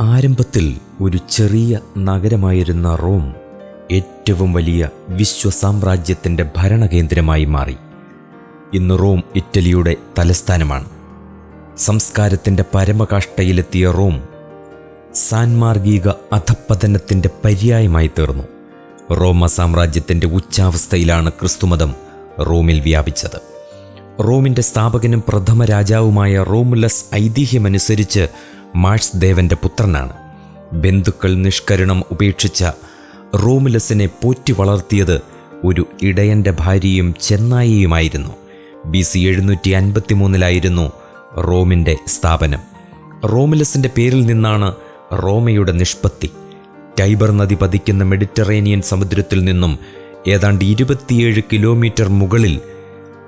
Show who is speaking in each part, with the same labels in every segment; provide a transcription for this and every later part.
Speaker 1: ആരംഭത്തിൽ ഒരു ചെറിയ നഗരമായിരുന്ന റോം ഏറ്റവും വലിയ വിശ്വസാമ്രാജ്യത്തിൻ്റെ ഭരണകേന്ദ്രമായി മാറി. ഇന്ന് റോം ഇറ്റലിയുടെ തലസ്ഥാനമാണ്. സംസ്കാരത്തിൻ്റെ പരമകാഷ്ഠയിലെത്തിയ റോം സാൻമാർഗിക അധപ്പതനത്തിൻ്റെ പര്യായമായി തീർന്നു. റോമ സാമ്രാജ്യത്തിൻ്റെ ഉച്ചാവസ്ഥയിലാണ് ക്രിസ്തുമതം റോമിൽ വ്യാപിച്ചത്. റോമിൻ്റെ സ്ഥാപകനും പ്രഥമ രാജാവുമായ റോമുലസ് ഐതിഹ്യമനുസരിച്ച് മാർസ് ദേവൻ്റെ പുത്രനാണ്. ബന്ധുക്കൾ നിഷ്കരുണം ഉപേക്ഷിച്ച റോമുലസിനെ പോറ്റി വളർത്തിയത് ഒരു ഇടയൻ്റെ ഭാര്യയും ചെന്നായിയുമായിരുന്നു. BC 753 റോമിൻ്റെ സ്ഥാപനം. റോമുലസിൻ്റെ പേരിൽ നിന്നാണ് റോമയുടെ നിഷ്പത്തി. ടൈബർ നദി പതിക്കുന്ന മെഡിറ്ററേനിയൻ സമുദ്രത്തിൽ നിന്നും ഏതാണ്ട് 27 കിലോമീറ്റർ മുകളിൽ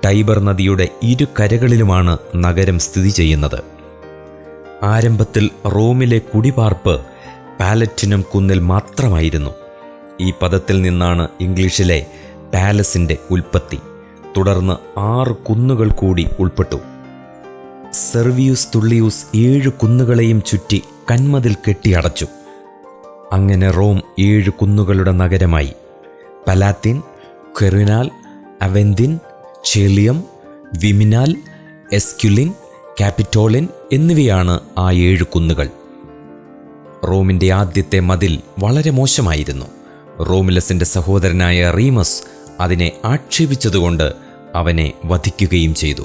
Speaker 1: ടൈബർ നദിയുടെ ഇരു കരകളിലുമാണ് നഗരം സ്ഥിതി ചെയ്യുന്നത്. ആരംഭത്തിൽ റോമിലെ കുടിപാർപ്പ് പാലറ്റിനം കുന്നിൽ മാത്രമായിരുന്നു. ഈ പദത്തിൽ നിന്നാണ് ഇംഗ്ലീഷിലെ പാലസിൻ്റെ ഉൽപ്പത്തി. തുടർന്ന് 6 കുന്നുകൾ കൂടി ഉൾപ്പെട്ടു. സെർവിയൂസ് തുള്ളിയൂസ് 7 കുന്നുകളെയും ചുറ്റി കന്മതിൽ കെട്ടിയടച്ചു. അങ്ങനെ റോം 7 കുന്നുകളുടെ നഗരമായി. പലാത്തിൻ, ക്വെറിനാൽ, അവെന്തിൻ, ചേലിയം, വിമിനാൽ, എസ്ക്യുലിൻ, ക്യാപിറ്റോളിൻ എന്നിവയാണ് ആ 7 കുന്നുകൾ. റോമിൻ്റെ ആദ്യത്തെ മതിൽ വളരെ മോശമായിരുന്നു. റോമുലസിൻ്റെ സഹോദരനായ റീമസ് അതിനെ ആക്ഷേപിച്ചതുകൊണ്ട് അവനെ വധിക്കുകയും ചെയ്തു.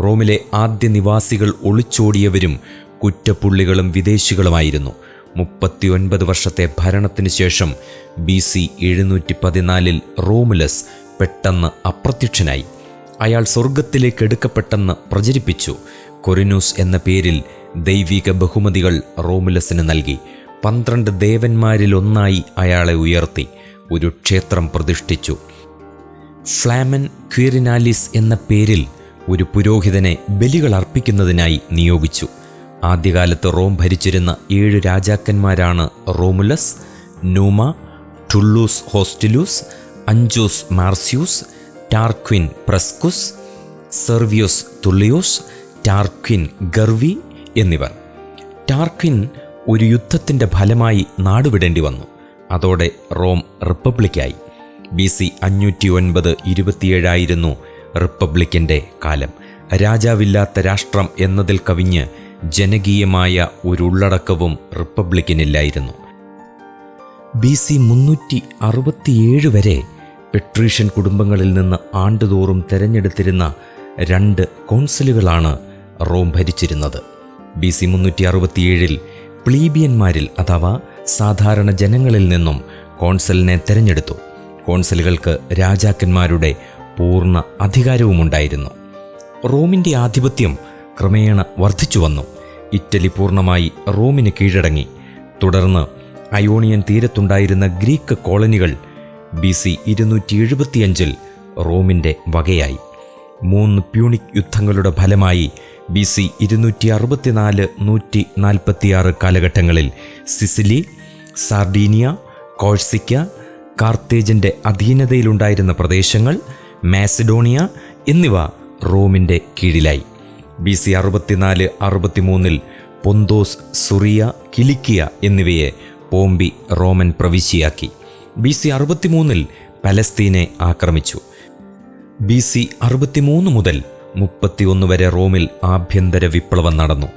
Speaker 1: റോമിലെ ആദ്യ നിവാസികൾ ഒളിച്ചോടിയവരും കുറ്റപ്പുള്ളികളും വിദേശികളുമായിരുന്നു. 39 വർഷത്തെ ഭരണത്തിന് ശേഷം BC 714 റോമുലസ് പെട്ടെന്ന് അപ്രത്യക്ഷനായി. അയാൾ സ്വർഗത്തിലേക്ക് എടുക്കപ്പെട്ടെന്ന് പ്രചരിപ്പിച്ചു. കൊറിനൂസ് എന്ന പേരിൽ ദൈവിക ബഹുമതികൾ റോമുലസിന് നൽകി. 12 ദേവന്മാരിലൊന്നായി അയാളെ ഉയർത്തി. ഒരു ക്ഷേത്രം പ്രതിഷ്ഠിച്ചു. ഫ്ലാമൻ ക്വീറിനാലിസ് എന്ന പേരിൽ ഒരു പുരോഹിതനെ ബലികൾ അർപ്പിക്കുന്നതിനായി നിയോഗിച്ചു. ആദ്യകാലത്ത് റോം ഭരിച്ചിരുന്ന 7 രാജാക്കന്മാരാണ് റോമുലസ്, നൂമ, ടുള്ളൂസ് ഹോസ്റ്റിലൂസ്, അഞ്ചൂസ് മാർസ്യൂസ്, ടാർക്വിൻ പ്രസ്കുസ്, സെർവിയോസ് തുള്ളിയോസ്, ടാർക്വിൻ ഗർവി എന്നിവർ. ടാർക്വിൻ ഒരു യുദ്ധത്തിൻ്റെ ഫലമായി നാടുവിടേണ്ടി വന്നു. അതോടെ റോം റിപ്പബ്ലിക്കായി. BC 509-27 റിപ്പബ്ലിക്കിൻ്റെ കാലം. രാജാവില്ലാത്ത രാഷ്ട്രം എന്നതിൽ കവിഞ്ഞ് ജനകീയമായ ഒരു ഉള്ളടക്കവും റിപ്പബ്ലിക്കിനില്ലായിരുന്നു. BC 367 വരെ പെട്രീഷ്യൻ കുടുംബങ്ങളിൽ നിന്ന് ആണ്ടുതോറും തെരഞ്ഞെടുത്തിരുന്ന 2 കോൺസലുകളാണ് റോം ഭരിച്ചിരുന്നത്. BC 367 പ്ലീബിയന്മാരിൽ അഥവാ സാധാരണ ജനങ്ങളിൽ നിന്നും കോൺസലിനെ തെരഞ്ഞെടുത്തു. കോൺസലുകൾക്ക് രാജാക്കന്മാരുടെ പൂർണ്ണ അധികാരവുമുണ്ടായിരുന്നു. റോമിൻ്റെ ആധിപത്യം ക്രമേണ വർദ്ധിച്ചു വന്നു. ഇറ്റലി പൂർണ്ണമായി റോമിന് കീഴടങ്ങി. തുടർന്ന് അയോണിയൻ തീരത്തുണ്ടായിരുന്ന ഗ്രീക്ക് കോളനികൾ BC 275 റോമിൻ്റെ വകയായി. 3 പ്യൂണിക് യുദ്ധങ്ങളുടെ ഫലമായി BC 264-146 കാലഘട്ടങ്ങളിൽ സിസിലി, സാർഡീനിയ, കോഴ്സിക്ക, കാർത്തേജിൻ്റെ അധീനതയിലുണ്ടായിരുന്ന പ്രദേശങ്ങൾ, മാസിഡോണിയ എന്നിവ റോമിൻ്റെ കീഴിലായി. BC 64-63 പൊന്തോസ്, സുറിയ, കിലിക്കിയ എന്നിവയെ പോംബി റോമൻ പ്രവിശ്യയാക്കി. BC 63 പലസ്തീനെ ആക്രമിച്ചു. BC 63 മുതൽ 31 വരെ റോമിൽ ആഭ്യന്തര വിപ്ലവം നടന്നു.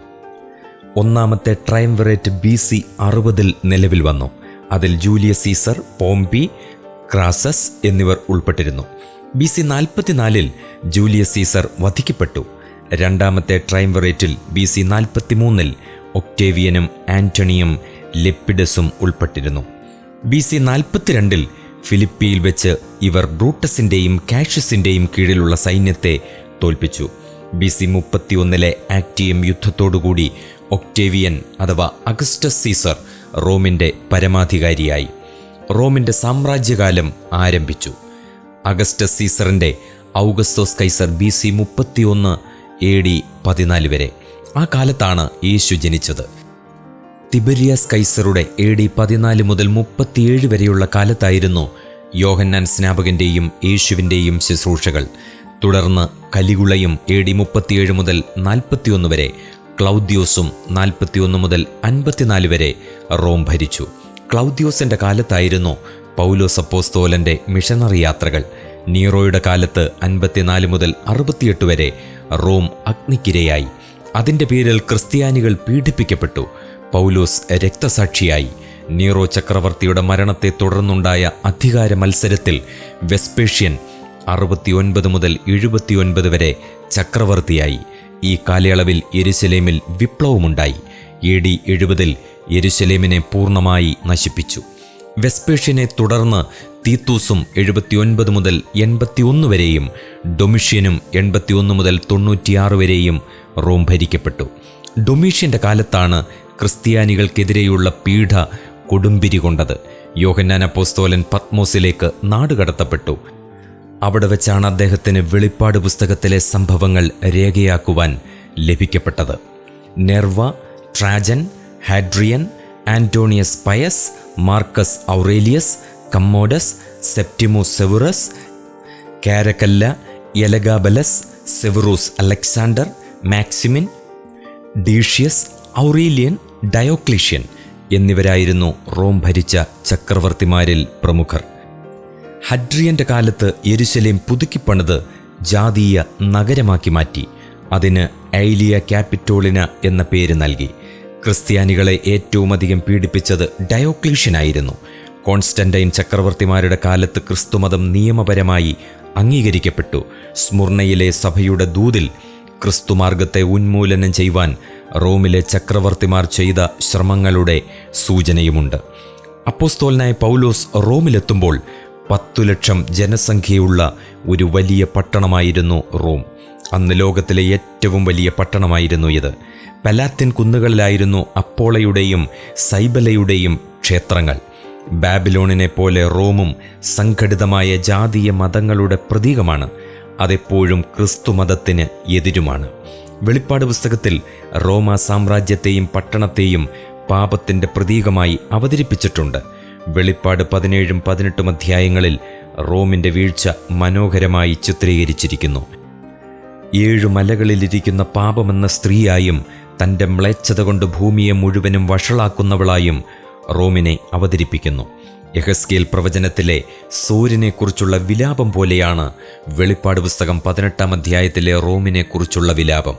Speaker 1: ഒന്നാമത്തെ ട്രയംവിറേറ്റ് BC 60 നിലവിൽ വന്നു. അതിൽ ജൂലിയസ് സീസർ, പോംപി, ക്രാസസ് എന്നിവർ ഉൾപ്പെട്ടിരുന്നു. BC 44 ജൂലിയസ് സീസർ വധിക്കപ്പെട്ടു. രണ്ടാമത്തെ ട്രയംവിറേറ്റിൽ BC 43 ഒക്ടേവിയനും ആന്റണിയും ലെപ്പിഡസും ഉൾപ്പെട്ടിരുന്നു. BC 42 ഫിലിപ്പിയിൽ വെച്ച് ഇവർ ബ്രൂട്ടസിൻ്റെയും കാഷ്യസിൻ്റെയും കീഴിലുള്ള സൈന്യത്തെ തോൽപ്പിച്ചു. BC 31 ആക്ടിയം യുദ്ധത്തോടുകൂടി ഒക്ടേവിയൻ അഥവാ അഗസ്റ്റസ് സീസർ റോമിൻ്റെ പരമാധികാരിയായി. റോമിൻ്റെ സാമ്രാജ്യകാലം ആരംഭിച്ചു. അഗസ്റ്റസ് സീസറിൻ്റെ ഔഗസ്തോസ് കൈസർ BC 31 AD 14 വരെ. ആ കാലത്താണ് യേശു ജനിച്ചത്. തിബരിയാസ് കൈസറുടെ AD 14 മുതൽ 37 വരെയുള്ള കാലത്തായിരുന്നു യോഹന്നാൻ സ്നാപകൻ്റെയും യേശുവിൻ്റെയും ശുശ്രൂഷകൾ. തുടർന്ന് കലിഗുളയും AD 37 മുതൽ 41 വരെ, ക്ലൗദ്യോസും 41 മുതൽ 54 വരെ റോം ഭരിച്ചു. ക്ലൗദ്യോസിൻ്റെ കാലത്തായിരുന്നു പൗലോസ് അപ്പോസ്തോലൻ്റെ മിഷനറി യാത്രകൾ. നീറോയുടെ കാലത്ത് 54 മുതൽ 68 വരെ റോം അഗ്നിക്കിരയായി. അതിൻ്റെ പേരിൽ ക്രിസ്ത്യാനികൾ പീഡിപ്പിക്കപ്പെട്ടു. പൗലോസ് രക്തസാക്ഷിയായി. നീറോ ചക്രവർത്തിയുടെ മരണത്തെ തുടർന്നുണ്ടായ അധികാര മത്സരത്തിൽ വെസ്പേഷ്യൻ 69 മുതൽ 79 വരെ ചക്രവർത്തിയായി. ഈ കാലയളവിൽ യെരുശലേമിൽ വിപ്ലവമുണ്ടായി. AD 70 യെരുശലേമിനെ പൂർണ്ണമായി നശിപ്പിച്ചു. വെസ്പേഷ്യനെ തുടർന്ന് തീത്തൂസും 79 മുതൽ 81 വരെയും ഡൊമിഷ്യനും 81 മുതൽ 96 വരെയും റോം ഭരിക്കപ്പെട്ടു. ഡൊമീഷ്യൻ്റെ കാലത്താണ് ക്രിസ്ത്യാനികൾക്കെതിരെയുള്ള പീഡ കൊടുമ്പിരി കൊണ്ടത്. യോഹന്നാൻ അപ്പോസ്തോലൻ പത്മോസിലേക്ക് നാടുകടത്തപ്പെട്ടു. അവിടെ വെച്ചാണ് അദ്ദേഹത്തിന് വെളിപ്പാട് പുസ്തകത്തിലെ സംഭവങ്ങൾ രേഖയാക്കുവാൻ ലഭിക്കപ്പെട്ടത്. Nerva, Trajan, Hadrian, Antonius Pius, Marcus Aurelius, Commodus, Septimius Severus, Caracalla, Elagabalus, Severus Alexander, Maximin, Decius, Aurelian, Diocletian എന്നിവരായിരുന്നു റോം ഭരിച്ച ചക്രവർത്തിമാരിൽ പ്രമുഖർ. ഹഡ്രിയൻ്റെ കാലത്ത് യെരുശലേം പുതുക്കിപ്പണിത് ജാതീയ നഗരമാക്കി മാറ്റി. അതിന് ഐലിയ ക്യാപിറ്റോളിന എന്ന പേര് നൽകി. ക്രിസ്ത്യാനികളെ ഏറ്റവുമധികം പീഡിപ്പിച്ചത് ഡയോക്ലീഷ്യനായിരുന്നു. കോൺസ്റ്റന്റൈൻ ചക്രവർത്തിമാരുടെ കാലത്ത് ക്രിസ്തുമതം നിയമപരമായി അംഗീകരിക്കപ്പെട്ടു. സ്മുർണയിലെ സഭയുടെ ദൂതിൽ ക്രിസ്തുമാർഗത്തെ ഉന്മൂലനം ചെയ്യുവാൻ റോമിലെ ചക്രവർത്തിമാർ ചെയ്ത ശ്രമങ്ങളുടെ സൂചനയുമുണ്ട്. അപ്പോസ്തോലനായ പൗലോസ് റോമിലെത്തുമ്പോൾ 10 ലക്ഷം ജനസംഖ്യയുള്ള ഒരു വലിയ പട്ടണമായിരുന്നു റോം. അന്ന് ലോകത്തിലെ ഏറ്റവും വലിയ പട്ടണമായിരുന്നു ഇത്. പലാത്തിൻ കുന്നുകളിലായിരുന്നു അപ്പോളയുടെയും സൈബലയുടെയും ക്ഷേത്രങ്ങൾ. ബാബിലോണിനെ പോലെ റോമും സംഘടിതമായ ജാതീയ മതങ്ങളുടെ പ്രതീകമാണ്. അതെപ്പോഴും ക്രിസ്തുമതത്തിന് എതിരുമാണ്. വെളിപ്പാട് പുസ്തകത്തിൽ റോമ സാമ്രാജ്യത്തെയും പട്ടണത്തെയും പാപത്തിൻ്റെ പ്രതീകമായി അവതരിപ്പിച്ചിട്ടുണ്ട്. വെളിപ്പാട് 17ഉം 18ഉം അധ്യായങ്ങളിൽ റോമിൻ്റെ വീഴ്ച മനോഹരമായി ചിത്രീകരിച്ചിരിക്കുന്നു. 7 മലകളിലിരിക്കുന്ന പാപമെന്ന സ്ത്രീയായും തൻ്റെ മ്ലേച്ഛത കൊണ്ട് ഭൂമിയെ മുഴുവനും വഷളാക്കുന്നവളായും റോമിനെ അവതരിപ്പിക്കുന്നു. യെഹെസ്കേൽ പ്രവചനത്തിലെ സൂര്യനെക്കുറിച്ചുള്ള വിലാപം പോലെയാണ് വെളിപ്പാട് പുസ്തകം 18ആം അധ്യായത്തിലെ റോമിനെക്കുറിച്ചുള്ള വിലാപം.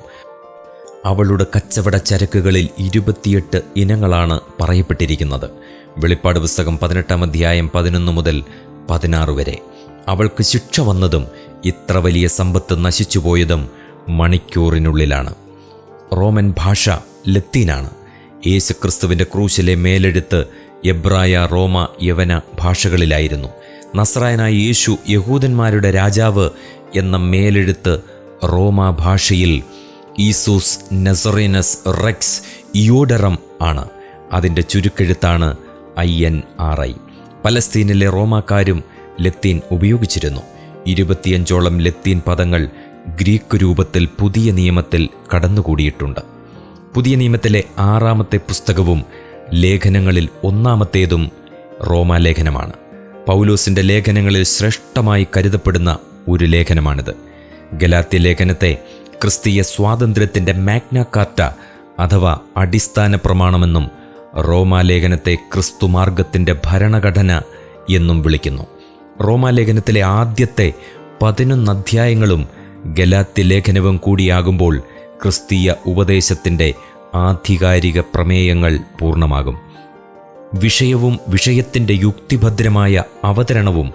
Speaker 1: അവളുടെ കച്ചവട ചരക്കുകളിൽ 28 ഇനങ്ങളാണ് പറയപ്പെട്ടിരിക്കുന്നത്. വെളിപ്പാട് പുസ്തകം 18ആം അധ്യായം 11 മുതൽ 16 വരെ. അവൾക്ക് ശിക്ഷ വന്നതും ഇത്ര വലിയ സമ്പത്ത് നശിച്ചുപോയതും മണിക്കൂറിനുള്ളിലാണ്. റോമൻ ഭാഷ ലത്തീനാണ്. യേശുക്രിസ്തുവിൻ്റെ ക്രൂശിലെ മേലെഴുത്ത് എബ്രായ, റോമ, യവന ഭാഷകളിലായിരുന്നു. നസ്രായനായ യേശു യഹൂദന്മാരുടെ രാജാവ് എന്ന മേലെഴുത്ത് റോമ ഭാഷയിൽ ഈസൂസ് നസറേനസ് റെക്സ് ഇയോഡറം ആണ്. അതിൻ്റെ ചുരുക്കെഴുത്താണ് INRI. പലസ്തീനിലെ റോമാക്കാരും ലത്തീൻ ഉപയോഗിച്ചിരുന്നു. 25ഓളം ലത്തീൻ പദങ്ങൾ ഗ്രീക്ക് രൂപത്തിൽ പുതിയ നിയമത്തിൽ കടന്നുകൂടിയിട്ടുണ്ട്. പുതിയ നിയമത്തിലെ 6ാമത്തെ പുസ്തകവും ലേഖനങ്ങളിൽ 1ാമത്തേതും റോമാലേഖനമാണ്. പൗലോസിൻ്റെ ലേഖനങ്ങളിൽ ശ്രേഷ്ഠമായി കരുതപ്പെടുന്ന ഒരു ലേഖനമാണിത്. ഗലാത്യ ലേഖനത്തെ ക്രിസ്തീയ സ്വാതന്ത്ര്യത്തിൻ്റെ മാഗ്ന കാർട്ട അഥവാ അടിസ്ഥാന പ്രമാണമെന്നും റോമാലേഖനത്തെ ക്രിസ്തുമാർഗത്തിൻ്റെ ഭരണഘടന എന്നും വിളിക്കുന്നു. റോമാലേഖനത്തിലെ ആദ്യത്തെ 11 അധ്യായങ്ങളും ഗലാത്യ ലേഖനവും കൂടിയാകുമ്പോൾ ക്രിസ്തീയ ഉപദേശത്തിൻ്റെ ആധികാരിക പ്രമേയങ്ങൾ പൂർണ്ണമാകും. വിഷയവും വിഷയത്തിൻ്റെ യുക്തിഭദ്രമായ അവതരണവും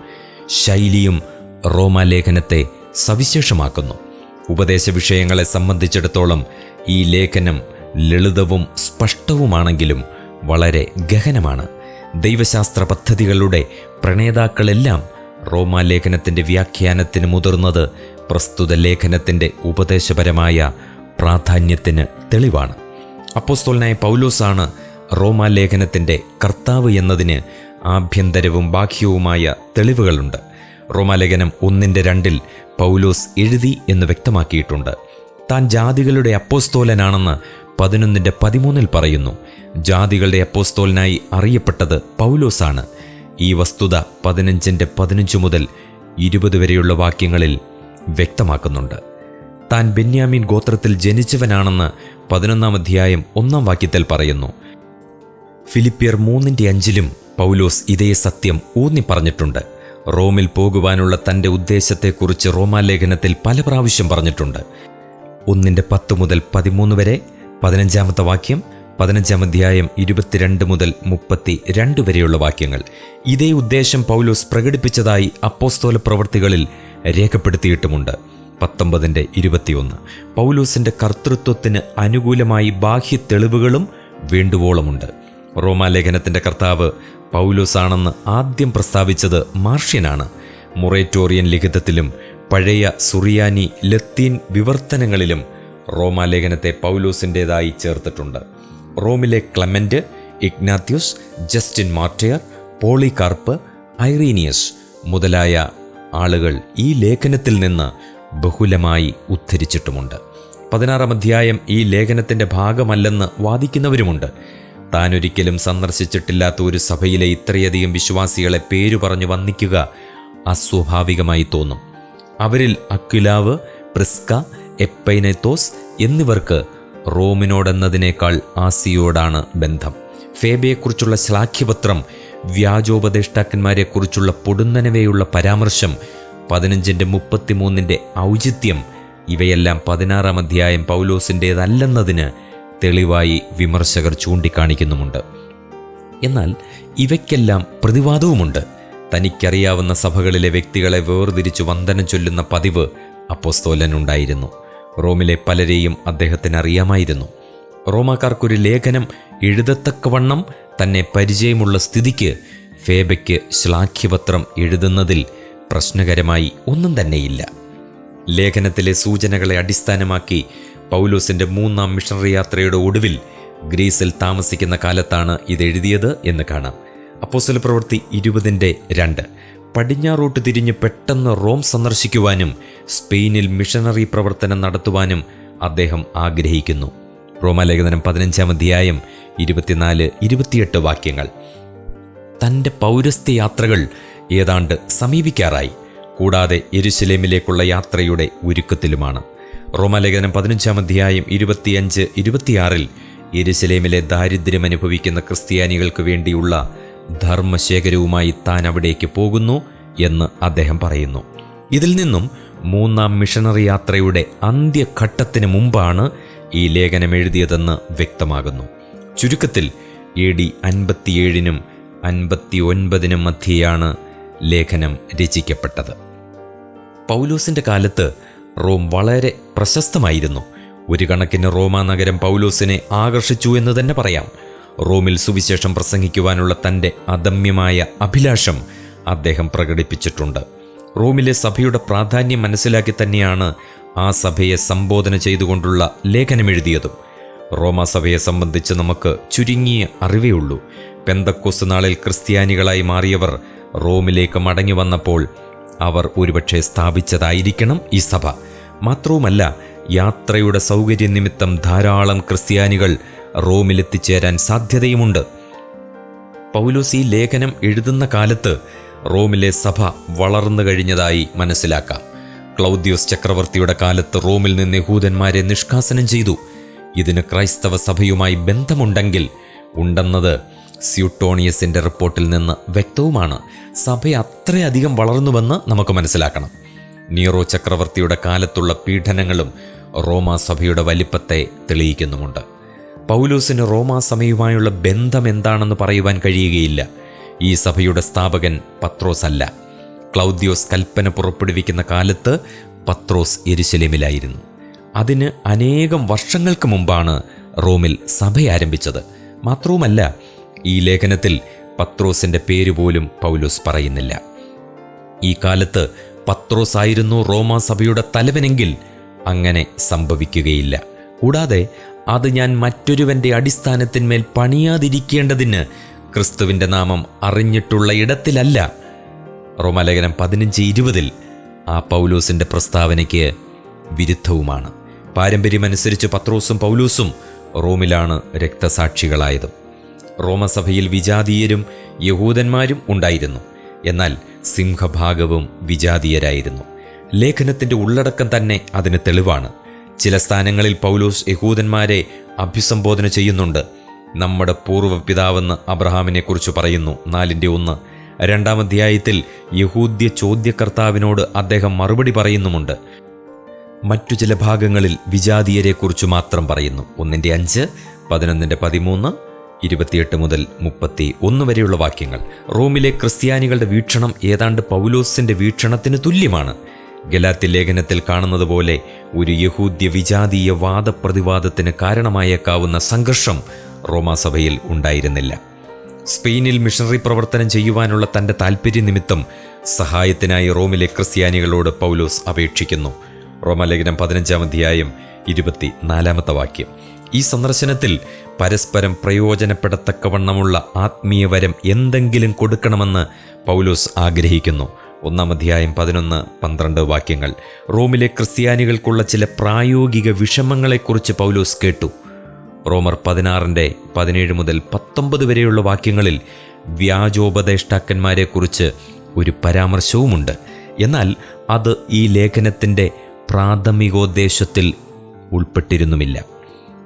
Speaker 1: ശൈലിയും റോമാലേഖനത്തെ സവിശേഷമാക്കുന്നു. ഉപദേശ വിഷയങ്ങളെ സംബന്ധിച്ചിടത്തോളം ഈ ലേഖനം ലളിതവും സ്പഷ്ടവുമാണെങ്കിലും വളരെ ഗഹനമാണ്. ദൈവശാസ്ത്ര പദ്ധതികളുടെ പ്രണേതാക്കളെല്ലാം റോമാലേഖനത്തിൻ്റെ വ്യാഖ്യാനത്തിന് മുതിർന്നത് പ്രസ്തുത ലേഖനത്തിൻ്റെ ഉപദേശപരമായ പ്രാധാന്യത്തിന് തെളിവാണ്. അപ്പോസ്തലനായ പൗലോസാണ് റോമാലേഖനത്തിൻ്റെ കർത്താവ് എന്നതിന് ആഭ്യന്തരവും ബാഹ്യവുമായ തെളിവുകളുണ്ട്. റോമാലേഖനം 1:2 പൗലോസ് എഴുതി എന്ന് വ്യക്തമാക്കിയിട്ടുണ്ട്. താൻ ജാതികളുടെ അപ്പോസ്തോലനാണെന്ന് 11:13 പറയുന്നു. ജാതികളുടെ അപ്പോസ്തോലനായി അറിയപ്പെട്ടത് പൗലോസാണ്. ഈ വസ്തുത 15:15 മുതൽ 20 വരെയുള്ള വാക്യങ്ങളിൽ വ്യക്തമാക്കുന്നുണ്ട്. താൻ ബെന്യാമീൻ ഗോത്രത്തിൽ ജനിച്ചവനാണെന്ന് 11 അധ്യായം 1 പറയുന്നു. ഫിലിപ്പിയർ 3:5 പൗലോസ് ഇതേ സത്യം ഊന്നി പറഞ്ഞിട്ടുണ്ട്. റോമിൽ പോകുവാനുള്ള തൻ്റെ ഉദ്ദേശത്തെക്കുറിച്ച് റോമാലേഖനത്തിൽ പല പ്രാവശ്യം പറഞ്ഞിട്ടുണ്ട്. 1:10 മുതൽ 13 വരെ, 15 വാക്യം, 15 അധ്യായം 22 മുതൽ 32 വരെയുള്ള വാക്യങ്ങൾ. ഇതേ ഉദ്ദേശം പൗലോസ് പ്രകടിപ്പിച്ചതായി അപ്പോസ്തല പ്രവൃത്തികളിൽ രേഖപ്പെടുത്തിയിട്ടുമുണ്ട്. 19:21 പൗലോസിൻ്റെ കർത്തൃത്വത്തിന് അനുകൂലമായി ബാഹ്യ തെളിവുകളും വേണ്ടുവോളമുണ്ട്. റോമാലേഖനത്തിൻ്റെ കർത്താവ് പൗലോസാണെന്ന് ആദ്യം പ്രസ്താവിച്ചത് മാർഷ്യനാണ്. മൊറേറ്റോറിയൻ ലിഖിതത്തിലും പഴയ സുറിയാനി ലത്തീൻ വിവർത്തനങ്ങളിലും റോമാലേഖനത്തെ പൗലോസിൻ്റേതായി ചേർത്തിട്ടുണ്ട്. റോമിലെ Clement, Ignatius, Justin Martyr, Polycarp, Irenaeus മുതലായ ആളുകൾ ഈ ലേഖനത്തിൽ നിന്ന് ബഹുലമായി ഉദ്ധരിച്ചിട്ടുമുണ്ട്. 16 അധ്യായം ഈ ലേഖനത്തിൻ്റെ ഭാഗമല്ലെന്ന് വാദിക്കുന്നവരുമുണ്ട്. താനൊരിക്കലും സന്ദർശിച്ചിട്ടില്ലാത്ത ഒരു സഭയിലെ ഇത്രയധികം വിശ്വാസികളെ പേരു പറഞ്ഞു വന്ദിക്കുക അസ്വാഭാവികമായി തോന്നും. അവരിൽ അക്വിലാവ്, പ്രിസ്ക, എപ്പൈനെത്തോസ് എന്നിവർക്ക് റോമിനോടെന്നതിനേക്കാൾ ആസിയോടാണ് ബന്ധം. ഫേബയെക്കുറിച്ചുള്ള ശ്ലാഘ്യപത്രം, വ്യാജോപദേഷ്ടാക്കന്മാരെക്കുറിച്ചുള്ള പൊടുന്നനവെയുള്ള പരാമർശം, 15:33 ഔചിത്യം, ഇവയെല്ലാം 16 അധ്യായം പൗലോസിൻ്റേതല്ലെന്നതിന് തെളിവായി വിമർശകർ ചൂണ്ടിക്കാണിക്കുന്നുമുണ്ട്. എന്നാൽ ഇവയ്ക്കെല്ലാം പ്രതിവാദവുമുണ്ട്. തനിക്കറിയാവുന്ന സഭകളിലെ വ്യക്തികളെ വേർതിരിച്ചു വന്ദനം ചൊല്ലുന്ന പതിവ് അപ്പോസ്തലനുണ്ടായിരുന്നു. റോമിലെ പലരെയും അദ്ദേഹത്തിന് അറിയാമായിരുന്നു. റോമാക്കാർക്കൊരു ലേഖനം എഴുതത്തക്കവണ്ണം തന്നെ പരിചയമുള്ള സ്ഥിതിക്ക് ഫേബയ്ക്ക് ശ്ലാഘ്യപത്രം എഴുതുന്നതിൽ പ്രശ്നകരമായി ഒന്നും തന്നെയില്ല. ലേഖനത്തിലെ സൂചനകളെ അടിസ്ഥാനമാക്കി പൗലോസിൻ്റെ 3ാം മിഷണറി യാത്രയുടെ ഒടുവിൽ ഗ്രീസിൽ താമസിക്കുന്ന കാലത്താണ് ഇതെഴുതിയത് എന്ന് കാണാം. അപ്പോസ്തല പ്രവൃത്തി 20:2 പടിഞ്ഞാറോട്ട് തിരിഞ്ഞ് പെട്ടെന്ന് റോം സന്ദർശിക്കുവാനും സ്പെയിനിൽ മിഷണറി പ്രവർത്തനം നടത്തുവാനും അദ്ദേഹം ആഗ്രഹിക്കുന്നു. റോമാലേഖനം 15 അധ്യായം 24-28 വാക്യങ്ങൾ. തൻ്റെ പൗരസ്ത്യ യാത്രകൾ ഏതാണ്ട് സമീപിക്കാറായി. കൂടാതെ യെരുശലേമിലേക്കുള്ള യാത്രയുടെ ഒരുക്കത്തിലുമാണ്. റോമാലേഖനം 15 അധ്യായം 25-26 യെരുശലേമിലെ ദാരിദ്ര്യം അനുഭവിക്കുന്ന ക്രിസ്ത്യാനികൾക്ക് വേണ്ടിയുള്ള ധർമ്മശേഖരവുമായി താൻ അവിടേക്ക് പോകുന്നു എന്ന് അദ്ദേഹം പറയുന്നു. ഇതിൽ നിന്നും 3ാം മിഷണറി യാത്രയുടെ അന്ത്യഘട്ടത്തിന് മുമ്പാണ് ഈ ലേഖനം എഴുതിയതെന്ന് വ്യക്തമാകുന്നു. ചുരുക്കത്തിൽ AD 57-നും 59-നും മധ്യയാണ് ലേഖനം രചിക്കപ്പെട്ടത്. പൗലോസിൻ്റെ കാലത്ത് റോം വളരെ പ്രശസ്തമായിരുന്നു. ഒരു കണക്കിന് റോമാ നഗരം പൗലോസിനെ ആകർഷിച്ചു എന്ന് തന്നെ പറയാം. റോമിൽ സുവിശേഷം പ്രസംഗിക്കുവാനുള്ള തൻ്റെ അദമ്യമായ അഭിലാഷം അദ്ദേഹം പ്രകടിപ്പിച്ചിട്ടുണ്ട്. റോമിലെ സഭയുടെ പ്രാധാന്യം മനസ്സിലാക്കി തന്നെയാണ് ആ സഭയെ സംബോധന ചെയ്തുകൊണ്ടുള്ള ലേഖനമെഴുതിയതും. റോമാസഭയെ സംബന്ധിച്ച് നമുക്ക് ചുരുങ്ങിയ അറിവേ ഉള്ളൂ. പെന്തക്കോസ്ത് നാളിൽ ക്രിസ്ത്യാനികളായി മാറിയവർ റോമിലേക്ക് മടങ്ങി വന്നപ്പോൾ അവർ ഒരുപക്ഷെ സ്ഥാപിച്ചതായിരിക്കണം ഈ സഭ. മാത്രവുമല്ല, യാത്രയുടെ സൗകര്യനിമിത്തം ധാരാളം ക്രിസ്ത്യാനികൾ റോമിലെത്തിച്ചേരാൻ സാധ്യതയുമുണ്ട്. പൗലോസ് ഈ ലേഖനം എഴുതുന്ന കാലത്ത് റോമിലെ സഭ വളർന്നു കഴിഞ്ഞതായി മനസ്സിലാക്കാം. ക്ലൗദ്യോസ് ചക്രവർത്തിയുടെ കാലത്ത് റോമിൽ നിന്ന് യഹൂദന്മാരെ നിഷ്കാസനം ചെയ്തു. ഇതിന് ക്രൈസ്തവ സഭയുമായി ബന്ധമുണ്ടെങ്കിൽ ഉണ്ടെന്നത് സ്യൂട്ടോണിയസിൻ്റെ റിപ്പോർട്ടിൽ നിന്ന് വ്യക്തവുമാണ്. സഭ അത്രയധികം വളർന്നുവെന്ന് നമുക്ക് മനസ്സിലാക്കണം. നീറോ ചക്രവർത്തിയുടെ കാലത്തുള്ള പീഡനങ്ങളും റോമാസഭയുടെ വലിപ്പത്തെ തെളിയിക്കുന്നുമുണ്ട്. പൗലോസിന് റോമാസഭയുമായുള്ള ബന്ധം എന്താണെന്ന് പറയുവാൻ കഴിയുകയില്ല. ഈ സഭയുടെ സ്ഥാപകൻ പത്രോസ് അല്ല. ക്ലൗദ്യോസ് കൽപ്പന പുറപ്പെടുവിക്കുന്ന കാലത്ത് പത്രോസ് യെരുശലേമിലായിരുന്നു. അതിന് അനേകം വർഷങ്ങൾക്ക് മുമ്പാണ് റോമിൽ സഭ ആരംഭിച്ചത്. മാത്രവുമല്ല, ഈ ലേഖനത്തിൽ പത്രോസിൻ്റെ പേര് പോലും പൗലോസ് പറയുന്നില്ല. ഈ കാലത്ത് പത്രോസ് ആയിരുന്നു റോമാസഭയുടെ തലവനെങ്കിൽ അങ്ങനെ സംഭവിക്കുകയില്ല. കൂടാതെ അത് ഞാൻ മറ്റൊരുവൻ്റെ അടിസ്ഥാനത്തിന്മേൽ പണിയാതിരിക്കേണ്ടതിന് ക്രിസ്തുവിൻ്റെ നാമം അറിഞ്ഞിട്ടുള്ള ഇടത്തിലല്ല. റോമാലേഖനം 15:20 ആ പൗലോസിൻ്റെ പ്രസ്താവനയ്ക്ക് വിരുദ്ധവുമാണ്. പാരമ്പര്യമനുസരിച്ച് പത്രോസും പൗലോസും റോമിലാണ് രക്തസാക്ഷികളായതും. റോമസഭയിൽ വിജാതീയരും യഹൂദന്മാരും ഉണ്ടായിരുന്നു. എന്നാൽ സിംഹഭാഗവും വിജാതീയരായിരുന്നു. ലേഖനത്തിൻ്റെ ഉള്ളടക്കം തന്നെ അതിന് തെളിവാണ്. ചില സ്ഥാനങ്ങളിൽ പൗലോസ് യഹൂദന്മാരെ അഭിസംബോധന ചെയ്യുന്നുണ്ട്. നമ്മുടെ പൂർവ്വപിതാവെന്ന് അബ്രഹാമിനെക്കുറിച്ച് പറയുന്നു, 4:1. 2-ാം അധ്യായത്തിൽ യഹൂദ്യ ചോദ്യകർത്താവിനോട് അദ്ദേഹം മറുപടി പറയുന്നുമുണ്ട്. മറ്റു ചില ഭാഗങ്ങളിൽ വിജാതീയരെക്കുറിച്ച് മാത്രം പറയുന്നു. 1-5, 11-13, 28 മുതൽ 31 വരെയുള്ള വാക്യങ്ങൾ. റോമിലെ ക്രിസ്ത്യാനികളുടെ വീക്ഷണം ഏതാണ്ട് പൗലോസിൻ്റെ വീക്ഷണത്തിന് തുല്യമാണ്. ഗലാത്യ ലേഖനത്തിൽ കാണുന്നത് പോലെ ഒരു യഹൂദ്യ വിജാതീയ വാദപ്രതിവാദത്തിന് കാരണമായേക്കാവുന്ന സംഘർഷം റോമാസഭയിൽ ഉണ്ടായിരുന്നില്ല. സ്പെയിനിൽ മിഷണറി പ്രവർത്തനം ചെയ്യുവാനുള്ള തൻ്റെ താൽപ്പര്യനിമിത്തം സഹായത്തിനായി റോമിലെ ക്രിസ്ത്യാനികളോട് പൗലോസ് അപേക്ഷിക്കുന്നു. റോമാലേഖനം 15-ാം അധ്യായം 24-ാമത്തെ വാക്യം. ഈ സന്ദർശനത്തിൽ പരസ്പരം പ്രയോജനപ്പെടത്തക്കവണ്ണമുള്ള ആത്മീയവരം എന്തെങ്കിലും കൊടുക്കണമെന്ന് പൗലോസ് ആഗ്രഹിക്കുന്നു. 1-ാം അധ്യായം 11-12 വാക്യങ്ങൾ. റോമിലെ ക്രിസ്ത്യാനികൾക്കുള്ള ചില പ്രായോഗിക വിഷമങ്ങളെക്കുറിച്ച് പൗലോസ് കേട്ടു. റോമർ 16-17 മുതൽ 19 വരെയുള്ള വാക്യങ്ങളിൽ വ്യാജോപദേഷ്ടാക്കന്മാരെക്കുറിച്ച് ഒരു പരാമർശവുമുണ്ട്. എന്നാൽ അത് ഈ ലേഖനത്തിൻ്റെ പ്രാഥമികോദ്ദേശത്തിൽ ഉൾപ്പെട്ടിരുന്നുമില്ല.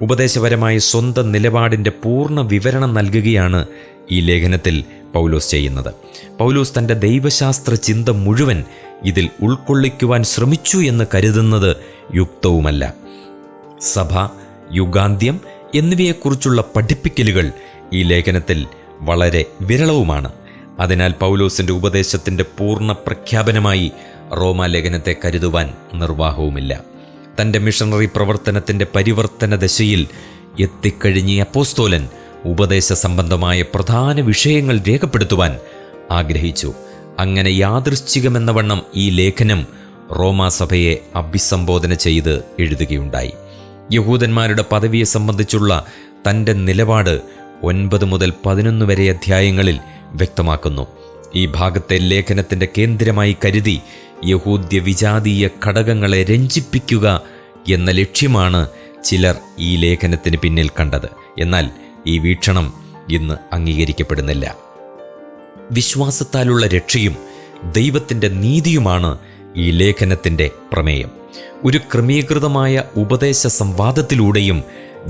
Speaker 1: ഉപദേശപരമായ സ്വന്തം നിലപാടിൻ്റെ പൂർണ്ണ വിവരണം നൽകുകയാണ് ഈ ലേഖനത്തിൽ പൗലോസ് ചെയ്യുന്നത്. പൗലോസ് തൻ്റെ ദൈവശാസ്ത്ര ചിന്ത മുഴുവൻ ഇതിൽ ഉൾക്കൊള്ളിക്കുവാൻ ശ്രമിച്ചു എന്ന് കരുതുന്നത് യുക്തവുമല്ല. സഭ, യുഗാന്ത്യം എന്നിവയെക്കുറിച്ചുള്ള പഠിപ്പിക്കലുകൾ ഈ ലേഖനത്തിൽ വളരെ വിരളവുമാണ്. അതിനാൽ പൗലോസിൻ്റെ ഉപദേശത്തിൻ്റെ പൂർണ്ണ പ്രഖ്യാപനമായി റോമാലേഖനത്തെ കരുതുവാൻ നിർവാഹവുമില്ല. തൻ്റെ മിഷണറി പ്രവർത്തനത്തിൻ്റെ പരിവർത്തന ദശയിൽ എത്തിക്കഴിഞ്ഞ അപ്പോസ്തോലൻ ഉപദേശ സംബന്ധമായ പ്രധാന വിഷയങ്ങൾ രേഖപ്പെടുത്തുവാൻ ആഗ്രഹിച്ചു. അങ്ങനെ യാദൃശ്ചികമെന്നവണ്ണം ഈ ലേഖനം റോമാസഭയെ അഭിസംബോധന ചെയ്ത് എഴുതുകയുണ്ടായി. യഹൂദന്മാരുടെ പദവിയെ സംബന്ധിച്ചുള്ള തൻ്റെ നിലപാട് 9 മുതൽ 11 വരെ അധ്യായങ്ങളിൽ വ്യക്തമാക്കുന്നു. ഈ ഭാഗത്തെ ലേഖനത്തിൻ്റെ കേന്ദ്രമായി കരുതി യഹൂദ്യ വിജാതീയ ഘടകങ്ങളെ രഞ്ജിപ്പിക്കുക എന്ന ലക്ഷ്യമാണ് ചിലർ ഈ ലേഖനത്തിന് പിന്നിൽ കണ്ടത്. എന്നാൽ ഈ വീക്ഷണം ഇന്ന് അംഗീകരിക്കപ്പെടുന്നില്ല. വിശ്വാസത്താലുള്ള രക്ഷയും ദൈവത്തിൻ്റെ നീതിയുമാണ് ഈ ലേഖനത്തിൻ്റെ പ്രമേയം. ഒരു ക്രമീകൃതമായ ഉപദേശ സംവാദത്തിലൂടെയും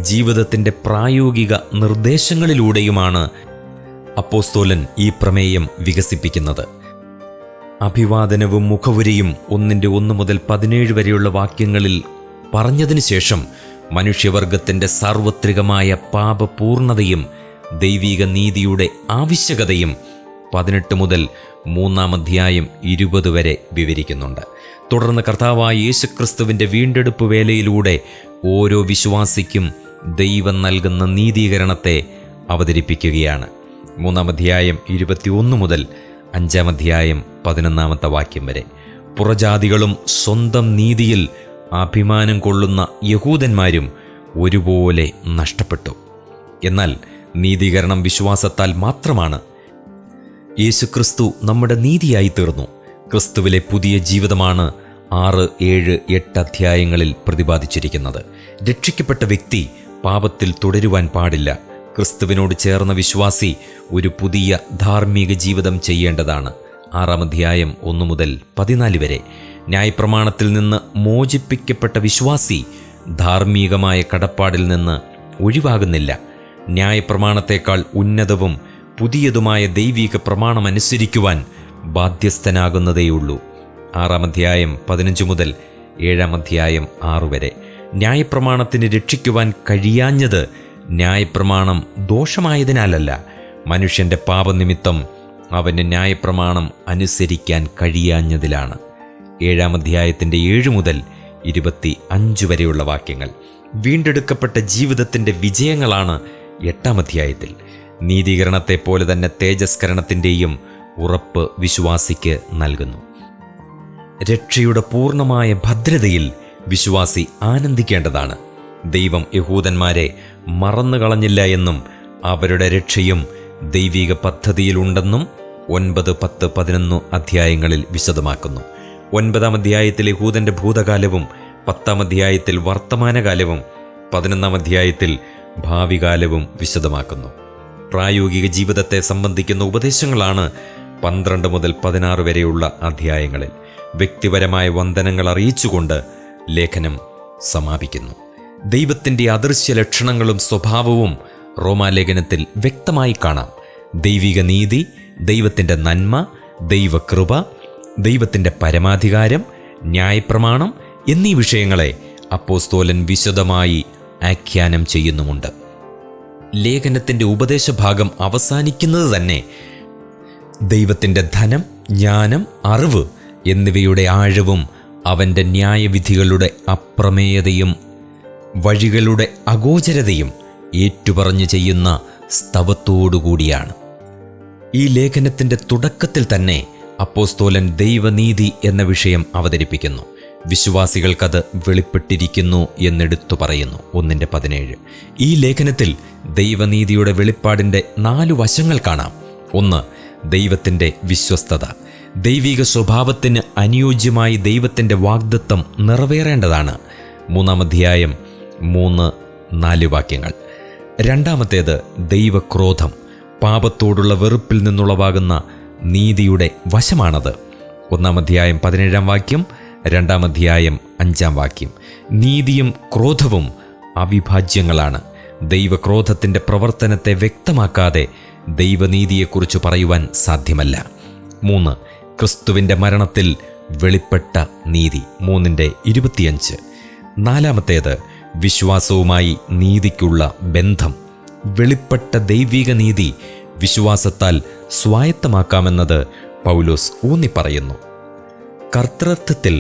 Speaker 1: ജീവിതത്തിൻ്റെ പ്രായോഗിക നിർദ്ദേശങ്ങളിലൂടെയുമാണ് അപ്പോസ്തോലൻ ഈ പ്രമേയം വികസിപ്പിക്കുന്നത്. അഭിവാദനവും മുഖവുരയും 1-1 മുതൽ 17 വരെയുള്ള വാക്യങ്ങളിൽ പറഞ്ഞതിന് ശേഷം മനുഷ്യവർഗത്തിൻ്റെ സാർവത്രികമായ പാപപൂർണതയും ദൈവിക നീതിയുടെ ആവശ്യകതയും 18 മുതൽ 3-ാം അധ്യായം 20 വരെ വിവരിക്കുന്നുണ്ട്. തുടർന്ന് കർത്താവായ യേശുക്രിസ്തുവിൻ്റെ വീണ്ടെടുപ്പ് വേലയിലൂടെ ഓരോ വിശ്വാസിക്കും ദൈവം നൽകുന്ന നീതീകരണത്തെ അവതരിപ്പിക്കുകയാണ്. 3-ാം അധ്യായം 21 മുതൽ 5-ാം അധ്യായം 11-ാമത്തെ വാക്യം വരെ. പുറജാതികളും സ്വന്തം നീതിയിൽ അഭിമാനം കൊള്ളുന്ന യഹൂദന്മാരും ഒരുപോലെ നഷ്ടപ്പെട്ടു. എന്നാൽ നീതീകരണം വിശ്വാസത്താൽ മാത്രമാണ്. യേശുക്രിസ്തു നമ്മുടെ നീതിയായി തീർന്നു. ക്രിസ്തുവിലെ പുതിയ ജീവിതമാണ് 6, 7, 8 അധ്യായങ്ങളിൽ പ്രതിപാദിച്ചിരിക്കുന്നത്. രക്ഷിക്കപ്പെട്ട വ്യക്തി പാപത്തിൽ തുടരുവാൻ പാടില്ല. ക്രിസ്തുവിനോട് ചേർന്ന വിശ്വാസി ഒരു പുതിയ ധാർമ്മിക ജീവിതം ചെയ്യേണ്ടതാണ്. 6-ാം അധ്യായം 1 മുതൽ 14 വരെ. ന്യായപ്രമാണത്തിൽ നിന്ന് മോചിപ്പിക്കപ്പെട്ട വിശ്വാസി ധാർമ്മികമായ കടപ്പാടിൽ നിന്ന് ഒഴിവാകുന്നില്ല. ന്യായപ്രമാണത്തേക്കാൾ ഉന്നതവും പുതിയതുമായ ദൈവിക പ്രമാണമനുസരിക്കുവാൻ ബാധ്യസ്ഥനാകുന്നതേയുള്ളൂ. 6-ാം അധ്യായം 15 മുതൽ 7-ാം അധ്യായം 6 വരെ. ന്യായപ്രമാണത്തിന് രക്ഷിക്കുവാൻ കഴിയാഞ്ഞത് ന്യായപ്രമാണം ദോഷമായതിനാലല്ല, മനുഷ്യൻ്റെ പാപനിമിത്തം അവന് ന്യായപ്രമാണം അനുസരിക്കാൻ കഴിയാഞ്ഞതിലാണ്. 7-ാം അധ്യായത്തിൻ്റെ 7 മുതൽ 25 വരെയുള്ള വാക്യങ്ങൾ. വീണ്ടെടുക്കപ്പെട്ട ജീവിതത്തിൻ്റെ വിജയങ്ങളാണ് 8-ാം അധ്യായത്തിൽ. നീതീകരണത്തെപ്പോലെ തന്നെ തേജസ്കരണത്തിൻ്റെയും ഉറപ്പ് വിശ്വാസിക്ക് നൽകുന്നു. രക്ഷയുടെ പൂർണ്ണമായ ഭദ്രതയിൽ വിശ്വാസി ആനന്ദിക്കേണ്ടതാണ്. ദൈവം യഹൂദന്മാരെ മറന്നുകളഞ്ഞില്ല എന്നും അവരുടെ രക്ഷയും ദൈവിക പദ്ധതിയിലുണ്ടെന്നും 9, 10, 11 അധ്യായങ്ങളിൽ വിശദമാക്കുന്നു. 9-ാം അധ്യായത്തിൽ യഹൂദൻ്റെ ഭൂതകാലവും 10-ാം അധ്യായത്തിൽ വർത്തമാനകാലവും 11-ാം അധ്യായത്തിൽ ഭാവികാലവും വിശദമാക്കുന്നു. പ്രായോഗിക ജീവിതത്തെ സംബന്ധിക്കുന്ന ഉപദേശങ്ങളാണ് 12 മുതൽ 16 വരെയുള്ള അധ്യായങ്ങളിൽ. വ്യക്തിപരമായ വന്ദനങ്ങൾ അറിയിച്ചുകൊണ്ട് ലേഖനം സമാപിക്കുന്നു. ദൈവത്തിൻ്റെ അദൃശ്യ ലക്ഷണങ്ങളും സ്വഭാവവും റോമാലേഖനത്തിൽ വ്യക്തമായി കാണാം. ദൈവിക നീതി, ദൈവത്തിൻ്റെ നന്മ, ദൈവകൃപ, ദൈവത്തിൻ്റെ പരമാധികാരം, ന്യായപ്രമാണം എന്നീ വിഷയങ്ങളെ അപ്പോസ്തലൻ വിശദമായി ആഖ്യാനം ചെയ്യുന്നുമുണ്ട്. ലേഖനത്തിൻ്റെ ഉപദേശഭാഗം അവസാനിക്കുന്നത് തന്നെ ദൈവത്തിൻ്റെ ധനം, ജ്ഞാനം, അറിവ് എന്നിവയുടെ ആഴവും അവൻ്റെ ന്യായവിധികളുടെ അപ്രമേയതയും വഴികളുടെ അഗോചരതയും ഏറ്റുപറഞ്ഞു ചെയ്യുന്ന സ്തവത്തോടുകൂടിയാണ്. ഈ ലേഖനത്തിൻ്റെ തുടക്കത്തിൽ തന്നെ അപ്പോസ്തലൻ ദൈവനീതി എന്ന വിഷയം അവതരിപ്പിക്കുന്നു. വിശ്വാസികൾക്കത് വെളിപ്പെട്ടിരിക്കുന്നു എന്നെടുത്തു പറയുന്നു. 1:17. ഈ ലേഖനത്തിൽ ദൈവനീതിയുടെ വെളിപ്പാടിൻ്റെ 4 വശങ്ങൾ കാണാം. 1. ദൈവത്തിൻ്റെ വിശ്വസ്തത. ദൈവിക സ്വഭാവത്തിന് അനുയോജ്യമായി ദൈവത്തിൻ്റെ വാഗ്ദത്തം നിറവേറേണ്ടതാണ്. 3-ാം അധ്യായം 3-4 വാക്യങ്ങൾ. 2. ദൈവക്രോധം. പാപത്തോടുള്ള വെറുപ്പിൽ നിന്നുളവാകുന്ന നീതിയുടെ വശമാണത്. 1-ാം അധ്യായം 17-ാം വാക്യം, 2-ാം അധ്യായം 5-ാം വാക്യം. നീതിയും ക്രോധവും അവിഭാജ്യങ്ങളാണ്. ദൈവക്രോധത്തിൻ്റെ പ്രവർത്തനത്തെ വ്യക്തമാക്കാതെ ദൈവനീതിയെക്കുറിച്ച് പറയുവാൻ സാധ്യമല്ല. 3. ക്രിസ്തുവിൻ്റെ മരണത്തിൽ വെളിപ്പെട്ട നീതി. 3:25. 4. വിശ്വാസവുമായി നീതിക്കുള്ള ബന്ധം. വെളിപ്പെട്ട ദൈവിക നീതി വിശ്വാസത്താൽ സ്വായത്തമാക്കാമെന്നത് പൗലോസ് ഊന്നിപ്പറയുന്നു. കർത്തൃത്വത്തിൽ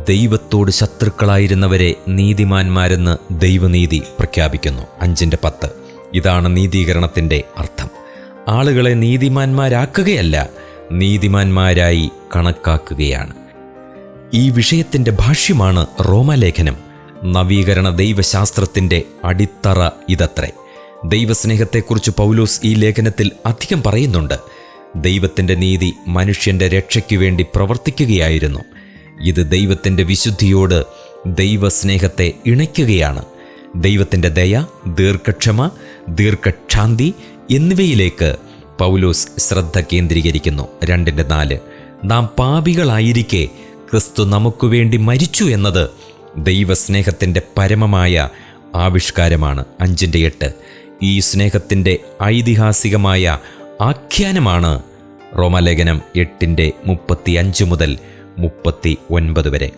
Speaker 1: ദൈവത്തോട് ശത്രുക്കളായിരുന്നവരെ നീതിമാന്മാരെന്ന് ദൈവനീതി പ്രഖ്യാപിക്കുന്നു. 5:10. ഇതാണ് നീതീകരണത്തിൻ്റെ അർത്ഥം. ആളുകളെ നീതിമാന്മാരാക്കുകയല്ല, നീതിമാന്മാരായി കണക്കാക്കുകയാണ്. ഈ വിഷയത്തിൻ്റെ ഭാഷ്യമാണ് റോമാലേഖനം. നവീകരണ ദൈവശാസ്ത്രത്തിൻ്റെ അടിത്തറ ഇതത്രേ. ദൈവസ്നേഹത്തെക്കുറിച്ച് പൗലോസ് ഈ ലേഖനത്തിൽ അധികം പറയുന്നുണ്ട്. ദൈവത്തിൻ്റെ നീതി മനുഷ്യൻ്റെ രക്ഷയ്ക്കു വേണ്ടി പ്രവർത്തിക്കുകയായിരുന്നു. ഇത് ദൈവത്തിൻ്റെ വിശുദ്ധിയോട് ദൈവസ്നേഹത്തെ ഇണയ്ക്കുകയാണ്. ദൈവത്തിൻ്റെ ദയ, ദീർഘക്ഷമ, ദീർഘക്ഷാന്തി എന്നിവയിലേക്ക് പൗലോസ് ശ്രദ്ധ കേന്ദ്രീകരിക്കുന്നു. 2:4. നാം പാപികളായിരിക്കെ ക്രിസ്തു നമുക്ക് വേണ്ടി മരിച്ചു എന്നത് ദൈവസ്നേഹത്തിൻ്റെ പരമമായ ആവിഷ്കാരമാണ്. 5:8. ഈ സ്നേഹത്തിൻ്റെ ഐതിഹാസികമായ ആഖ്യാനമാണ് റോമാലേഖനം 8:35 മുതൽ 39 വരെ.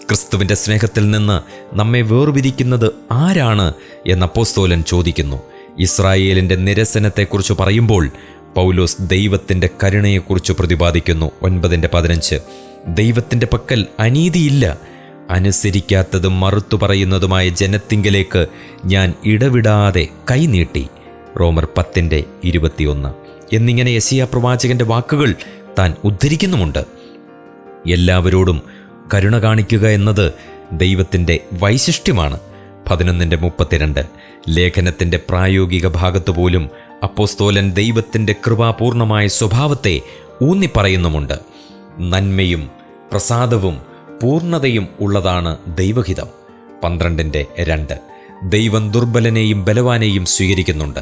Speaker 1: ക്രിസ്തുവിൻ്റെ സ്നേഹത്തിൽ നിന്ന് നമ്മെ വേർപിരിക്കുന്നത് ആരാണ് എന്ന് അപ്പോസ്തലൻ ചോദിക്കുന്നു. ഇസ്രായേലിൻ്റെ നിരസനത്തെക്കുറിച്ച് പറയുമ്പോൾ പൗലോസ് ദൈവത്തിൻ്റെ കരുണയെക്കുറിച്ച് പ്രതിപാദിക്കുന്നു. 9:15. ദൈവത്തിൻ്റെ പക്കൽ അനീതിയില്ല. അനുസരിക്കാത്തതും മറുത്തു പറയുന്നതുമായ ജനത്തിങ്കലേക്ക് ഞാൻ ഇടവിടാതെ കൈനീട്ടി. റോമർ 10:21. എന്നിങ്ങനെ യെശയ്യാ പ്രവാചകന്റെ വാക്കുകൾ താൻ ഉദ്ധരിക്കുന്നുമുണ്ട്. എല്ലാവരോടും കരുണ കാണിക്കുക എന്നത് ദൈവത്തിൻ്റെ വൈശിഷ്ട്യമാണ്. 11:32. ലേഖനത്തിൻ്റെ പ്രായോഗിക ഭാഗത്തു പോലും അപ്പോസ്തലൻ ദൈവത്തിൻ്റെ കൃപാപൂർണമായ സ്വഭാവത്തെ ഊന്നിപ്പറയുന്നുമുണ്ട്. നന്മയും പ്രസാദവും പൂർണ്ണതയും ഉള്ളതാണ് ദൈവഹിതം. 12:2. ദൈവം ദുർബലനെയും ബലവാനെയും സ്വീകരിക്കുന്നുണ്ട്.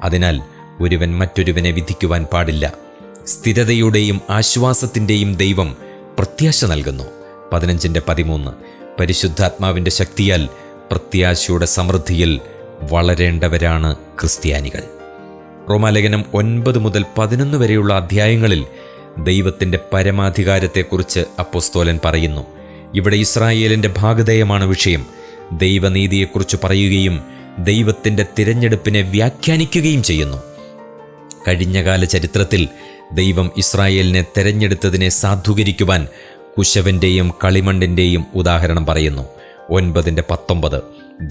Speaker 1: അതിനാൽ ഒരുവൻ മറ്റൊരുവനെ വിധിക്കുവാൻ പാടില്ല. സ്ഥിരതയുടെയും ആശ്വാസത്തിൻ്റെയും ദൈവം പ്രത്യാശ നൽകുന്നു. 15:13. പരിശുദ്ധാത്മാവിൻ്റെ ശക്തിയാൽ പ്രത്യാശയുടെ സമൃദ്ധിയിൽ വളരേണ്ടവരാണ് ക്രിസ്ത്യാനികൾ. റോമാലേഖനം 9 മുതൽ 11 വരെയുള്ള അധ്യായങ്ങളിൽ ദൈവത്തിൻ്റെ പരമാധികാരത്തെക്കുറിച്ച് അപ്പോസ്തലൻ പറയുന്നു. ഇവിടെ ഇസ്രായേലിൻ്റെ ഭാഗധേയമാണ് വിഷയം. ദൈവനീതിയെക്കുറിച്ച് പറയുകയും ദൈവത്തിൻ്റെ തിരഞ്ഞെടുപ്പിനെ വ്യാഖ്യാനിക്കുകയും ചെയ്യുന്നു. കഴിഞ്ഞകാല ചരിത്രത്തിൽ ദൈവം ഇസ്രായേലിനെ തെരഞ്ഞെടുത്തതിനെ സാധൂകരിക്കുവാൻ കുശവൻ്റെയും കളിമണ്ണിൻ്റെയും ഉദാഹരണം പറയുന്നു. 9:19.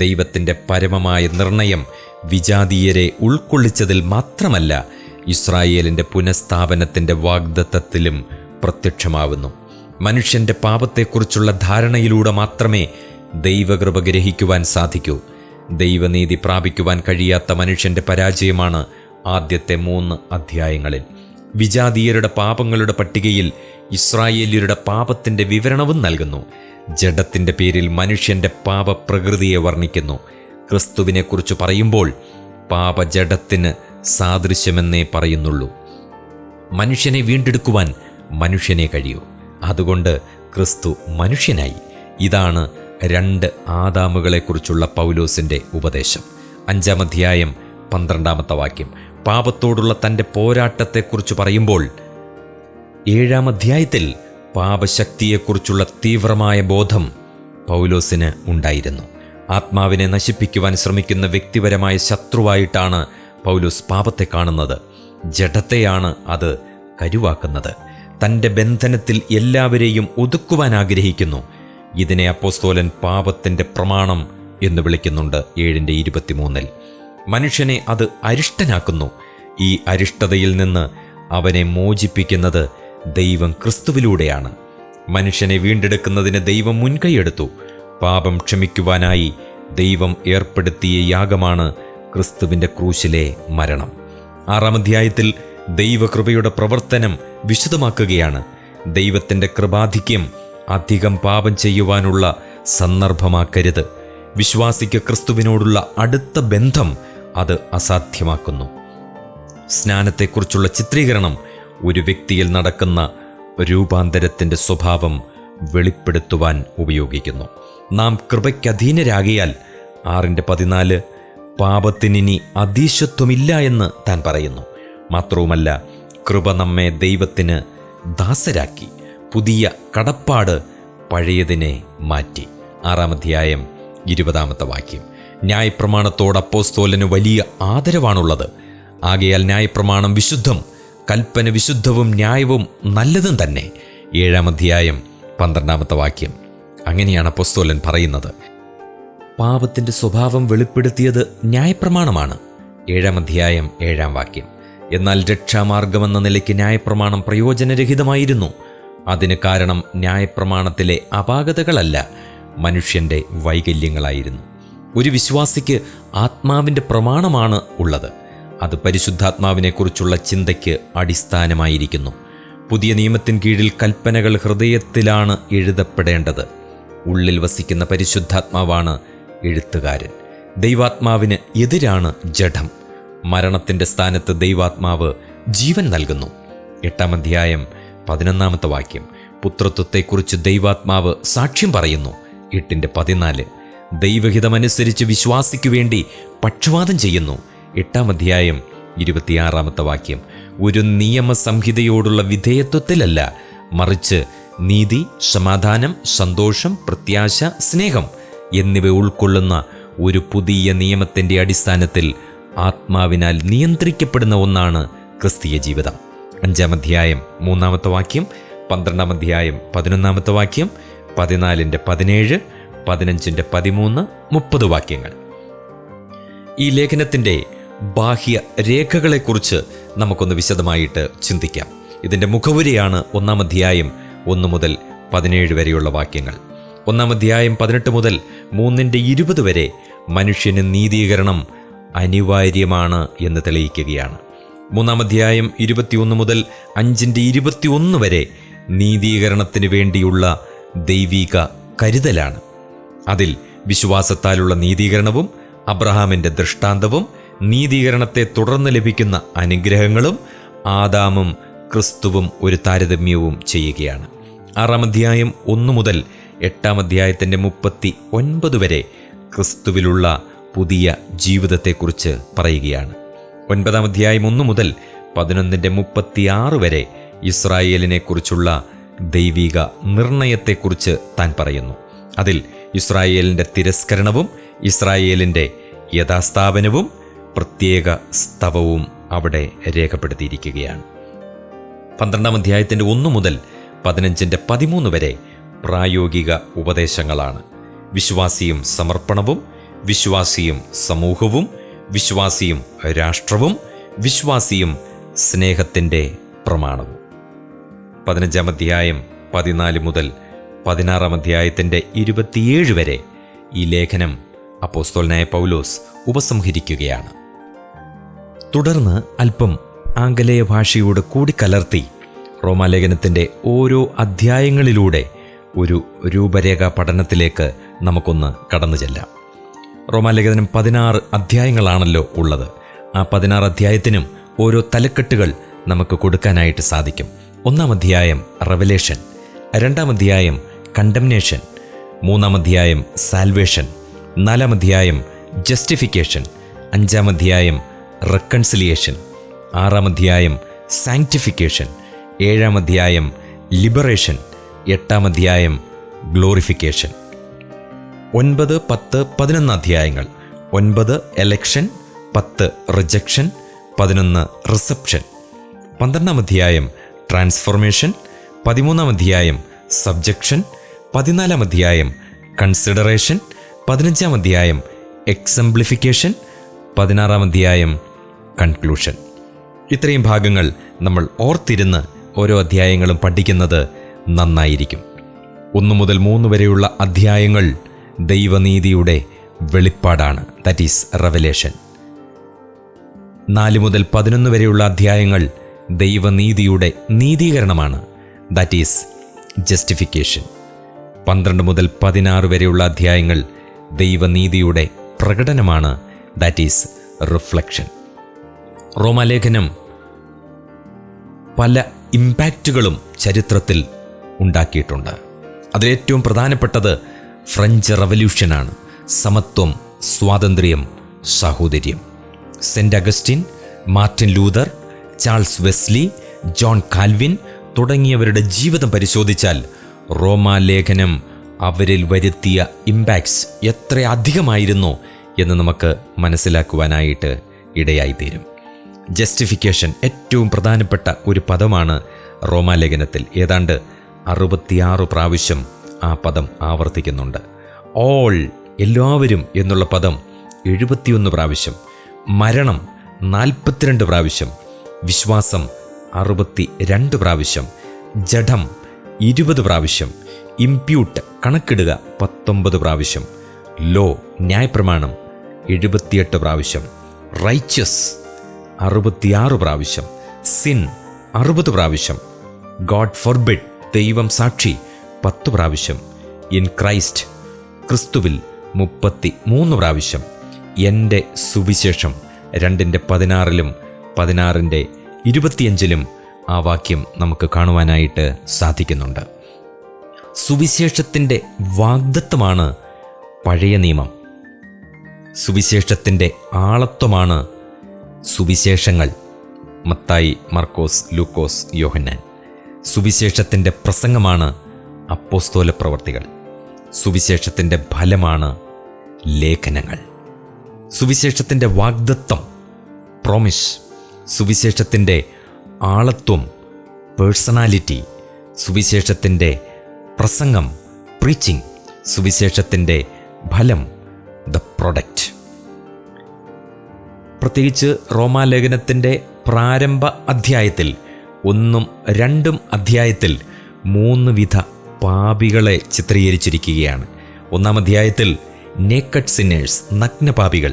Speaker 1: ദൈവത്തിൻ്റെ പരമമായ നിർണയം വിജാതീയരെ ഉൾക്കൊള്ളിച്ചതിൽ മാത്രമല്ല, ഇസ്രായേലിൻ്റെ പുനഃസ്ഥാപനത്തിൻ്റെ വാഗ്ദത്തത്തിലും പ്രത്യക്ഷമാവുന്നു. മനുഷ്യൻ്റെ പാപത്തെക്കുറിച്ചുള്ള ധാരണയിലൂടെ മാത്രമേ ദൈവകൃപ ഗ്രഹിക്കുവാൻ സാധിക്കൂ. ദൈവനീതി പ്രാപിക്കുവാൻ കഴിയാത്ത മനുഷ്യൻ്റെ പരാജയമാണ് ആദ്യത്തെ 3 അധ്യായങ്ങളിൽ. വിജാതീയരുടെ പാപങ്ങളുടെ പട്ടികയിൽ ഇസ്രായേല്യരുടെ പാപത്തിൻ്റെ വിവരണവും നൽകുന്നു. ജഡത്തിൻ്റെ പേരിൽ മനുഷ്യൻ്റെ പാപപ്രകൃതിയെ വർണ്ണിക്കുന്നു. ക്രിസ്തുവിനെക്കുറിച്ച് പറയുമ്പോൾ പാപജഡത്തിന് സാദൃശ്യമെന്നേ പറയുന്നുള്ളൂ. മനുഷ്യനെ വീണ്ടെടുക്കുവാൻ മനുഷ്യനെ കഴിയൂ. അതുകൊണ്ട് ക്രിസ്തു മനുഷ്യനായി. ഇതാണ് 2 ആദാമുകളെക്കുറിച്ചുള്ള പൗലോസിൻ്റെ ഉപദേശം. 5-ാം അധ്യായം 12-ാമത്തെ വാക്യം പാപത്തോടുള്ള തൻ്റെ പോരാട്ടത്തെക്കുറിച്ച് പറയുമ്പോൾ 7-ാം അധ്യായത്തിൽ പാപശക്തിയെക്കുറിച്ചുള്ള തീവ്രമായ ബോധം പൗലോസിന് ഉണ്ടായിരുന്നു. ആത്മാവിനെ നശിപ്പിക്കുവാൻ ശ്രമിക്കുന്ന വ്യക്തിപരമായ ശത്രുവായിട്ടാണ് പൗലോസ് പാപത്തെ കാണുന്നത്. ജഡത്തെയാണ് അത് കരുവാക്കുന്നത്. തൻ്റെ ബന്ധനത്തിൽ എല്ലാവരെയും ഒതുക്കുവാൻ ആഗ്രഹിക്കുന്നു. ഇതിനെ അപ്പോസ്തലൻ പാപത്തിൻ്റെ പ്രമാണം എന്ന് വിളിക്കുന്നുണ്ട്. 7:23 മനുഷ്യനെ അത് അരിഷ്ടനാക്കുന്നു. ഈ അരിഷ്ടതയിൽ നിന്ന് അവനെ മോചിപ്പിക്കുന്നത് ദൈവം ക്രിസ്തുവിലൂടെയാണ്. മനുഷ്യനെ വീണ്ടെടുക്കുന്നതിന് ദൈവം മുൻകൈയെടുത്തു. പാപം ക്ഷമിക്കുവാനായി ദൈവം ഏർപ്പെടുത്തിയ യാഗമാണ് ക്രിസ്തുവിൻ്റെ ക്രൂശിലെ മരണം. 6-ാം അധ്യായത്തിൽ ദൈവകൃപയുടെ പ്രവർത്തനം വിശദമാക്കുകയാണ്. ദൈവത്തിൻ്റെ കൃപാധിക്യം അധികം പാപം ചെയ്യുവാനുള്ള സന്ദർഭമാക്കരുത്. വിശ്വാസിക്ക് ക്രിസ്തുവിനോടുള്ള അടുത്ത ബന്ധം അത് അസാധ്യമാക്കുന്നു. സ്നാനത്തെക്കുറിച്ചുള്ള ചിത്രീകരണം ഒരു വ്യക്തിയിൽ നടക്കുന്ന രൂപാന്തരത്തിൻ്റെ സ്വഭാവം വെളിപ്പെടുത്തുവാൻ ഉപയോഗിക്കുന്നു. നാം കൃപയ്ക്കധീനരാകിയാൽ 6:14 പാപത്തിനിനി അധീശത്വമില്ല എന്ന് താൻ പറയുന്നു. മാത്രവുമല്ല, കൃപ നമ്മെ ദൈവത്തിന് ദാസരാക്കി. പുതിയ കടപ്പാട് പഴയതിനെ മാറ്റി. 6-ാം അധ്യായം 20-ാമത്തെ വാക്യം ന്യായപ്രമാണത്തോട് അപ്പോസ്തലന് വലിയ ആദരവാണുള്ളത്. ആകയാൽ ന്യായപ്രമാണം വിശുദ്ധം, കൽപ്പന വിശുദ്ധവും ന്യായവും നല്ലതും തന്നെ. 7-ാം അധ്യായം 12-ാമത്തെ വാക്യം അങ്ങനെയാണ് അപ്പോസ്തലൻ പറയുന്നത്. പാപത്തിൻ്റെ സ്വഭാവം വെളിപ്പെടുത്തിയത് ന്യായപ്രമാണമാണ്. 7-ാം അധ്യായം 7-ാം വാക്യം എന്നാൽ രക്ഷാമാർഗമെന്ന നിലയ്ക്ക് ന്യായപ്രമാണം പ്രയോജനരഹിതമായിരുന്നു. അതിന് കാരണം ന്യായപ്രമാണത്തിലെ അപാകതകളല്ല, മനുഷ്യൻ്റെ വൈകല്യങ്ങളായിരുന്നു. ഒരു വിശ്വാസിക്ക് ആത്മാവിൻ്റെ പ്രമാണമാണ് ഉള്ളത്. അത് പരിശുദ്ധാത്മാവിനെക്കുറിച്ചുള്ള ചിന്തയ്ക്ക് അടിസ്ഥാനമായിരിക്കുന്നു. പുതിയ നിയമത്തിൻ കീഴിൽ കൽപ്പനകൾ ഹൃദയത്തിലാണ് എഴുതപ്പെടേണ്ടത്. ഉള്ളിൽ വസിക്കുന്ന പരിശുദ്ധാത്മാവാണ് എഴുത്തുകാരൻ. ദൈവാത്മാവിന് എതിരാണ് ജഡം. മരണത്തിൻ്റെ സ്ഥാനത്ത് ദൈവാത്മാവ് ജീവൻ നൽകുന്നു. 8-ാം അധ്യായം 11-ാമത്തെ വാക്യം പുത്രത്വത്തെക്കുറിച്ച് ദൈവാത്മാവ് സാക്ഷ്യം പറയുന്നു. 8:14 ദൈവഹിതമനുസരിച്ച് വിശ്വാസിക്കു വേണ്ടി പക്ഷപാതം ചെയ്യുന്നു. 8-ാം അധ്യായം 26-ാമത്തെ വാക്യം ഒരു നിയമസംഹിതയോടുള്ള വിധേയത്വത്തിലല്ല, മറിച്ച് നീതി, സമാധാനം, സന്തോഷം, പ്രത്യാശ, സ്നേഹം എന്നിവ ഉൾക്കൊള്ളുന്ന ഒരു പുതിയ നിയമത്തിൻ്റെ അടിസ്ഥാനത്തിൽ ആത്മാവിനാൽ നിയന്ത്രിക്കപ്പെടുന്ന ഒന്നാണ് ക്രിസ്തീയ ജീവിതം. 5-ാം അധ്യായം 3-ാമത്തെ വാക്യം 12-ാം അധ്യായം 11-ാമത്തെ വാക്യം 14:17 15:13 30 വാക്യങ്ങൾ. ഈ ലേഖനത്തിൻ്റെ ബാഹ്യ രേഖകളെക്കുറിച്ച് നമുക്കൊന്ന് വിശദമായിട്ട് ചിന്തിക്കാം. ഇതിൻ്റെ മുഖവുരയാണ് 1-ാം അധ്യായം 1 മുതൽ 17 വരെയുള്ള വാക്യങ്ങൾ. 1-ാം അധ്യായം 18 മുതൽ 3:20 വരെ മനുഷ്യന് നീതീകരണം അനിവാര്യമാണ് എന്ന് തെളിയിക്കുകയാണ്. 3-ാം അധ്യായം 21 മുതൽ 5:21 വരെ നീതീകരണത്തിന് വേണ്ടിയുള്ള ദൈവിക കരുതലാണ്. അതിൽ വിശ്വാസത്താലുള്ള നീതീകരണവും അബ്രഹാമിൻ്റെ ദൃഷ്ടാന്തവും നീതീകരണത്തെ തുടർന്ന് ലഭിക്കുന്ന അനുഗ്രഹങ്ങളും ആദാമും ക്രിസ്തുവും ഒരു താരതമ്യവും ചെയ്യുകയാണ്. 6-ാം അധ്യായം 1 മുതൽ 8-ാം അധ്യായത്തിൻ്റെ 39 വരെ ക്രിസ്തുവിലുള്ള പുതിയ ജീവിതത്തെക്കുറിച്ച് പറയുകയാണ്. 9-ാം അധ്യായം 1 മുതൽ 11:36 വരെ ഇസ്രായേലിനെക്കുറിച്ചുള്ള ദൈവിക നിർണയത്തെക്കുറിച്ച് താൻ പറയുന്നു. അതിൽ ഇസ്രായേലിൻ്റെ തിരസ്കരണവും ഇസ്രായേലിൻ്റെ യഥാസ്ഥാപനവും പ്രത്യേക സ്തവവും അവിടെ രേഖപ്പെടുത്തിയിരിക്കുകയാണ്. 12-ാം അധ്യായത്തിൻ്റെ 1 മുതൽ 15:13 വരെ പ്രായോഗിക ഉപദേശങ്ങളാണ്. വിശ്വാസിയും സമർപ്പണവും, വിശ്വാസിയും സമൂഹവും, വിശ്വാസിയും രാഷ്ട്രവും, വിശ്വാസിയും സ്നേഹത്തിൻ്റെ പ്രമാണവും. 15-ാം അധ്യായം 14 മുതൽ 16-ാം അധ്യായത്തിൻ്റെ 27 വരെ ഈ ലേഖനം അപ്പോസ്തലനായ പൗലോസ് ഉപസംഹരിക്കുകയാണ്. തുടർന്ന് അല്പം ആംഗലേയ ഭാഷയോട് കൂടിക്കലർത്തി റോമാലേഖനത്തിൻ്റെ ഓരോ അധ്യായങ്ങളിലൂടെ ഒരു രൂപരേഖ പഠനത്തിലേക്ക് നമുക്കൊന്ന് കടന്നു ചെല്ലാം. റോമാലേഖനം 16 അധ്യായങ്ങളാണല്ലോ ഉള്ളത്. ആ 16 അധ്യായത്തിനും ഓരോ തലക്കെട്ടുകൾ നമുക്ക് കൊടുക്കാനായിട്ട് സാധിക്കും. 1-ാം അധ്യായം റെവലേഷൻ, 2-ാം അധ്യായം കണ്ടംനേഷൻ, 3-ാം അധ്യായം സാൽവേഷൻ, 4-ാം അധ്യായം ജസ്റ്റിഫിക്കേഷൻ, 5-ാം അധ്യായം റെക്കൺസിലിയേഷൻ, 6-ാം അധ്യായം സാങ്ക്ടിഫിക്കേഷൻ, 7-ാം അധ്യായം ലിബറേഷൻ, 8-ാം അധ്യായം ഗ്ലോറിഫിക്കേഷൻ. 9, 10, 11 അധ്യായങ്ങൾ. 9 എലക്ഷൻ, 10 റിജക്ഷൻ, 11 റിസപ്ഷൻ. 12-ാം അധ്യായം ട്രാൻസ്ഫോർമേഷൻ, 13-ാം അധ്യായം സബ്ജക്ഷൻ, 14-ാം അധ്യായം കൺസിഡറേഷൻ, 15-ാം അധ്യായം എക്സംപ്ലിഫിക്കേഷൻ, 16-ാം അധ്യായം കൺക്ലൂഷൻ. ഇത്രയും ഭാഗങ്ങൾ നമ്മൾ ഓർത്തിരുന്ന് ഓരോ അധ്യായങ്ങളും പഠിക്കുന്നത് നന്നായിരിക്കും. 1 മുതൽ 3 വരെയുള്ള അധ്യായങ്ങൾ ദൈവനീതിയുടെ വെളിപ്പാടാണ്, ദാറ്റ് ഈസ് റെവലേഷൻ. 4 മുതൽ 11 വരെയുള്ള അധ്യായങ്ങൾ ദൈവനീതിയുടെ നീതീകരണമാണ്, ദാറ്റ് ഈസ് ജസ്റ്റിഫിക്കേഷൻ. 12 മുതൽ 16 വരെയുള്ള അധ്യായങ്ങൾ ദൈവനീതിയുടെ പ്രകടനമാണ്, ദാറ്റ് ഈസ് റിഫ്ലക്ഷൻ. റോമാലേഖനം പല ഇമ്പാക്റ്റുകളും ചരിത്രത്തിൽ ഉണ്ടാക്കിയിട്ടുണ്ട്. അതിലേറ്റവും പ്രധാനപ്പെട്ടത് ഫ്രഞ്ച് റവല്യൂഷനാണ്. സമത്വം, സ്വാതന്ത്ര്യം, സാഹോദര്യം. Saint Augustine, Martin Luther, Charles Wesley, John Calvin തുടങ്ങിയവരുടെ ജീവിതം പരിശോധിച്ചാൽ റോമാലേഖനം അവരിൽ വരുത്തിയ ഇമ്പാക്ട്സ് എത്ര അധികമായിരുന്നു എന്ന് നമുക്ക് മനസ്സിലാക്കുവാനായിട്ട് ഇടയായിത്തീരും. ജസ്റ്റിഫിക്കേഷൻ ഏറ്റവും പ്രധാനപ്പെട്ട ഒരു പദമാണ് റോമാലേഖനത്തിൽ. ഏതാണ്ട് 66 പ്രാവശ്യം ആ പദം ആവർത്തിക്കുന്നുണ്ട്. ഓൾ, എല്ലാവരും എന്നുള്ള പദം 71 പ്രാവശ്യം, മരണം 42 പ്രാവശ്യം, വിശ്വാസം 62 പ്രാവശ്യം, ജഡം 20 പ്രാവശ്യം, ഇംപ്യൂട്ട് കണക്കിടുക 19 പ്രാവശ്യം, ലോ ന്യായപ്രമാണം 78 പ്രാവശ്യം, റൈച്ചസ് 66 പ്രാവശ്യം, സിൻ 60 പ്രാവശ്യം, ഗോഡ് ഫോർബിഡ് ദൈവം സാക്ഷി 10 പ്രാവശ്യം, ഇൻ ക്രൈസ്റ്റ് ക്രിസ്തുവിൽ 33 പ്രാവശ്യം, എൻ്റെ സുവിശേഷം 2:16 16:25 ആ വാക്യം നമുക്ക് കാണുവാനായിട്ട് സാധിക്കുന്നുണ്ട്. സുവിശേഷത്തിൻ്റെ വാഗ്ദത്തമാണ് പഴയ നിയമം. സുവിശേഷത്തിൻ്റെ ആളത്വമാണ് സുവിശേഷങ്ങൾ, മത്തായി, മർക്കോസ്, ലൂക്കോസ്, യോഹന്നാൻ. സുവിശേഷത്തിൻ്റെ പ്രസംഗമാണ് അപ്പോസ്തല പ്രവർത്തികൾ. സുവിശേഷത്തിൻ്റെ ഫലമാണ് ലേഖനങ്ങൾ. സുവിശേഷത്തിൻ്റെ വാഗ്ദത്തം, പ്രോമിസ്. സുവിശേഷത്തിൻ്റെ ആളത്വം, പേഴ്സണാലിറ്റി. സുവിശേഷത്തിൻ്റെ പ്രസംഗം, പ്രീച്ചിങ്. സുവിശേഷത്തിൻ്റെ ഫലം, ദ പ്രൊഡക്റ്റ്. പ്രത്യേകിച്ച് റോമാലേഖനത്തിൻ്റെ പ്രാരംഭ അധ്യായത്തിൽ 1, 2 അധ്യായത്തിൽ 3 വിധ പാപികളെ ചിത്രീകരിച്ചിരിക്കുകയാണ്. 1-ാം അധ്യായത്തിൽ നേക്കഡ് സിന്നേഴ്സ്, നഗ്നപാപികൾ.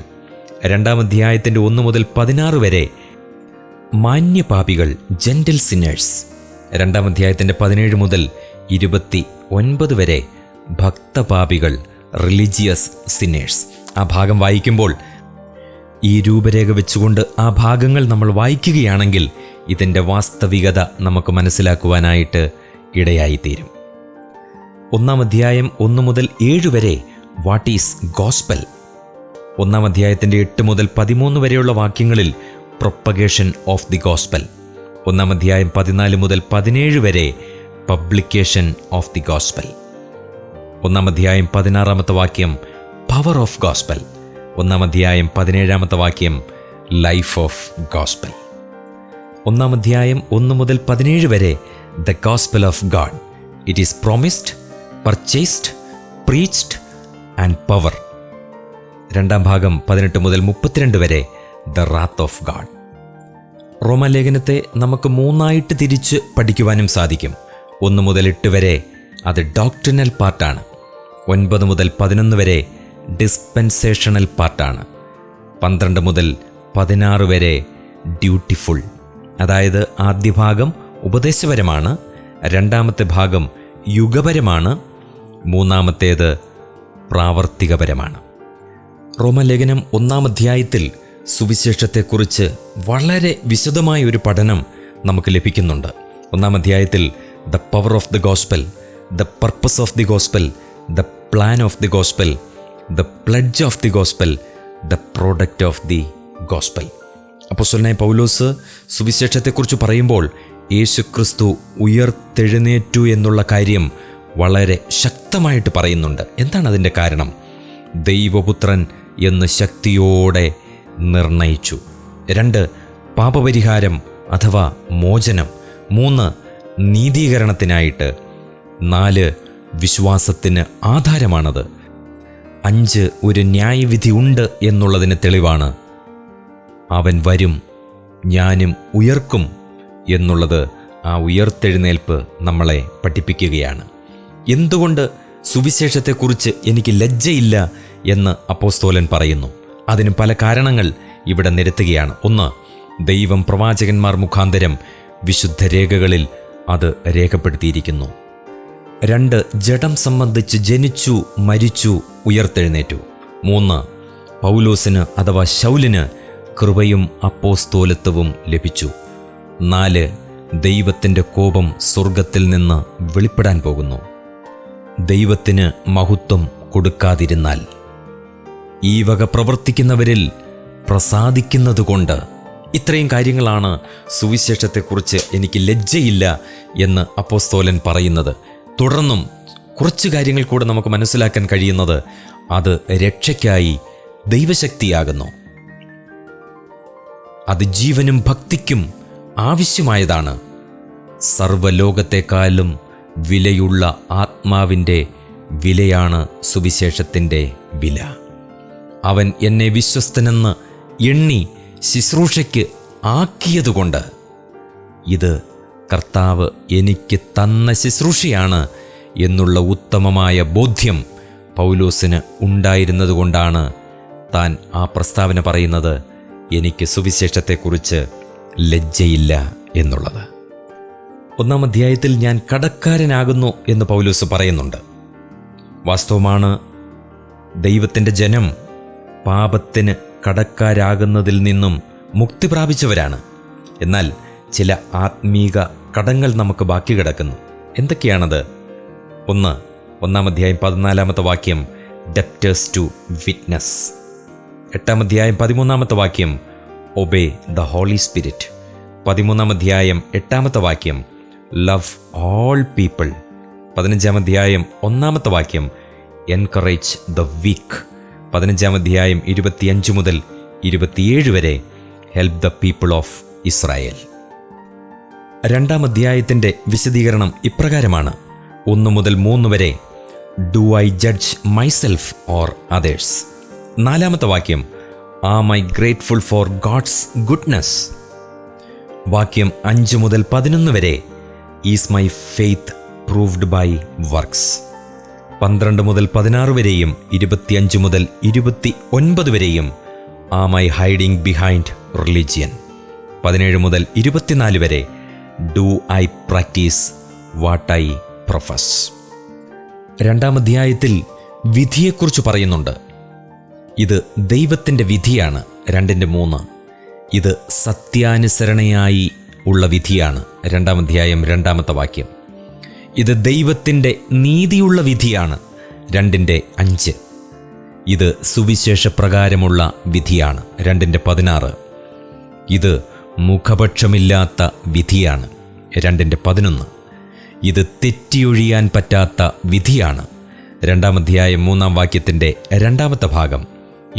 Speaker 1: 2-ാം അധ്യായത്തിൻ്റെ 1 മുതൽ 16 വരെ മാന്യപാപികൾ, ജെന്റിൽ സിന്നേഴ്സ്. 2-ാം അധ്യായത്തിൻ്റെ 17 മുതൽ 29 വരെ ഭക്തപാപികൾ, റിലീജിയസ് സിന്നേഴ്സ്. ആ ഭാഗം വായിക്കുമ്പോൾ, ഈ രൂപരേഖ വെച്ചുകൊണ്ട് ആ ഭാഗങ്ങൾ നമ്മൾ വായിക്കുകയാണെങ്കിൽ ഇതിൻ്റെ വാസ്തവികത നമുക്ക് മനസ്സിലാക്കുവാനായിട്ട് ഇടയായിത്തീരും. 1-ാം അധ്യായം 1 മുതൽ 7 വരെ വാട്ട് ഈസ് ഗോസ്പൽ. 1-ാം അധ്യായത്തിൻ്റെ 8 മുതൽ 13 വരെയുള്ള വാക്യങ്ങളിൽ പ്രൊപ്പഗേഷൻ ഓഫ് ദി ഗോസ്പൽ. 1-ാം അധ്യായം 14 മുതൽ 17 വരെ പബ്ലിക്കേഷൻ ഓഫ് ദി ഗോസ്പൽ. 1-ാം അധ്യായം 16-ാമത്തെ വാക്യം പവർ ഓഫ് ഗോസ്പൽ. 1-ാം അധ്യായം 17-ാമത്തെ വാക്യം ലൈഫ് ഓഫ് ഗോസ്പൽ. 1-ാം അധ്യായം 1 മുതൽ 17 വരെ the gospel of God. It is promised, purchased, preached and power. 2-ാം ഭാഗം 18 മുതൽ 32 വരെ ദ റാത്ത് ഓഫ് ഗാഡ്. റോമാലേഖനത്തെ നമുക്ക് 3ആയിട്ട് തിരിച്ച് പഠിക്കുവാനും സാധിക്കും. 1 മുതൽ 8 വരെ അത് ഡോക്ട്രിനൽ പാർട്ടാണ്. 9 മുതൽ 11 വരെ ഡിസ്പെൻസേഷണൽ പാർട്ടാണ്. 12 മുതൽ 16 വരെ ഡ്യൂട്ടിഫുൾ. അതായത് ആദ്യ ഭാഗം ഉപദേശപരമാണ്, 2-ാമത്തെ ഭാഗം യുഗപരമാണ്, 3-ാമത്തേത് പ്രാവർത്തികപരമാണ്. റോമാലേഖനം 1-ാം അധ്യായത്തിൽ സുവിശേഷത്തെക്കുറിച്ച് വളരെ വിശദമായ ഒരു പഠനം നമുക്ക് ലഭിക്കുന്നുണ്ട്. 1-ാം അധ്യായത്തിൽ the power of the gospel, the purpose of the gospel, the plan of the gospel, the pledge of the gospel, the product of the gospel. അപ്പോസ്തലനായ പൗലോസ് സുവിശേഷത്തെക്കുറിച്ച് പറയുമ്പോൾ യേശുക്രിസ്തു ഉയർത്തെഴുന്നേറ്റു എന്നുള്ള കാര്യം വളരെ ശക്തമായിട്ട് പറയുന്നുണ്ട്. എന്താണ് അതിൻ്റെ കാരണം? ദൈവപുത്രൻ എന്ന് ശക്തിയോടെ നിർണയിച്ചു. 2, പാപപരിഹാരം അഥവാ മോചനം. 3, നീതീകരണത്തിനായിട്ട്. 4, വിശ്വാസത്തിന് ആധാരമാണത്. 5, ഒരു ന്യായവിധി ഉണ്ട് എന്നുള്ളതിന് തെളിവാണ്. അവൻ വരും, ഞാനും ഉയർക്കും എന്നുള്ളത് ആ ഉയർത്തെഴുന്നേൽപ്പ് നമ്മളെ പഠിപ്പിക്കുകയാണ്. എന്തുകൊണ്ട് സുവിശേഷത്തെക്കുറിച്ച് എനിക്ക് ലജ്ജയില്ല എന്ന് അപ്പോസ്തലൻ പറയുന്നു? അതിന് പല കാരണങ്ങൾ ഇവിടെ നിരത്തുകയാണ്. 1, ദൈവം പ്രവാചകന്മാർ മുഖാന്തരം വിശുദ്ധ രേഖകളിൽ അത് രേഖപ്പെടുത്തിയിരിക്കുന്നു. 2, ജഡം സംബന്ധിച്ച് ജനിച്ചു, മരിച്ചു, ഉയർത്തെഴുന്നേറ്റു. 3, പൗലോസിന് അഥവാ ശൗലിന് കൃപയും അപ്പോസ്തോലത്വവും ലഭിച്ചു. 4, ദൈവത്തിൻ്റെ കോപം സ്വർഗത്തിൽ നിന്ന് വെളിപ്പെടാൻ പോകുന്നു. ദൈവത്തിന് മഹത്വം കൊടുക്കാതിരുന്നാൽ, ഈ വക പ്രവർത്തിക്കുന്നവരിൽ പ്രസാദിക്കുന്നതുകൊണ്ട്. ഇത്രയും കാര്യങ്ങളാണ് സുവിശേഷത്തെക്കുറിച്ച് എനിക്ക് ലജ്ജയില്ല എന്ന് അപ്പോസ്തലൻ പറയുന്നത്. തുടർന്നും കുറച്ച് കാര്യങ്ങൾ കൂടെ നമുക്ക് മനസ്സിലാക്കാൻ കഴിയുന്നത് അത് രക്ഷയ്ക്കായി ദൈവശക്തിയാകുന്നു. അത് ജീവനും ഭക്തിക്കും ആവശ്യമായതാണ്. സർവ്വലോകത്തെക്കാളും വിലയുള്ള ആത്മാവിൻ്റെ വിലയാണ് സുവിശേഷത്തിൻ്റെ വില. അവൻ എന്നെ വിശ്വസ്തനെന്ന് എണ്ണി ശുശ്രൂഷയ്ക്ക് ആക്കിയതുകൊണ്ട് ഇത് കർത്താവ് എനിക്ക് തന്ന ശുശ്രൂഷയാണ് എന്നുള്ള ഉത്തമമായ ബോധ്യം പൗലോസിന് ഉണ്ടായിരുന്നതുകൊണ്ടാണ് താൻ ആ പ്രസ്താവന പറയുന്നത്, എനിക്ക് സുവിശേഷത്തെക്കുറിച്ച് ലജ്ജയില്ല എന്നുള്ളത്. 1-ാം അധ്യായത്തിൽ ഞാൻ കടക്കാരനാകുന്നു എന്ന് പൗലോസ് പറയുന്നുണ്ട്. വാസ്തവമാണ്, ദൈവത്തിൻ്റെ ജനം പാപത്തിന് കടക്കാരാകുന്നതിൽ നിന്നും മുക്തി പ്രാപിച്ചവരാണ്. എന്നാൽ ചില ആത്മീക കടങ്ങൾ നമുക്ക് ബാക്കി കിടക്കുന്നു. എന്തൊക്കെയാണത്? 1-ാം അധ്യായം 14-ാമത്തെ വാക്യം, ഡെപ്റ്റേഴ്സ് ടു വിറ്റ്നസ്. 8-ാം അധ്യായം 13-ാമത്തെ വാക്യം, ഒബേ ദ ഹോളി സ്പിരിറ്റ്. 13-ാം അധ്യായം 8-ാമത്തെ വാക്യം, ലവ് ഓൾ പീപ്പിൾ. 15-ാം അധ്യായം 1-ാമത്തെ വാക്യം, എൻകറേജ് ദ വീക്ക്. 15-ാം അധ്യായം 25 മുതൽ 27 വരെ, help the people of Israel. 2-ാം അധ്യായത്തിൻ്റെ വിശദീകരണം ഇപ്രകാരമാണ്: 1 മുതൽ 3 വരെ, do I judge myself or others. 4-ാമത്തെ വാക്യം, am I grateful for God's goodness. വാക്യം 5 മുതൽ 11 വരെ, is my faith proved by works. 12 മുതൽ 16 വരെയും 25 മുതൽ 29 വരെയും, am I hiding behind religion. 17 മുതൽ 24 വരെ, do I practise what I profess. 2-ാം അധ്യായത്തിൽ വിധിയെക്കുറിച്ച് പറയുന്നുണ്ട്. ഇത് ദൈവത്തിൻ്റെ വിധിയാണ്. 2:3. ഇത് സത്യാനുസരണയായി ഉള്ള വിധിയാണ്. 2-ാം അധ്യായം 2-ാമത്തെ വാക്യം. ഇത് ദൈവത്തിൻ്റെ നീതിയുള്ള വിധിയാണ്. 2:5. ഇത് സുവിശേഷപ്രകാരമുള്ള വിധിയാണ്. 2:16. ഇത് മുഖപക്ഷമില്ലാത്ത വിധിയാണ്. 2:11. ഇത് തെറ്റിയൊഴിയാൻ പറ്റാത്ത വിധിയാണ്. 2-ാം അധ്യായം 3-ാം വാക്യത്തിൻ്റെ 2-ാമത്തെ ഭാഗം.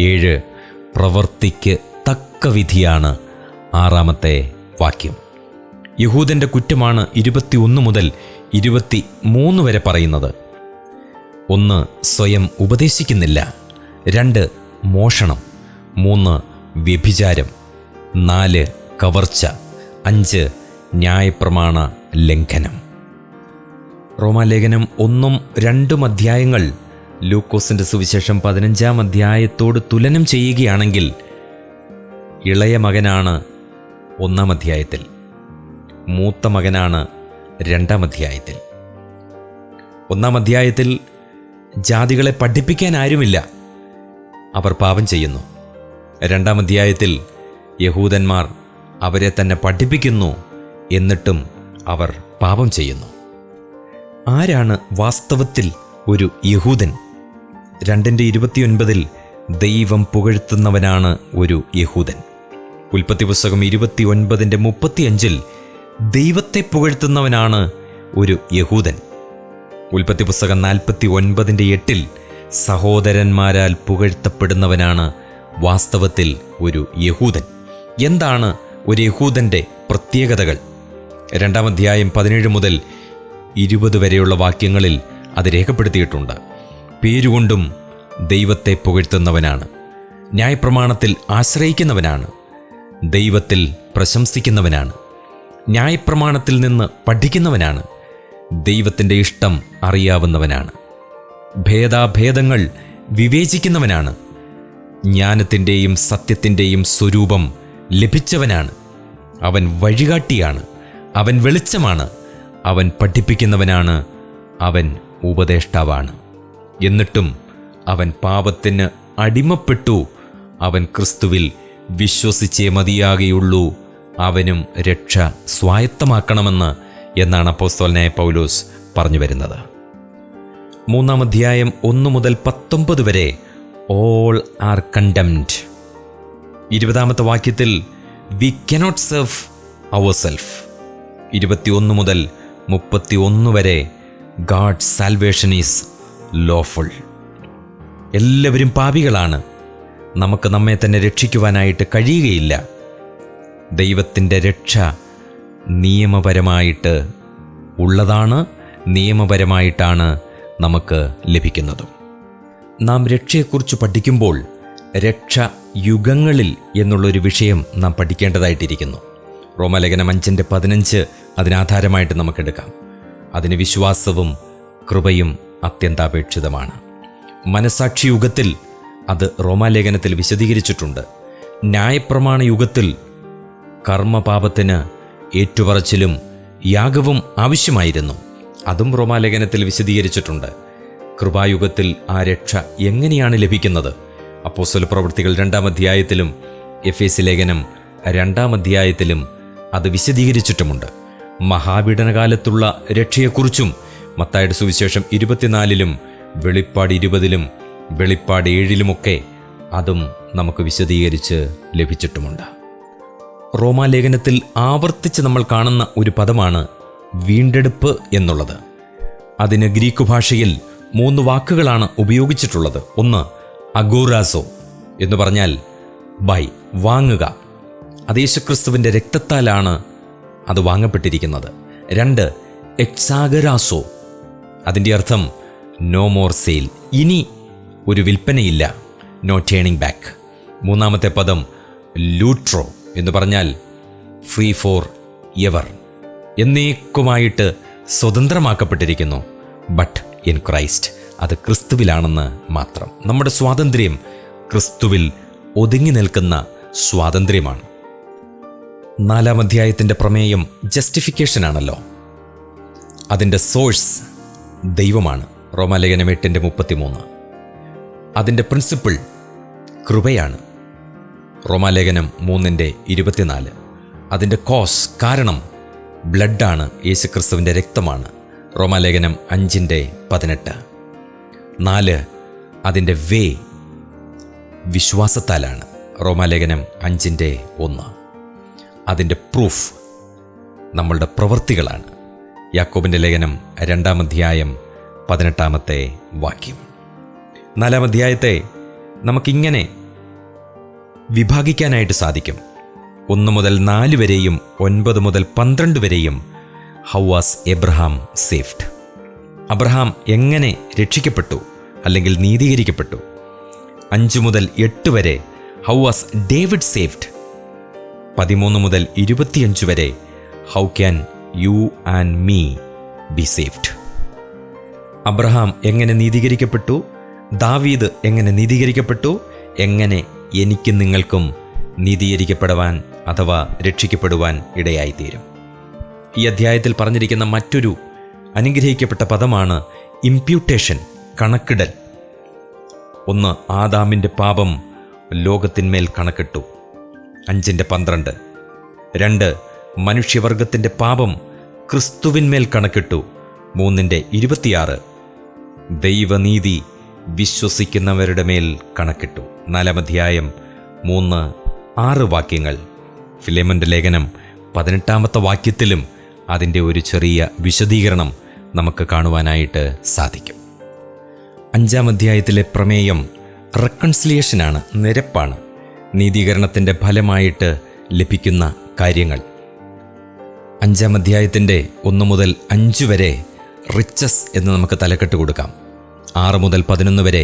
Speaker 1: 7. പ്രവൃത്തിക്ക് തക്ക വിധിയാണ്. 6-ാമത്തെ വാക്യം. യഹൂദൻ്റെ കുറ്റമാണ് 21 മുതൽ 23 വരെ പറയുന്നത്. 1. സ്വയം ഉപദേശിക്കുന്നില്ല. 2. മോഷണം. 3. വ്യഭിചാരം. 4. കവർച്ച. 5. ന്യായപ്രമാണ ലംഘനം. റോമാലേഖനം 1-2 അധ്യായങ്ങൾ ലൂക്കോസിൻ്റെ സുവിശേഷം 15-ാം അധ്യായത്തോട് തുലനം ചെയ്യുകയാണെങ്കിൽ, ഇളയ മകനാണ് 1-ാം അധ്യായത്തിൽ, മൂത്ത മകനാണ് 2-ാം അധ്യായത്തിൽ. 1-ാം അധ്യായത്തിൽ ജാതികളെ പഠിപ്പിക്കാൻ ആരുമില്ല, അവർ പാപം ചെയ്യുന്നു. 2-ാം അധ്യായത്തിൽ യഹൂദന്മാർ അവരെ തന്നെ പഠിപ്പിക്കുന്നു, എന്നിട്ടും അവർ പാപം ചെയ്യുന്നു. ആരാണ് വാസ്തവത്തിൽ ഒരു യഹൂദൻ? 2:29 ദൈവം പുകഴ്ത്തുന്നവനാണ് ഒരു യഹൂദൻ. ഉൽപ്പത്തി പുസ്തകം 29:35 ദൈവത്തെ പുകഴ്ത്തുന്നവനാണ് ഒരു യഹൂദൻ. ഉൽപ്പത്തി പുസ്തകം 49:8 സഹോദരന്മാരാൽ പുകഴ്ത്തപ്പെടുന്നവനാണ് വാസ്തവത്തിൽ ഒരു യഹൂദൻ. എന്താണ് ഒരു യഹൂദൻ്റെ പ്രത്യേകതകൾ? 2-ാം അധ്യായം 17 മുതൽ 20 വരെയുള്ള വാക്യങ്ങളിൽ അത് രേഖപ്പെടുത്തിയിട്ടുണ്ട്. പേരുകൊണ്ടും ദൈവത്തെ പുകഴ്ത്തുന്നവനാണ്, ന്യായപ്രമാണത്തിൽ ആശ്രയിക്കുന്നവനാണ്, ദൈവത്തിൽ പ്രശംസിക്കുന്നവനാണ്, ന്യായപ്രമാണത്തിൽ നിന്ന് പഠിക്കുന്നവനാണ്, ദൈവത്തിൻ്റെ ഇഷ്ടം അറിയാവുന്നവനാണ്, ഭേദാഭേദങ്ങൾ വിവേചിക്കുന്നവനാണ്, ജ്ഞാനത്തിൻ്റെയും സത്യത്തിൻ്റെയും സ്വരൂപം ലഭിച്ചവനാണ്. അവൻ വഴികാട്ടിയാണ്, അവൻ വെളിച്ചമാണ്, അവൻ പഠിപ്പിക്കുന്നവനാണ്, അവൻ ഉപദേഷ്ടാവാണ്. എന്നിട്ടും അവൻ പാപത്തിന് അടിമപ്പെട്ടു. അവൻ ക്രിസ്തുവിൽ വിശ്വസിച്ചേ മതിയാകുകയുള്ളൂ. അവനും രക്ഷ സ്വായത്തമാക്കണമെന്ന് എന്നാണ് അപ്പോസ്തലനായ പൗലോസ് പറഞ്ഞു വരുന്നത്. 3-ാം അധ്യായം 1 മുതൽ 19 വരെ ഓൾ ആർ കണ്ടംൻഡ്. 20-ാമത്തെ വാക്യത്തിൽ we cannot serve our self. 21 മുതൽ 31 വരെ ഗാഡ് സാൽവേഷൻ ഈസ് ലോഫുൾ. എല്ലാവരും പാപികളാണ്, നമുക്ക് നമ്മെ തന്നെ രക്ഷിക്കുവാനായിട്ട് കഴിയുകയില്ല. ദൈവത്തിൻ്റെ രക്ഷ നിയമപരമായിട്ട് ഉള്ളതാണ്, നിയമപരമായിട്ടാണ് നമുക്ക് ലഭിക്കുന്നതും. നാം രക്ഷയെക്കുറിച്ച് പഠിക്കുമ്പോൾ രക്ഷ യുഗങ്ങളിൽ എന്നുള്ളൊരു വിഷയം നാം പഠിക്കേണ്ടതായിട്ടിരിക്കുന്നു. റോമാലേഖനം 5:15 അതിനാധാരമായിട്ട് നമുക്കെടുക്കാം. അതിന് വിശ്വാസവും കൃപയും അത്യന്താപേക്ഷിതമാണ്. മനസാക്ഷി യുഗത്തിൽ അത് റോമാലേഖനത്തിൽ വിശദീകരിച്ചിട്ടുണ്ട്. ന്യായപ്രമാണ യുഗത്തിൽ കർമ്മപാപത്തിന് ഏറ്റുപറച്ചിലും യാഗവും ആവശ്യമായിരുന്നു. അതും റോമാലേഖനത്തിൽ വിശദീകരിച്ചിട്ടുണ്ട്. കൃപായുഗത്തിൽ ആ രക്ഷ എങ്ങനെയാണ് ലഭിക്കുന്നത്? അപ്പോസ്തല പ്രവൃത്തികൾ 2-ാം അധ്യായത്തിലും എഫേസ്യ ലേഖനം 2-ാം അധ്യായത്തിലും അത് വിശദീകരിച്ചിട്ടുമുണ്ട്. മഹാപീഡനകാലത്തുള്ള രക്ഷയെക്കുറിച്ചും മത്തായിയുടെ സുവിശേഷം 24-ലും വെളിപ്പാട് 20-ലും വെളിപ്പാട് 7-ലുമൊക്കെ അതും നമുക്ക് വിശദീകരിച്ച് ലഭിച്ചിട്ടുമുണ്ട്. റോമാലേഖനത്തിൽ ആവർത്തിച്ച് നമ്മൾ കാണുന്ന ഒരു പദമാണ് വീണ്ടെടുപ്പ് എന്നുള്ളത്. അതിന് ഗ്രീക്ക് ഭാഷയിൽ 3 വാക്കുകളാണ് ഉപയോഗിച്ചിട്ടുള്ളത്. ഒന്ന് അഗോറാസോ എന്ന് പറഞ്ഞാൽ ബൈ, വാങ്ങുക. അത് യേശുക്രിസ്തുവിൻ്റെ രക്തത്താലാണ് അത് വാങ്ങപ്പെട്ടിരിക്കുന്നത്. 2 എക്സാഗരാസോ, അതിൻ്റെ അർത്ഥം നോ മോർ സെയിൽ, ഇനി ഒരു വിൽപ്പനയില്ല, നോ ടേണിംഗ് ബാക്ക്. 3-ാമത്തെ പദം ലൂട്രോ എന്ന് പറഞ്ഞാൽ ഫ്രീ ഫോർ എവർ, എന്നേക്കുമായിട്ട് സ്വതന്ത്രമാക്കപ്പെട്ടിരിക്കുന്നു. ബട്ട് ഇൻ ക്രൈസ്റ്റ്, അത് ക്രിസ്തുവിലാണെന്ന് മാത്രം. നമ്മുടെ സ്വാതന്ത്ര്യം ക്രിസ്തുവിൽ ഒതുങ്ങി നിൽക്കുന്ന സ്വാതന്ത്ര്യമാണ്. 4-ാം അധ്യായത്തിൻ്റെ പ്രമേയം ജസ്റ്റിഫിക്കേഷൻ ആണല്ലോ. അതിൻ്റെ സോഴ്സ് ദൈവമാണ്. റോമാലേഖനം 8:33. അതിൻ്റെ പ്രിൻസിപ്പിൾ കൃപയാണ്. റോമാലേഖനം 3:24. അതിൻ്റെ കോസ്, കാരണം ബ്ലഡാണ്, യേശുക്രിസ്തുവിൻ്റെ രക്തമാണ്. റോമാലേഖനം 5:18. 4 അതിൻ്റെ വേ, വിശ്വാസത്താലാണ്. റോമാലേഖനം 5:1. അതിൻ്റെ പ്രൂഫ് നമ്മളുടെ പ്രവൃത്തികളാണ്. യാക്കോബിൻ്റെ ലേഖനം 2-ാം അധ്യായം 18-ാമത്തെ വാക്യം. 4-ാം അധ്യായത്തെ നമുക്കിങ്ങനെ വിഭാഗിക്കാനായിട്ട് സാധിക്കും. 1 മുതൽ 4 വരെയും 9 മുതൽ 12 വരെയും how was Abraham saved? Abraham എങ്ങനെ രക്ഷിക്കപ്പെട്ടു അല്ലെങ്കിൽ നീതീകരിക്കപ്പെട്ടു? 5 മുതൽ 8 വരെ ഹൗ വാസ് ഡേവിഡ് സേവ്ഡ്? 13 മുതൽ 25 വരെ how can you and me B saved? Abraham എങ്ങനെ നീതീകരിക്കപ്പെട്ടു? ദാവീദ് എങ്ങനെ നീതീകരിക്കപ്പെട്ടു? എങ്ങനെ എനിക്കും നിങ്ങൾക്കും നീതീകരിക്കപ്പെടുവാൻ അഥവാ രക്ഷിക്കപ്പെടുവാൻ ഇടയായിത്തീരും? ഈ അധ്യായത്തിൽ പറഞ്ഞിരിക്കുന്ന മറ്റൊരു അനുഗ്രഹിക്കപ്പെട്ട പദമാണ് ഇംപ്യൂട്ടേഷൻ, കണക്കിടൽ. 1 ആദാമിൻ്റെ പാപം ലോകത്തിന്മേൽ കണക്കിട്ടു, 5:12. 2 മനുഷ്യവർഗത്തിൻ്റെ പാപം ക്രിസ്തുവിന്മേൽ കണക്കിട്ടു, 3:26 ദൈവനീതി വിശ്വസിക്കുന്നവരുടെ മേൽ കണക്കിട്ടു. 4-ാം അധ്യായം 3-6 വാക്യങ്ങൾ. ഫിലേമോന്റെ ലേഖനം 18-ാമത്തെ വാക്യത്തിലും അതിൻ്റെ ഒരു ചെറിയ വിശദീകരണം നമുക്ക് കാണുവാനായിട്ട് സാധിക്കും. 5-ാം അധ്യായത്തിലെ പ്രമേയം റെക്കൺസിലിയേഷനാണ്, നിരപ്പാണ്, നീതീകരണത്തിൻ്റെ ഫലമായിട്ട് ലഭിക്കുന്ന കാര്യങ്ങൾ. 5-ാം അധ്യായത്തിൻ്റെ 1 മുതൽ 5 വരെ റിച്ചസ് എന്ന് നമുക്ക് തലക്കെട്ട് കൊടുക്കാം. 6 മുതൽ 11 വരെ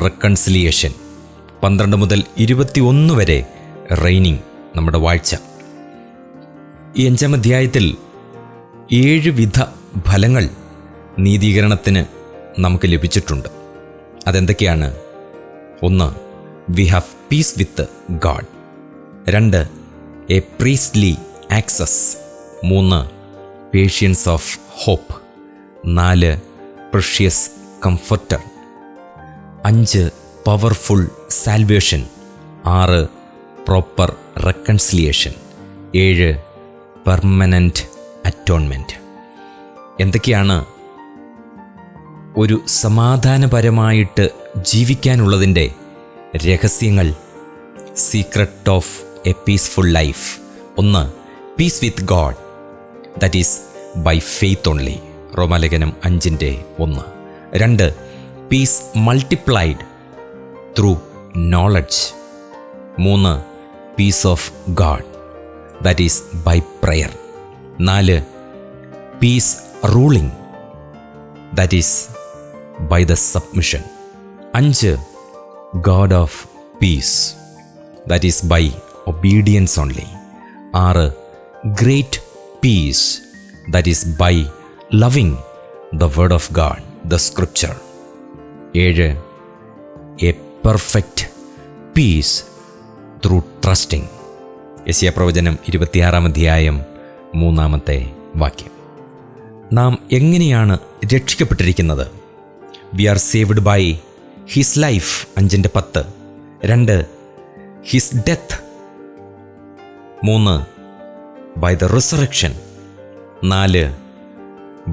Speaker 1: റെക്കൺസിലിയേഷൻ, 12 മുതൽ 21 വരെ റെയിനിങ്, നമ്മുടെ വാഴ്ച. ഈ 5-ാം അധ്യായത്തിൽ 7 വിധ ഫലങ്ങൾ നീതീകരണത്തിന് നമുക്ക് ലഭിച്ചിട്ടുണ്ട്. അതെന്തൊക്കെയാണ്? 1. We have peace with God. 2. A priestly access. 3. Patience of hope. 4. Precious comforter. 5. Powerful salvation. 6. Proper reconciliation. 7. Permanent atonement. എന്തൊക്കെയാണ് ഒരു സമാധാനപരമായിട്ട് ജീവിക്കാനുള്ളതിൻ്റെ രഹസ്യങ്ങൾ? Secret of a peaceful life. 1. Peace with God, that is by faith only. റോമാലേഖനം 5:1. 2. Peace multiplied through knowledge. 3. Peace of God, that is by prayer. 4. Peace ruling, that is by the submission. 5. God of peace, that is by obedience only. 6. Great peace, that is by loving the word of God, the scripture. 7. A perfect peace through trusting. യെശയ്യാപ്രവചനം 26-ാം അധ്യായം 3-ാമത്തെ വാക്യം. നാം എങ്ങനെയാണ് രക്ഷിക്കപ്പെട്ടിരിക്കുന്നത്? We are saved by his life. 5:10. 2. His death. 3. By the resurrection. 4.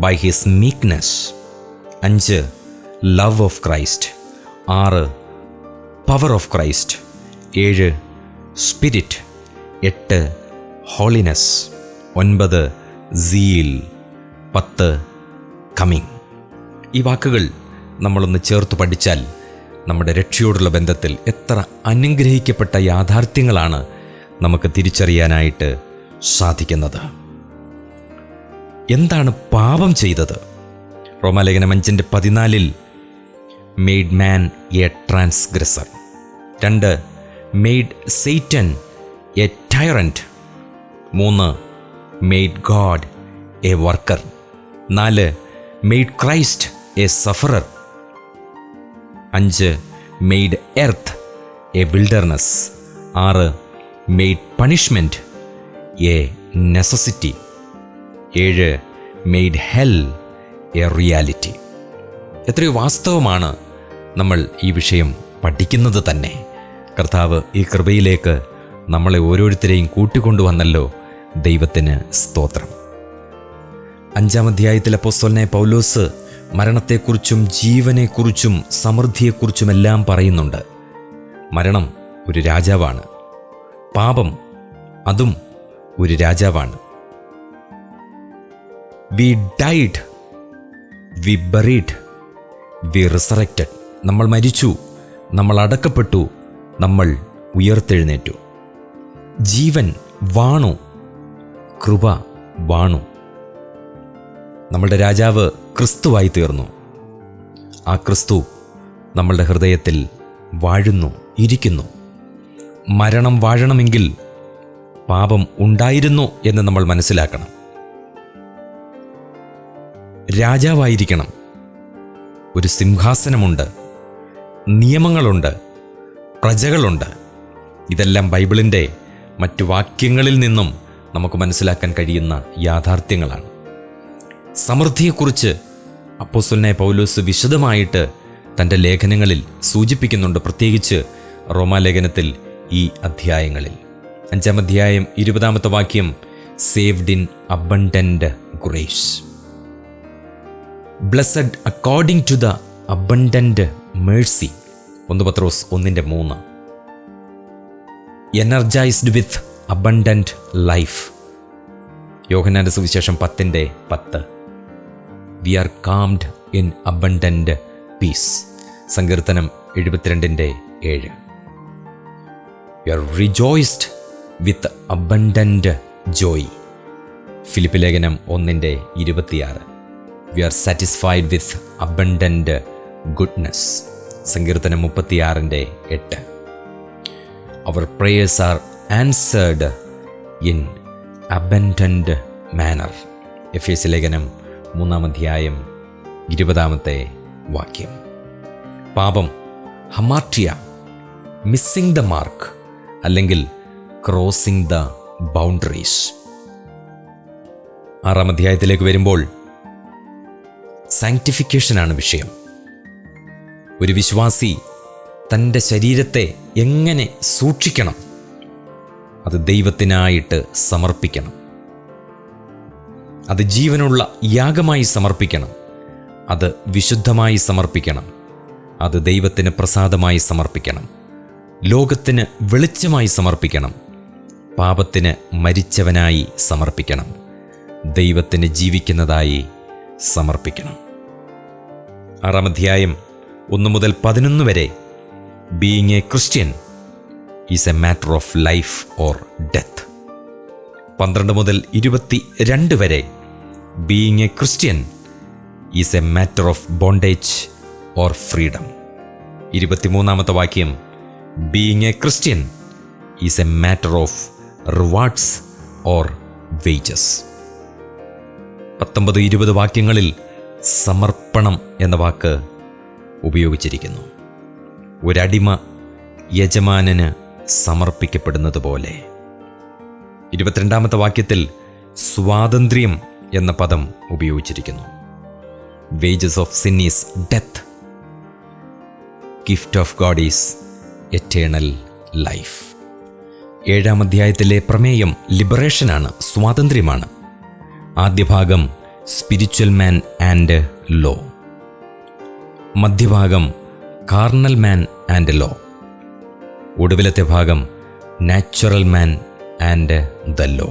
Speaker 1: By his meekness. 5. Love of Christ. 6. Power of Christ. 7. Spirit. 8. Holiness. 9. Seal. 10. Coming. ഈ വാക്കുകൾ നമ്മളൊന്ന് ചേർത്ത് പഠിച്ചാൽ നമ്മുടെ രക്ഷയോടുള്ള ബന്ധത്തിൽ എത്ര അനുഗ്രഹിക്കപ്പെട്ട യാഥാർത്ഥ്യങ്ങളാണ് നമുക്ക് തിരിച്ചറിയാനായിട്ട് സാധിക്കുന്നത്. എന്താണ് പാപം ചെയ്തത്? റോമാലേഖനം 5:14 made man a transgressor. 2. Made Satan a tyrant. 3. Made God a worker. 4. Made Christ a sufferer. 5. Made earth a wilderness. 6. Made punishment a necessity. 7. Made hell a reality. എത്രയോ വാസ്തവമാണ് നമ്മൾ ഈ വിഷയം പഠിക്കുന്നത് തന്നെ. കർത്താവ് ഈ കൃപയിലേക്ക് നമ്മളെ ഓരോരുത്തരെയും കൂട്ടിക്കൊണ്ടുവന്നല്ലോ. ദൈവത്തിന് സ്തോത്രം. 5-ാം അധ്യായത്തിൽ അപ്പോസ്തലനായ പൗലോസ് മരണത്തെക്കുറിച്ചും ജീവനെക്കുറിച്ചും സമൃദ്ധിയെക്കുറിച്ചുമെല്ലാം പറയുന്നുണ്ട്. മരണം ഒരു രാജാവാണ്, പാപം അതും ഒരു രാജാവാണ്. We died, we buried, we resurrected. നമ്മൾ മരിച്ചു, നമ്മൾ അടക്കപ്പെട്ടു, നമ്മൾ ഉയർത്തെഴുന്നേറ്റു. ജീവൻ വാണു, കൃപ വാണു. നമ്മളുടെ രാജാവ് ക്രിസ്തുവായി തീർന്നു. ആ ക്രിസ്തു നമ്മളുടെ ഹൃദയത്തിൽ വാഴുന്നു, ഇരിക്കുന്നു. മരണം വാഴണമെങ്കിൽ പാപം ഉണ്ടായിരുന്നു എന്ന് നമ്മൾ മനസ്സിലാക്കണം. രാജാവായിരിക്കണം. ഒരു സിംഹാസനമുണ്ട്, നിയമങ്ങളുണ്ട്, പ്രജകളുണ്ട്. ഇതെല്ലാം ബൈബിളിൻ്റെ മറ്റു വാക്യങ്ങളിൽ നിന്നും നമുക്ക് മനസ്സിലാക്കാൻ കഴിയുന്ന യാഥാർത്ഥ്യങ്ങളാണ്. സമൃദ്ധിയെക്കുറിച്ച് അപ്പോസ്തലനായ പൗലോസ് വിശദമായിട്ട് തൻ്റെ ലേഖനങ്ങളിൽ സൂചിപ്പിക്കുന്നുണ്ട്, പ്രത്യേകിച്ച് റോമാലേഖനത്തിൽ ഈ അധ്യായങ്ങളിൽ. 5-ാം അധ്യായം 20-ാമത്തെ വാക്യം, saved in abundant grace. Blessed according to the abundant mercy. 1 പത്രോസ് 1:3. Energised with abundant life. യോഹന്നാന്റെ സുവിശേഷം 10:10. We are calmed in abundant peace. സങ്കീർത്തനം 72:7. We are rejoiced with abundant joy. ഫിലിപ്പ് ലേഖനം 1:26. We are satisfied with abundant goodness. സങ്കീർത്തനം 36:8. Our prayers are answered in abundant manner. എഫേസ്യ ലേഖനം 3:20. പാപം ഹമാർട്ടിയ, മിസ്സിംഗ് ദ മാർക്ക് അല്ലെങ്കിൽ ക്രോസിംഗ് ദ ബൗണ്ടറീസ്. 6-ാം അധ്യായത്തിലേക്ക് വരുമ്പോൾ സാങ്ക്ടിഫിക്കേഷനാണ് വിഷയം. ഒരു വിശ്വാസി തൻ്റെ ശരീരത്തെ എങ്ങനെ സൂക്ഷിക്കണം? അത് ദൈവത്തിനായിട്ട് സമർപ്പിക്കണം. അത് ജീവനുള്ള യാഗമായി സമർപ്പിക്കണം. അത് വിശുദ്ധമായി സമർപ്പിക്കണം. അത് ദൈവത്തിന് പ്രസാദമായി സമർപ്പിക്കണം. ലോകത്തിന് വെളിച്ചമായി സമർപ്പിക്കണം. പാപത്തിന് മരിച്ചവനായി സമർപ്പിക്കണം. ദൈവത്തിന് ജീവിക്കുന്നതായി സമർപ്പിക്കണം. 6-ാം അധ്യായം 1 മുതൽ 11 വരെ being a Christian is a matter of life or death. 12 മുതൽ 22 വരെ being a Christian is a matter of bondage or freedom. 23-ാമത്തെ വാക്യം being a Christian is a matter of rewards or wages. 19-20 വാക്യങ്ങളിൽ സമർപ്പണം എന്ന വാക്ക് ഉപയോഗിച്ചിരിക്കുന്നു. ഒരടിമ യജമാനന് സമർപ്പിക്കപ്പെടുന്നത് പോലെ. 22-ാമത്തെ വാക്യത്തിൽ സ്വാതന്ത്ര്യം എന്ന പദം ഉപയോഗിച്ചിരിക്കുന്നു. Wages of sin is death, gift of God is eternal life. 7-ാം അധ്യായത്തിലെ പ്രമേയം ലിബറേഷനാണ്, സ്വാതന്ത്ര്യമാണ്. ആദ്യ ഭാഗം സ്പിരിച്വൽ മാൻ ആൻഡ് ലോ, മധ്യഭാഗം കാർണൽ മാൻ ആൻഡ് ലോ, ഒടുവിലത്തെ ഭാഗം natural man and the law.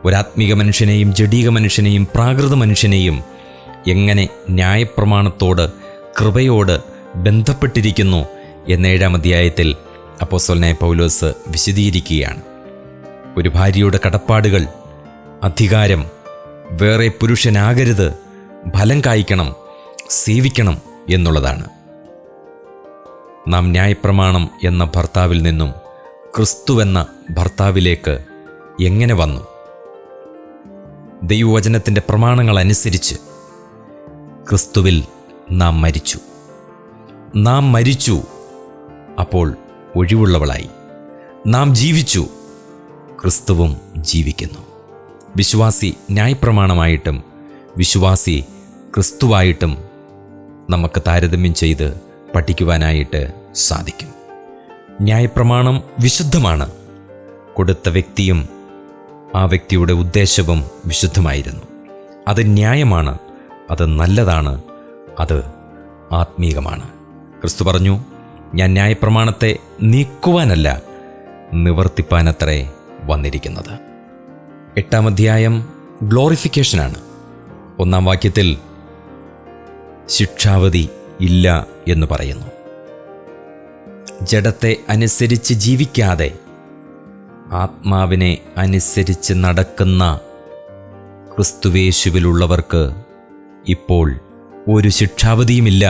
Speaker 1: ഒരാത്മീക മനുഷ്യനെയും ജഡീക മനുഷ്യനെയും പ്രാകൃത മനുഷ്യനെയും എങ്ങനെ ന്യായപ്രമാണത്തോട് കൃപയോട് ബന്ധപ്പെട്ടിരിക്കുന്നു എന്ന് 7-ാം അധ്യായത്തിൽ അപ്പോസ്തലനായ പൗലോസ് വിശദീകരിക്കുകയാണ്. ഒരു ഭാര്യയുടെ കടപ്പാടുകൾ, അധികാരം, വേറെ പുരുഷനാകരുത്, ഫലം കായ്ക്കണം, സേവിക്കണം എന്നുള്ളതാണ്. നാം ന്യായപ്രമാണം എന്ന ഭർത്താവിൽ നിന്നും ക്രിസ്തുവെന്ന ഭർത്താവിലേക്ക് എങ്ങനെ വന്നു? ദൈവവചനത്തിൻ്റെ പ്രമാണങ്ങൾ അനുസരിച്ച് ക്രിസ്തുവിൽ നാം മരിച്ചു. നാം മരിച്ചു, അപ്പോൾ ഒഴിവുള്ളവളായി. നാം ജീവിച്ചു, ക്രിസ്തുവും ജീവിക്കുന്നു. വിശ്വാസി ന്യായപ്രമാണമായിട്ടും വിശ്വാസി ക്രിസ്തുവായിട്ടും നമുക്ക് താരതമ്യം ചെയ്ത് പഠിക്കുവാനായിട്ട് സാധിക്കും. ന്യായപ്രമാണം വിശുദ്ധമാണ്. കൊടുത്ത വ്യക്തിയും ആ വ്യക്തിയുടെ ഉദ്ദേശവും വിശുദ്ധമായിരുന്നു. അത് ന്യായമാണ്, അത് നല്ലതാണ്, അത് ആത്മീകമാണ്. ക്രിസ്തു പറഞ്ഞു, ഞാൻ ന്യായപ്രമാണത്തെ നീക്കുവാനല്ല നിവർത്തിപ്പാനത്രേ വന്നിരിക്കുന്നത്. 8-ാം അധ്യായം ഗ്ലോറിഫിക്കേഷനാണ്. 1-ാം വാക്യത്തിൽ ശിക്ഷാവധി ഇല്ല എന്ന് പറയുന്നു. ജഡത്തെ അനുസരിച്ച് ജീവിക്കാതെ ആത്മാവിനെ അനുസരിച്ച് നടക്കുന്ന ക്രിസ്തുവേശുവിലുള്ളവർക്ക് ഇപ്പോൾ ഒരു ശിക്ഷാവധിയുമില്ല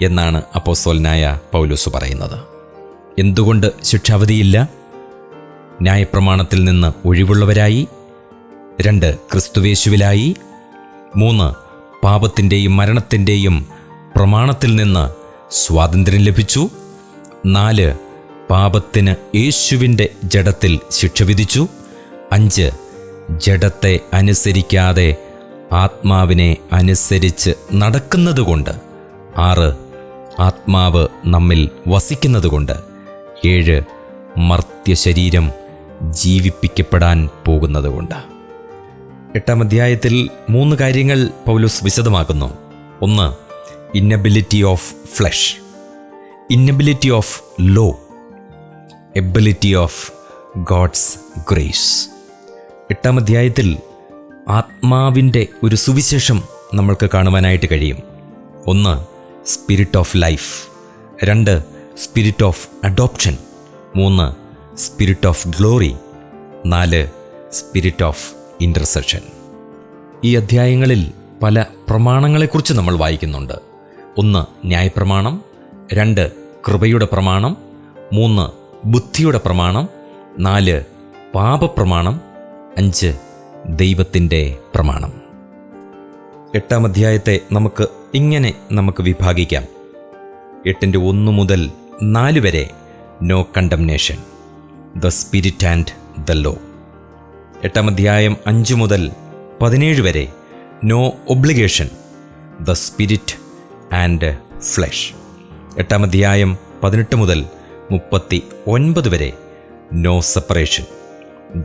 Speaker 1: എന്നാണ് അപ്പോസ്തലനായ പൗലോസ് പറയുന്നത്. എന്തുകൊണ്ട് ശിക്ഷാവധിയില്ല? ന്യായപ്രമാണത്തിൽ നിന്ന് ഒഴിവുള്ളവരായി. 2 ക്രിസ്തുവേശുവിലായി. 3 പാപത്തിൻ്റെയും മരണത്തിൻ്റെയും പ്രമാണത്തിൽ നിന്ന് സ്വാതന്ത്ര്യം ലഭിച്ചു. 4 പാപത്തിന് യേശുവിൻ്റെ ജഡത്തിൽ ശിക്ഷ വിധിച്ചു. 5 ജഡത്തെ അനുസരിക്കാതെ ആത്മാവിനെ അനുസരിച്ച് നടക്കുന്നതുകൊണ്ട്. 6 ആത്മാവ് നമ്മിൽ വസിക്കുന്നതുകൊണ്ട്. 7 മർത്യശരീരം ജീവിപ്പിക്കപ്പെടാൻ പോകുന്നതുകൊണ്ട്. 8-ാം അധ്യായത്തിൽ 3 കാര്യങ്ങൾ പൗലോസ് വിശദമാക്കുന്നു. ഒന്ന്, inability of flesh, inability of law, ability of God's grace. 8-ാം അധ്യായത്തിൽ ആത്മാവിൻ്റെ ഒരു സുവിശേഷം നമ്മൾക്ക് കാണുവാനായിട്ട് കഴിയും. ഒന്ന്, spirit of life. 2, spirit of adoption. 3, spirit of glory. 4, spirit of intercession. ഈ അധ്യായങ്ങളിൽ പല പ്രമാണങ്ങളെക്കുറിച്ച് നമ്മൾ വായിക്കുന്നുണ്ട്. 1, ന്യായപ്രമാണം. 2, കൃപയുടെ പ്രമാണം. 3, ബുദ്ധിയുടെ പ്രമാണം. 4, പാപപ്രമാണം. 5, ദൈവത്തിൻ്റെ പ്രമാണം. 8-ാം അധ്യായത്തെ നമുക്ക് വിഭാഗിക്കാം. 8-1 മുതൽ 4 വരെ no condemnation, the spirit and the law. 8-ാം അധ്യായം 5 മുതൽ 17 വരെ no obligation, the spirit and flesh. 8-ാം അധ്യായം 18 മുതൽ 39 വരെ no separation,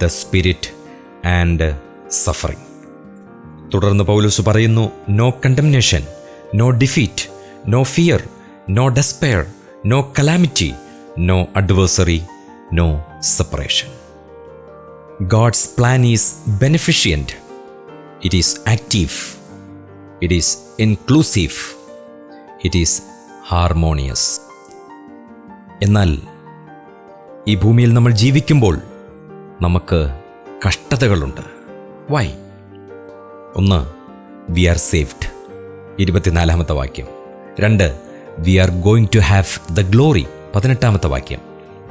Speaker 1: the spirit and suffering. തുടർന്ന് പൗലോസ് പറയുന്നു, no condemnation, no defeat, no fear, no despair, no calamity, no adversary, no separation. God's plan is beneficent, it is active, it is inclusive, it is harmonious. എന്നാൽ ഈ ഭൂമിയിൽ നമ്മൾ ജീവിക്കുമ്പോൾ നമുക്ക് കഷ്ടതകളുണ്ട്. വൈ? 1, വി ആർ സേവ്ഡ്, 24-ാമത്തെ വാക്യം. 2, we are going to have the glory, 18-ാമത്തെ വാക്യം.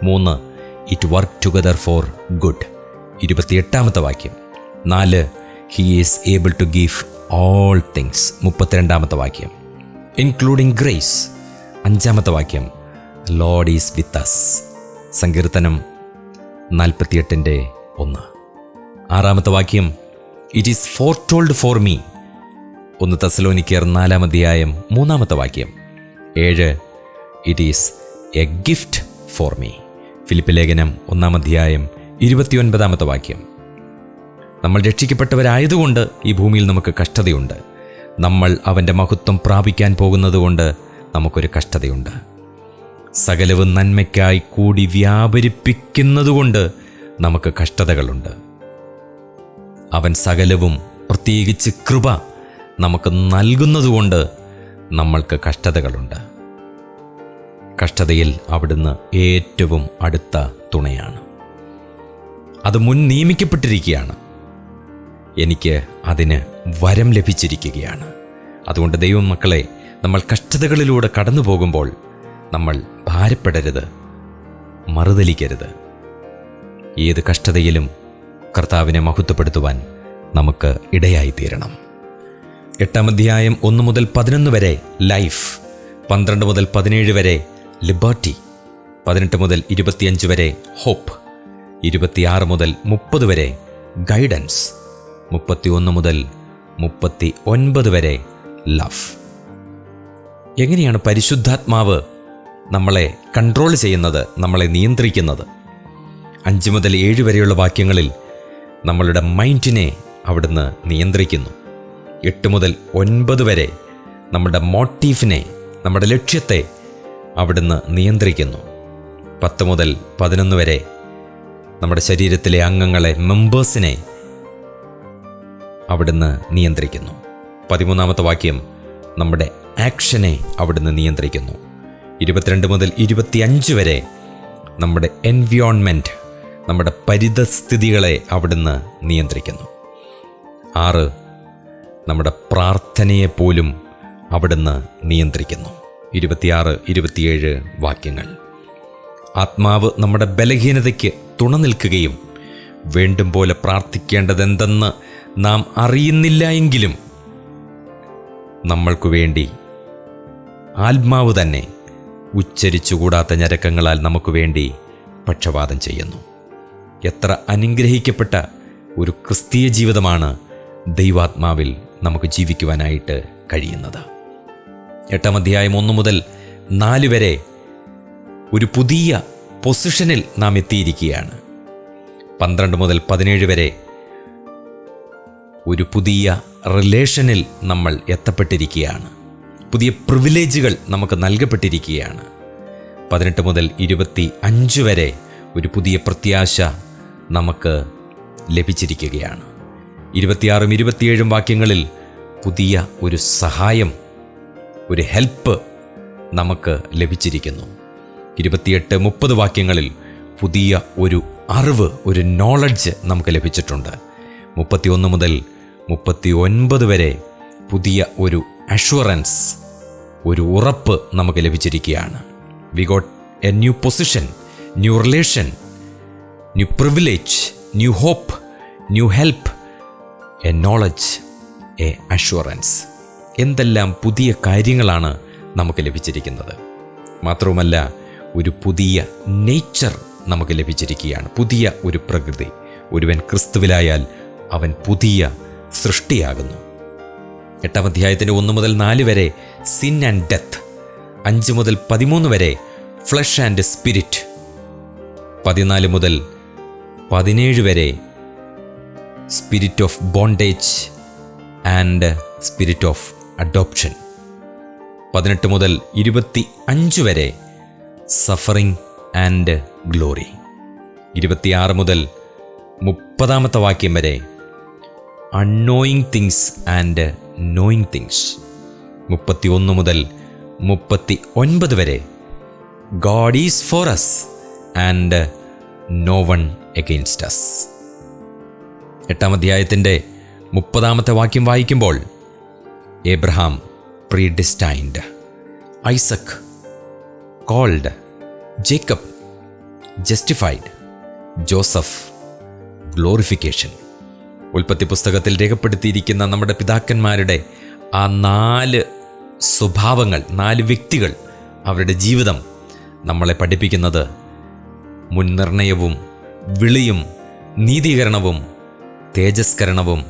Speaker 1: 3, it work together for good, 28-ാമത്തെ വാക്യം. 4, he is able to give all things, 32-ാമത്തെ വാക്യം. ഇൻക്ലൂഡിംഗ് ഗ്രേസ്, 5-ാമത്തെ വാക്യം. ലോർഡ് ഈസ് വിത്ത് അസ്, സങ്കീർത്തനം 48:1. 6-ാമത്തെ വാക്യം. ഇറ്റ് ഈസ് ഫോർടോൾഡ് ഫോർ മീ, 1 തെസ്സലോനിക്കർ 4-ാം അധ്യായം 3-ാമത്തെ വാക്യം. 7, it is A gift for me, Philip ലേഖനം 1-ാം അധ്യായം 29-ാമത്തെ വാക്യം. നമ്മൾ രക്ഷിക്കപ്പെട്ടവരായതുകൊണ്ട് ഈ ഭൂമിയിൽ നമുക്ക് കഷ്ടതയുണ്ട്. നമ്മൾ അവൻ്റെ മഹത്വം പ്രാപിക്കാൻ പോകുന്നതുകൊണ്ട് നമുക്കൊരു കഷ്ടതയുണ്ട്. സകലവും നന്മയ്ക്കായി കൂടി വ്യാപരിപ്പിക്കുന്നതുകൊണ്ട് നമുക്ക് കഷ്ടതകളുണ്ട്. അവൻ സകലവും, പ്രത്യേകിച്ച് കൃപ നമുക്ക് നൽകുന്നതുകൊണ്ട് നമ്മൾക്ക് കഷ്ടതകളുണ്ട്. കഷ്ടതയിൽ അവിടുന്ന് ഏറ്റവും അടുത്ത തുണയാണ്. അത് മുൻ നിയമിക്കപ്പെട്ടിരിക്കുകയാണ്. എനിക്ക് അതിന് വരം ലഭിച്ചിരിക്കുകയാണ്. അതുകൊണ്ട് ദൈവമക്കളെ, നമ്മൾ കഷ്ടതകളിലൂടെ കടന്നു പോകുമ്പോൾ നമ്മൾ ഭാരപ്പെടരുത്, മറുതലിക്കരുത്. ഏത് കഷ്ടതയിലും കർത്താവിനെ മഹത്വപ്പെടുത്തുവാൻ നമുക്ക് ഇടയായിത്തീരണം. 8-ാം അധ്യായം 1 മുതൽ 11 വരെ ലൈഫ്, 12 മുതൽ 17 വരെ ലിബർട്ടി, 18 മുതൽ 25 വരെ ഹോപ്പ്, 26 മുതൽ 30 വരെ ഗൈഡൻസ്, 31 മുതൽ 39 വരെ ലവ്. എങ്ങനെയാണ് പരിശുദ്ധാത്മാവ് നമ്മളെ കൺട്രോൾ ചെയ്യുന്നത്, നമ്മളെ നിയന്ത്രിക്കുന്നത്? 5 മുതൽ 7 വരെയുള്ള വാക്യങ്ങളിൽ നമ്മളുടെ മൈൻഡിനെ അവിടുന്ന് നിയന്ത്രിക്കുന്നു. 8 മുതൽ 9 വരെ നമ്മുടെ മോട്ടീവിനെ, നമ്മുടെ ലക്ഷ്യത്തെ അവിടുന്ന് നിയന്ത്രിക്കുന്നു. 10 മുതൽ 11 വരെ നമ്മുടെ ശരീരത്തിലെ അംഗങ്ങളെ, മെമ്പേഴ്സിനെ അവിടുന്ന് നിയന്ത്രിക്കുന്നു. 13-ാമത്തെ വാക്യം നമ്മുടെ ആക്ഷനെ അവിടുന്ന് നിയന്ത്രിക്കുന്നു. 22 മുതൽ 25 വരെ നമ്മുടെ എൻവയോൺമെൻറ്റ്, നമ്മുടെ പരിതസ്ഥിതികളെ അവിടുന്ന് നിയന്ത്രിക്കുന്നു. 6, നമ്മുടെ പ്രാർത്ഥനയെപ്പോലും അവിടുന്ന് നിയന്ത്രിക്കുന്നു. 26, 27 വാക്യങ്ങൾ. ആത്മാവ് നമ്മുടെ ബലഹീനതയ്ക്ക് തുണ നിൽക്കുകയും വേണ്ടും പോലെ പ്രാർത്ഥിക്കേണ്ടതെന്തെന്ന് നാം അറിയുന്നില്ല എങ്കിലും നമ്മൾക്കു വേണ്ടി ആത്മാവ് തന്നെ ഉച്ചരിച്ചുകൂടാത്ത ഞരക്കങ്ങളാൽ നമുക്ക് വേണ്ടി പക്ഷപാതം ചെയ്യുന്നു. എത്ര അനുഗ്രഹിക്കപ്പെട്ട ഒരു ക്രിസ്തീയ ജീവിതമാണ് ദൈവാത്മാവിൽ നമുക്ക് ജീവിക്കുവാനായിട്ട് കഴിയുന്നത്. 8-ാം അധ്യായം 1 മുതൽ 4 വരെ ഒരു പുതിയ പൊസിഷനിൽ നാം എത്തിയിരിക്കുകയാണ്. 12 മുതൽ 17 വരെ ഒരു പുതിയ റിലേഷനിൽ നമ്മൾ എത്തപ്പെട്ടിരിക്കുകയാണ്. പുതിയ പ്രിവിലേജുകൾ നമുക്ക് നൽകപ്പെട്ടിരിക്കുകയാണ്. 18 മുതൽ 25 വരെ ഒരു പുതിയ പ്രത്യാശ നമുക്ക് ലഭിച്ചിരിക്കുകയാണ്. 26ഉം 27ഉം വാക്യങ്ങളിൽ പുതിയ ഒരു സഹായം, ഒരു ഹെൽപ്പ് നമുക്ക് ലഭിച്ചിരിക്കുന്നു. 28-30 വാക്യങ്ങളിൽ പുതിയ ഒരു അറിവ്, ഒരു നോളജ് നമുക്ക് ലഭിച്ചിട്ടുണ്ട്. 31 മുതൽ 39 വരെ പുതിയ ഒരു അഷ്വറൻസ്, ഒരു ഉറപ്പ് നമുക്ക് ലഭിച്ചിരിക്കുകയാണ്. We got a new position, new relation, new privilege, new hope, new help, a knowledge, a assurance. എന്തെല്ലാം പുതിയ കാര്യങ്ങളാണ് നമുക്ക് ലഭിച്ചിരിക്കുന്നത്. മാത്രവുമല്ല, ഒരു പുതിയ നേച്ചർ നമുക്ക് ലഭിച്ചിരിക്കുകയാണ്, പുതിയ ഒരു പ്രകൃതി. ഒരുവൻ ക്രിസ്തുവിലായാൽ അവൻ പുതിയ സൃഷ്ടിയാകുന്നു. 8-ാം അധ്യായത്തിൻ്റെ 1 മുതൽ 4 വരെ സിൻ ആൻഡ് ഡെത്ത്, 5 മുതൽ 13 വരെ ഫ്ലഷ് ആൻഡ് സ്പിരിറ്റ്, 14 മുതൽ 17 വരെ spirit of bondage and spirit of adoption, 18 മുതൽ 25 വരെ സഫറിംഗ് ആൻഡ് ഗ്ലോറി, 26 മുതൽ 30 വാക്യം വരെ unknowing things and knowing things, 31 മുതൽ 39 വരെ God is for us and no one against us. 8-ാം അധ്യായത്തിൻ്റെ 30 വാക്യം വായിക്കുമ്പോൾ Abraham predestined, Isaac called, Jacob justified, Joseph glorification. ഉൽപ്പത്തി പുസ്തകത്തിൽ രേഖപ്പെടുത്തിയിരിക്കുന്ന നമ്മുടെ പിതാക്കന്മാരുടെ ആ 4 സ്വഭാവങ്ങൾ, 4 വ്യക്തികൾ, അവരുടെ ജീവിതം നമ്മളെ പഠിപ്പിക്കുന്നത് മുൻനിർണയവും വിളിയും നീതീകരണവും തേജസ്കരണവും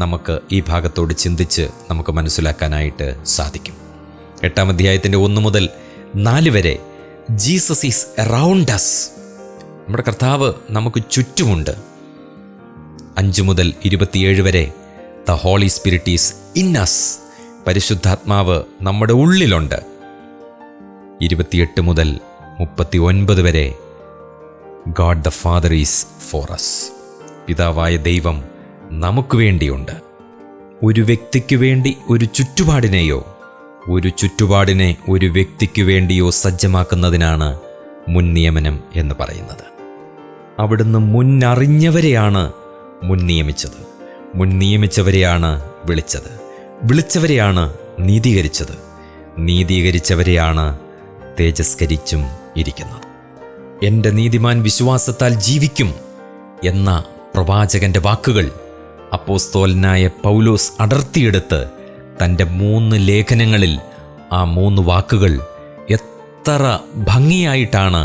Speaker 1: നമുക്ക് ഈ ഭാഗത്തോട് ചിന്തിച്ച് നമുക്ക് മനസ്സിലാക്കാനായിട്ട് സാധിക്കും. 8-ാം അധ്യായത്തിൻ്റെ 1 മുതൽ 4 വരെ ജീസസ് ഈസ് അറൗണ്ട് അസ്, നമ്മുടെ കർത്താവ് നമുക്ക് ചുറ്റുമുണ്ട്. 5 മുതൽ 27 വരെ the holy spirit is in us, പരിശുദ്ധാത്മാവ് നമ്മുടെ ഉള്ളിലുണ്ട്. 28 മുതൽ 39 വരെ God the father is for us, പിതാവായ ദൈവം നമുക്ക് വേണ്ടിയുണ്ട്. ഒരു വ്യക്തിക്ക് വേണ്ടി ഒരു ചുറ്റുപാടിനെയോ ഒരു ചുറ്റുപാടിനെ ഒരു വ്യക്തിക്ക് വേണ്ടിയോ സജ്ജമാക്കുന്നതിനാണ് മുൻ നിയമനം എന്ന് പറയുന്നത്. അവിടുന്ന് മുന്നറിഞ്ഞവരെയാണ് മുൻ നിയമിച്ചത്, മുൻ നിയമിച്ചവരെയാണ് വിളിച്ചത്, വിളിച്ചവരെയാണ് നീതീകരിച്ചത്, നീതീകരിച്ചവരെയാണ് തേജസ്കരിച്ചും ഇരിക്കുന്നത്. എൻ്റെ നീതിമാൻ വിശ്വാസത്താൽ ജീവിക്കും എന്ന പ്രവാചകന്റെ വാക്കുകൾ അപ്പോസ്തലനായ പൗലോസ് അടർത്തിയെടുത്ത് തൻ്റെ 3 ലേഖനങ്ങളിൽ ആ 3 വാക്കുകൾ എത്ര ഭംഗിയായിട്ടാണ്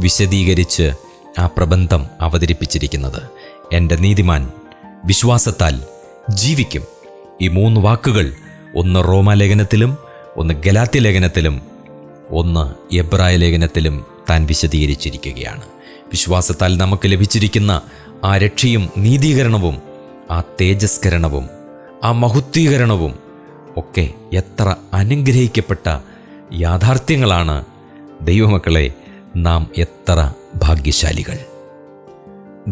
Speaker 1: വിശദീകരിച്ച് ആ പ്രബന്ധം അവതരിപ്പിച്ചിരിക്കുന്നത്. എൻ്റെ നീതിമാൻ വിശ്വാസത്താൽ ജീവിക്കും. ഈ 3 വാക്കുകൾ ഒന്ന് റോമാലേഖനത്തിലും, ഒന്ന് ഗലാത്യ ലേഖനത്തിലും, ഒന്ന് എബ്രായ ലേഖനത്തിലും താൻ വിശദീകരിച്ചിരിക്കുകയാണ്. വിശ്വാസത്താൽ നമുക്ക് ലഭിച്ചിരിക്കുന്ന ആ രക്ഷയും നീതീകരണവും ആ തേജസ്കരണവും ആ മഹത്വീകരണവും ഒക്കെ എത്ര അനുഗ്രഹിക്കപ്പെട്ട യാഥാർത്ഥ്യങ്ങളാണ്. ദൈവമക്കളെ, നാം എത്ര ഭാഗ്യശാലികൾ.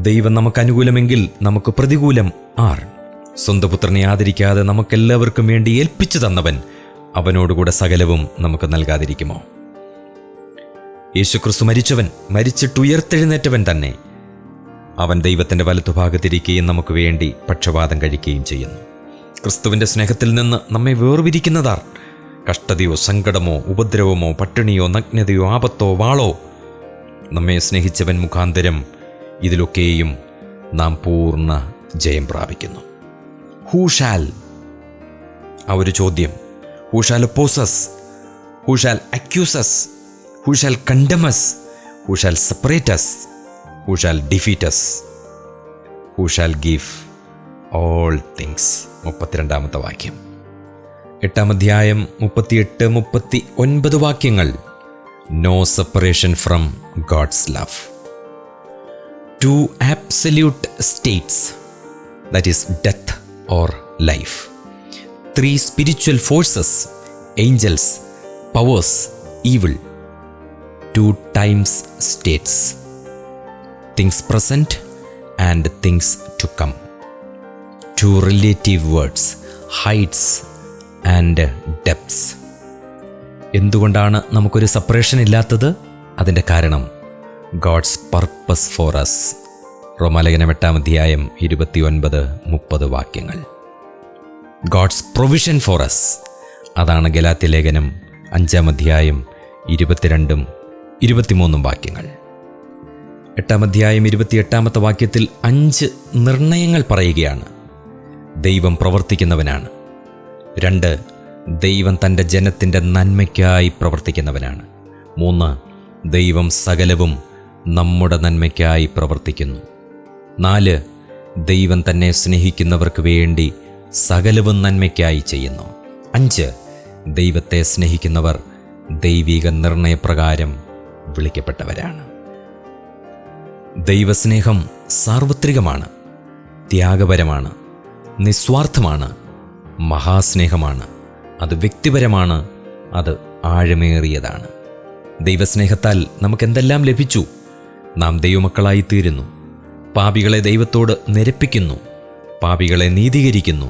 Speaker 1: ദൈവം നമുക്ക് അനുകൂലമെങ്കിൽ നമുക്ക് പ്രതികൂലം ആർ? സ്വന്തം പുത്രനെ ആദരിക്കാതെ നമുക്കെല്ലാവർക്കും വേണ്ടി ഏൽപ്പിച്ചു തന്നവൻ അവനോടുകൂടെ സകലവും നമുക്ക് നൽകാതിരിക്കുമോ? യേശുക്രിസ്തു മരിച്ചവൻ, മരിച്ചിട്ടുയർത്തെഴുന്നേറ്റവൻ തന്നെ. അവൻ ദൈവത്തിൻ്റെ വലത്തുഭാഗത്തിരിക്കുകയും നമുക്ക് വേണ്ടി പക്ഷപാതം കഴിക്കുകയും ചെയ്യുന്നു. ക്രിസ്തുവിൻ്റെ സ്നേഹത്തിൽ നിന്ന് നമ്മെ വേർപിരിക്കുന്നതാർ? കഷ്ടതയോ സങ്കടമോ ഉപദ്രവമോ പട്ടിണിയോ നഗ്നതയോ ആപത്തോ വാളോ? നമ്മെ സ്നേഹിച്ചവൻ മുഖാന്തരം ഇതിലൊക്കെയും നാം പൂർണ്ണ ജയം പ്രാപിക്കുന്നു. ഹൂ ഷാൽ, ആ ഒരു ചോദ്യം, who shall oppose us? Who shall accuse us? Who shall condemn us? Who shall separate us? Who shall defeat us? Who shall give all things? 32 വാക്യം. 8-ാം അധ്യായം 38-39 വാക്യങ്ങൾ. No separation from God's love. 2 absolute states, that is death or life. 3 spiritual forces, angels, powers, evil. 2 times states, things present and things to come. 2 relative words, heights and depths. എന്തുകൊണ്ടാണ് നമുക്കൊരു separation ഇല്ലാത്തത്? അതിൻ്റെ കാരണം God's purpose for us. റോമാലേഖനം 8-ാം അധ്യായം 29-30 വാക്യങ്ങൾ. God's provision for us, അതാണ് ഗലാത്യ ലേഖനം 5-ാം അധ്യായം 22-23 വാക്യങ്ങൾ. 8-ാം അധ്യായം 28-ാമത്തെ വാക്യത്തിൽ 5 നിർണയങ്ങൾ പറയുകയാണ്. ദൈവം പ്രവർത്തിക്കുന്നവനാണ്. 2, ദൈവം തൻ്റെ ജനത്തിൻ്റെ നന്മയ്ക്കായി പ്രവർത്തിക്കുന്നവനാണ്. 3, ദൈവം സകലവും നമ്മുടെ നന്മയ്ക്കായി പ്രവർത്തിക്കുന്നു. 4, ദൈവം തന്നെ സ്നേഹിക്കുന്നവർക്ക് വേണ്ടി സകലവും നന്മയ്ക്കായി ചെയ്യുന്നു. 5, ദൈവത്തെ സ്നേഹിക്കുന്നവർ ദൈവിക നിർണയപ്രകാരം വിളിക്കപ്പെട്ടവരാണ്. ദൈവസ്നേഹം സാർവത്രികമാണ്, ത്യാഗപരമാണ്, നിസ്വാർത്ഥമാണ്, മഹാസ്നേഹമാണ്. അത് വ്യക്തിപരമാണ്, അത് ആഴമേറിയതാണ്. ദൈവസ്നേഹത്താൽ നമുക്കെന്തെല്ലാം ലഭിച്ചു? നാം ദൈവമക്കളായിത്തീരുന്നു. പാപികളെ ദൈവത്തോട് നിരപ്പിക്കുന്നു, പാപികളെ നീതീകരിക്കുന്നു,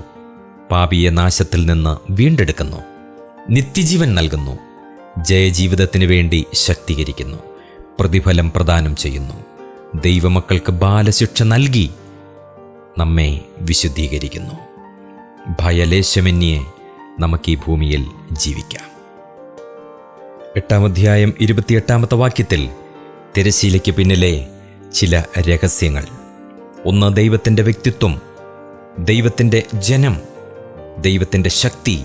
Speaker 1: പാപിയെ നാശത്തിൽ നിന്ന് വീണ്ടെടുക്കുന്നു, നിത്യജീവൻ നൽകുന്നു, ജയജീവിതത്തിനു വേണ്ടി ശക്തീകരിക്കുന്നു, പ്രതിഫലം പ്രദാനം ചെയ്യുന്നു, ദൈവമക്കൾക്ക് ബാലശിക്ഷ നൽകി നമ്മെ വിശുദ്ധീകരിക്കുന്നു. ഭയലേശമന്യേ നമുക്ക് ഈ ഭൂമിയിൽ ജീവിക്കാം. 8-ാം അധ്യായം 28-ാമത്തെ വാക്യത്തിൽ തിരശ്ശീലയ്ക്ക് പിന്നിലെ ചില രഹസ്യങ്ങൾ. 1, ദൈവത്തിൻ്റെ വ്യക്തിത്വം, ദൈവത്തിൻ്റെ ജനം, ദൈവത്തിൻ്റെ ശക്തി,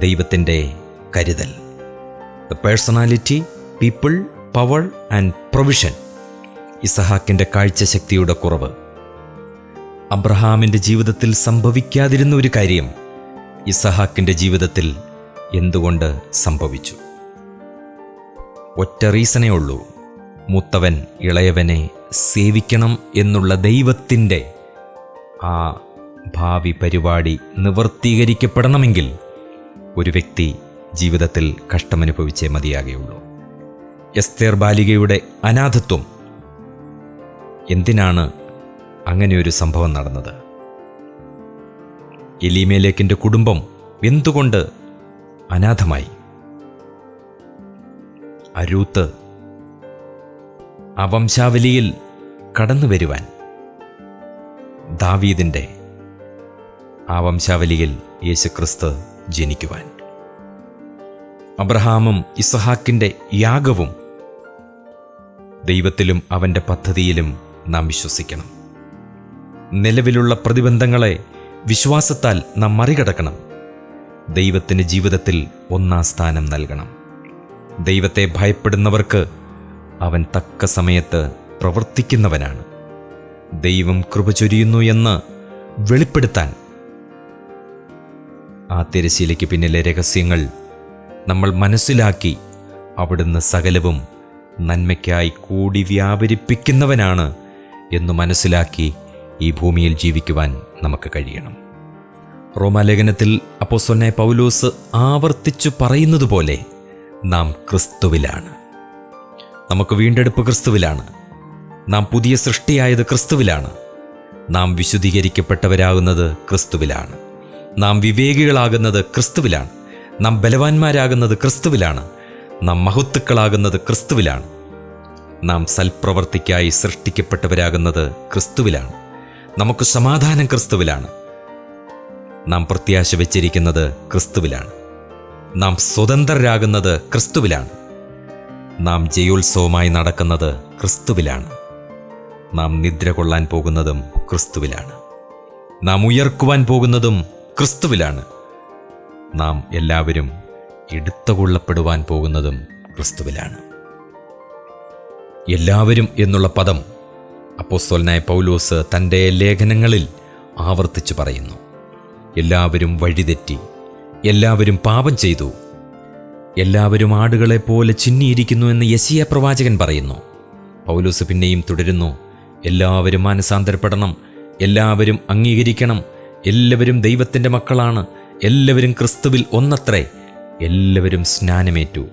Speaker 1: ദൈവത്തിൻ്റെ കരുതൽ. The personality, people, power and provision. ഇസഹാക്കിൻ്റെ കാഴ്ചശക്തിയുടെ കുറവ്. അബ്രഹാമിൻ്റെ ജീവിതത്തിൽ സംഭവിക്കാതിരുന്ന ഒരു കാര്യം ഇസഹാക്കിൻ്റെ ജീവിതത്തിൽ എന്തുകൊണ്ട് സംഭവിച്ചു? ഒറ്റ റീസണേ ഉള്ളൂ. മൂത്തവൻ ഇളയവനെ സേവിക്കണം എന്നുള്ള ദൈവത്തിൻ്റെ ആ ഭാവി പരിപാടി നിവർത്തീകരിക്കപ്പെടണമെങ്കിൽ ഒരു വ്യക്തി ജീവിതത്തിൽ കഷ്ടമനുഭവിച്ചേ മതിയാകുകയുള്ളൂ. എസ്തേർ ബാലികയുടെ അനാഥത്വം. എന്തിനാണ് അങ്ങനെയൊരു സംഭവം നടന്നത്? എലീമേലെക്കിൻ്റെ കുടുംബം എന്തുകൊണ്ട് അനാഥമായി? അരൂത്ത് ആ വംശാവലിയിൽ കടന്നു വരുവാൻ, ദാവീദിൻ്റെ ആ വംശാവലിയിൽ യേശുക്രിസ്തു ജനിക്കുവാൻ. അബ്രഹാമും ഇസഹാക്കിൻ്റെ യാഗവും. ദൈവത്തിലും അവൻ്റെ പദ്ധതിയിലും നാം വിശ്വസിക്കണം. നിലവിലുള്ള പ്രതിബന്ധങ്ങളെ വിശ്വാസത്താൽ നാം മറികടക്കണം. ദൈവത്തിന് ജീവിതത്തിൽ 1-ാം സ്ഥാനം നൽകണം. ദൈവത്തെ ഭയപ്പെടുന്നവർക്ക് അവൻ തക്ക സമയത്ത് പ്രവർത്തിക്കുന്നവനാണ്. ദൈവം കൃപ ചൊരിയുന്നു എന്ന് വെളിപ്പെടുത്താൻ ആ തിരശ്ശീലയ്ക്ക് പിന്നിലെ രഹസ്യങ്ങൾ നമ്മൾ മനസ്സിലാക്കി അവിടുന്ന് സകലവും നന്മയ്ക്കായി കൂടി വ്യാപരിപ്പിക്കുന്നവനാണ് എന്ന് മനസ്സിലാക്കി ഈ ഭൂമിയിൽ ജീവിക്കുവാൻ നമുക്ക് കഴിയണം. റോമാലേഖനത്തിൽ അപ്പോസ്തലനായ പൗലോസ് ആവർത്തിച്ചു പറയുന്നത് പോലെ നാം ക്രിസ്തുവിലാണ്. നമുക്ക് വീണ്ടെടുപ്പ് ക്രിസ്തുവിലാണ്. നാം പുതിയ സൃഷ്ടിയായത് ക്രിസ്തുവിലാണ്. നാം വിശുദ്ധീകരിക്കപ്പെട്ടവരാകുന്നത് ക്രിസ്തുവിലാണ്. നാം വിവേകികളാകുന്നത് ക്രിസ്തുവിലാണ്. നാം ബലവാന്മാരാകുന്നത് ക്രിസ്തുവിലാണ്. നാം മഹത്തുക്കളാകുന്നത് ക്രിസ്തുവിലാണ്. നാം സൽപ്രവർത്തിക്കായി സൃഷ്ടിക്കപ്പെട്ടവരാകുന്നത് ക്രിസ്തുവിലാണ്. നമുക്ക് സമാധാനം ക്രിസ്തുവിലാണ്. നാം പ്രത്യാശ വെച്ചിരിക്കുന്നത് ക്രിസ്തുവിലാണ്. നാം സ്വതന്ത്രരാകുന്നത് ക്രിസ്തുവിലാണ്. നാം ജയോത്സവമായി നടക്കുന്നത് ക്രിസ്തുവിലാണ്. നാം നിദ്ര കൊള്ളാൻ പോകുന്നതും ക്രിസ്തുവിലാണ്. നാം ഉയർക്കുവാൻ പോകുന്നതും ക്രിസ്തുവിലാണ്. നാം എല്ലാവരും എടുത്തുകൊള്ളപ്പെടുവാൻ പോകുന്നതും ക്രിസ്തുവിലാണ്. എല്ലാവരും എന്നുള്ള പദം അപ്പോസ്തലനായ പൗലോസ് തൻ്റെ ലേഖനങ്ങളിൽ ആവർത്തിച്ചു പറയുന്നു. എല്ലാവരും വഴിതെറ്റി, എല്ലാവരും പാപം ചെയ്തു, എല്ലാവരും ആടുകളെ പോലെ ചിന്നിയിരിക്കുന്നു എന്ന് യെശയ്യാ പ്രവാചകൻ പറയുന്നു. പൗലോസ് പിന്നെയും തുടരുന്നു, എല്ലാവരും മാനസാന്തരപ്പെടണം, എല്ലാവരും അംഗീകരിക്കണം, എല്ലാവരും ദൈവത്തിൻ്റെ മക്കളാണ്, എല്ലാവരും ക്രിസ്തുവിൽ ഒന്നത്രേ എല്ലാവരും സ്നാനമേറ്റു,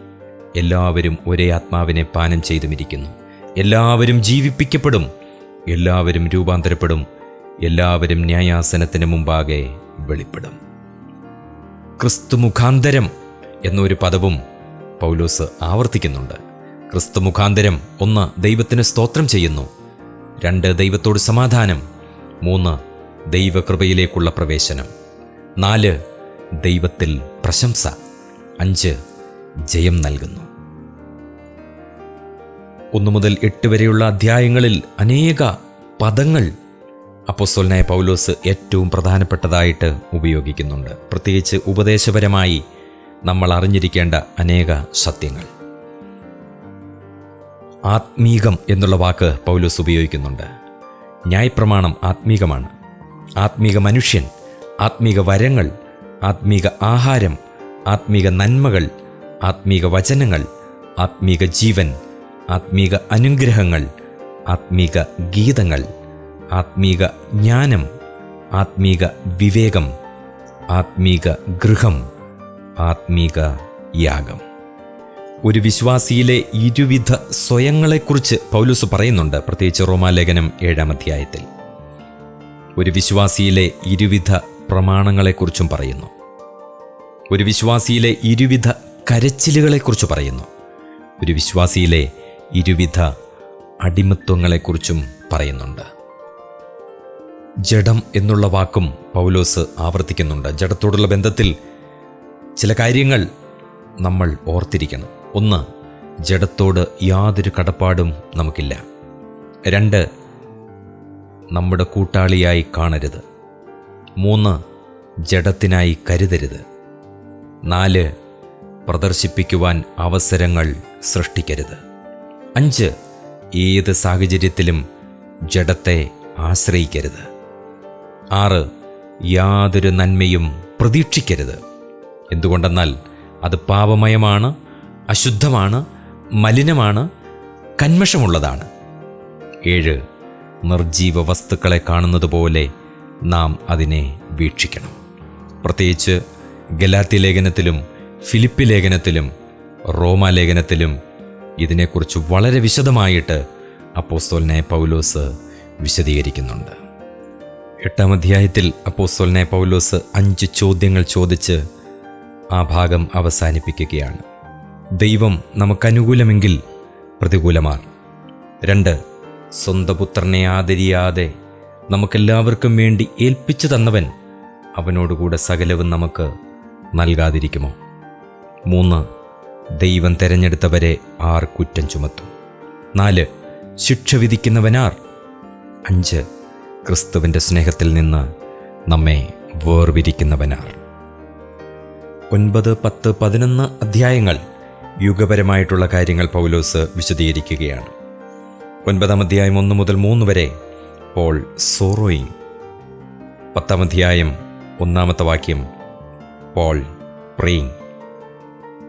Speaker 1: എല്ലാവരും ഒരേ ആത്മാവിനെ പാനം ചെയ്തുമിരിക്കുന്നു. എല്ലാവരും ജീവിപ്പിക്കപ്പെടും, എല്ലാവരും രൂപാന്തരപ്പെടും, എല്ലാവരും ന്യായാസനത്തിന് മുമ്പാകെ വെളിപ്പെടും. ക്രിസ്തു മുഖാന്തരം എന്നൊരു പദവും പൗലോസ് ആവർത്തിക്കുന്നുണ്ട്. ക്രിസ്തു മുഖാന്തരം 1 ദൈവത്തിന് സ്തോത്രം ചെയ്യുന്നു, 2 ദൈവത്തോട് സമാധാനം, 3 ദൈവകൃപയിലേക്കുള്ള പ്രവേശനം, 4 ദൈവത്തിൽ പ്രശംസ, 5 ജയം നൽകുന്നു. 1 മുതൽ 8 വരെയുള്ള അധ്യായങ്ങളിൽ അനേക പദങ്ങൾ അപ്പോസ്തലനായ പൗലോസ് ഏറ്റവും പ്രധാനപ്പെട്ടതായിട്ട് ഉപയോഗിക്കുന്നുണ്ട്. പ്രത്യേകിച്ച് ഉപദേശപരമായി നമ്മൾ അറിഞ്ഞിരിക്കേണ്ട അനേക സത്യങ്ങൾ. ആത്മീകം എന്നുള്ള വാക്ക് പൗലോസ് ഉപയോഗിക്കുന്നുണ്ട്. ന്യായപ്രമാണം ആത്മീകമാണ്. ആത്മീക മനുഷ്യൻ, ആത്മീക വരങ്ങൾ, ആത്മീക ആഹാരം, ആത്മീക നന്മകൾ, ആത്മീക വചനങ്ങൾ, ആത്മീക ജീവൻ, ആത്മീക അനുഗ്രഹങ്ങൾ, ആത്മീക ഗീതങ്ങൾ, ആത്മീക ജ്ഞാനം, ആത്മീക വിവേകം, ആത്മീക ഗൃഹം, ആത്മീക യാഗം. ഒരു വിശ്വാസിയിലെ ഇരുവിധ സ്വയങ്ങളെക്കുറിച്ച് പൗലോസ് പറയുന്നുണ്ട്. പ്രത്യേകിച്ച് റോമാലേഖനം 7-ാം അധ്യായത്തിൽ ഒരു വിശ്വാസിയിലെ ഇരുവിധ പ്രമാണങ്ങളെക്കുറിച്ചും പറയുന്നു. ഒരു വിശ്വാസിയിലെ ഇരുവിധ കരച്ചിലുകളെക്കുറിച്ച് പറയുന്നു. ഒരു വിശ്വാസിയിലെ ഇരുവിധ അടിമത്വങ്ങളെക്കുറിച്ചും പറയുന്നുണ്ട്. ജഡം എന്നുള്ള വാക്കും പൗലോസ് ആവർത്തിക്കുന്നുണ്ട്. ജഡത്തോടുള്ള ബന്ധത്തിൽ ചില കാര്യങ്ങൾ നമ്മൾ ഓർത്തിരിക്കണം. 1, ജഡത്തോട് യാതൊരു കടപ്പാടും നമുക്കില്ല. 2, നമ്മുടെ കൂട്ടാളിയായി കാണരുത്. 3, ജഡത്തിനായി കരുതരുത്. 4, പ്രദർശിപ്പിക്കുവാൻ അവസരങ്ങൾ സൃഷ്ടിക്കരുത്. 5, ഏത് സാഹചര്യത്തിലും ജഡത്തെ ആശ്രയിക്കരുത്. 6, യാതൊരു നന്മയും പ്രതീക്ഷിക്കരുത്. എന്തുകൊണ്ടെന്നാൽ അത് പാപമയമാണ്, അശുദ്ധമാണ്, മലിനമാണ്, കന്മഷമുള്ളതാണ്. 7, നിർജീവ വസ്തുക്കളെ കാണുന്നത് പോലെ നാം അതിനെ വീക്ഷിക്കണം. പ്രത്യേകിച്ച് ഗലാത്യ ലേഖനത്തിലും ഫിലിപ്പി ലേഖനത്തിലും റോമാലേഖനത്തിലും ഇതിനെക്കുറിച്ച് വളരെ വിശദമായിട്ട് അപ്പോസ്തലനായ പൗലോസ് വിശദീകരിക്കുന്നുണ്ട്. 8-ാം അധ്യായത്തിൽ അപ്പോസ്തലനായ പൗലോസ് 5 ചോദ്യങ്ങൾ ചോദിച്ച് ആ ഭാഗം അവസാനിപ്പിക്കുകയാണ്. ദൈവം നമുക്കനുകൂലമെങ്കിൽ പ്രതികൂലമാർ. 2, സ്വന്തം പുത്രനെ ആദരിയാതെ നമുക്കെല്ലാവർക്കും വേണ്ടി ഏൽപ്പിച്ചു തന്നവൻ അവനോടുകൂടെ സകലവും നമുക്ക് നൽകാതിരിക്കുമോ? 3, ദൈവം തെരഞ്ഞെടുത്തവരെ ആർ കുറ്റം ചുമത്തും? 4, ശിക്ഷ വിധിക്കുന്നവനാർ? 5, ക്രിസ്തുവിൻ്റെ സ്നേഹത്തിൽ നിന്ന് നമ്മെ വേർപിരിക്കുന്നവനാർ? 9, 10, 11 അധ്യായങ്ങൾ യുഗപരമായിട്ടുള്ള കാര്യങ്ങൾ പൗലോസ് വിശദീകരിക്കുകയാണ്. 9-ാം അധ്യായം 1 മുതൽ 3 വരെ പോൾ സോറോയിങ്. 10-ാം അധ്യായം 1-ാമത്തെ വാക്യം പോൾ പ്രേയിങ്.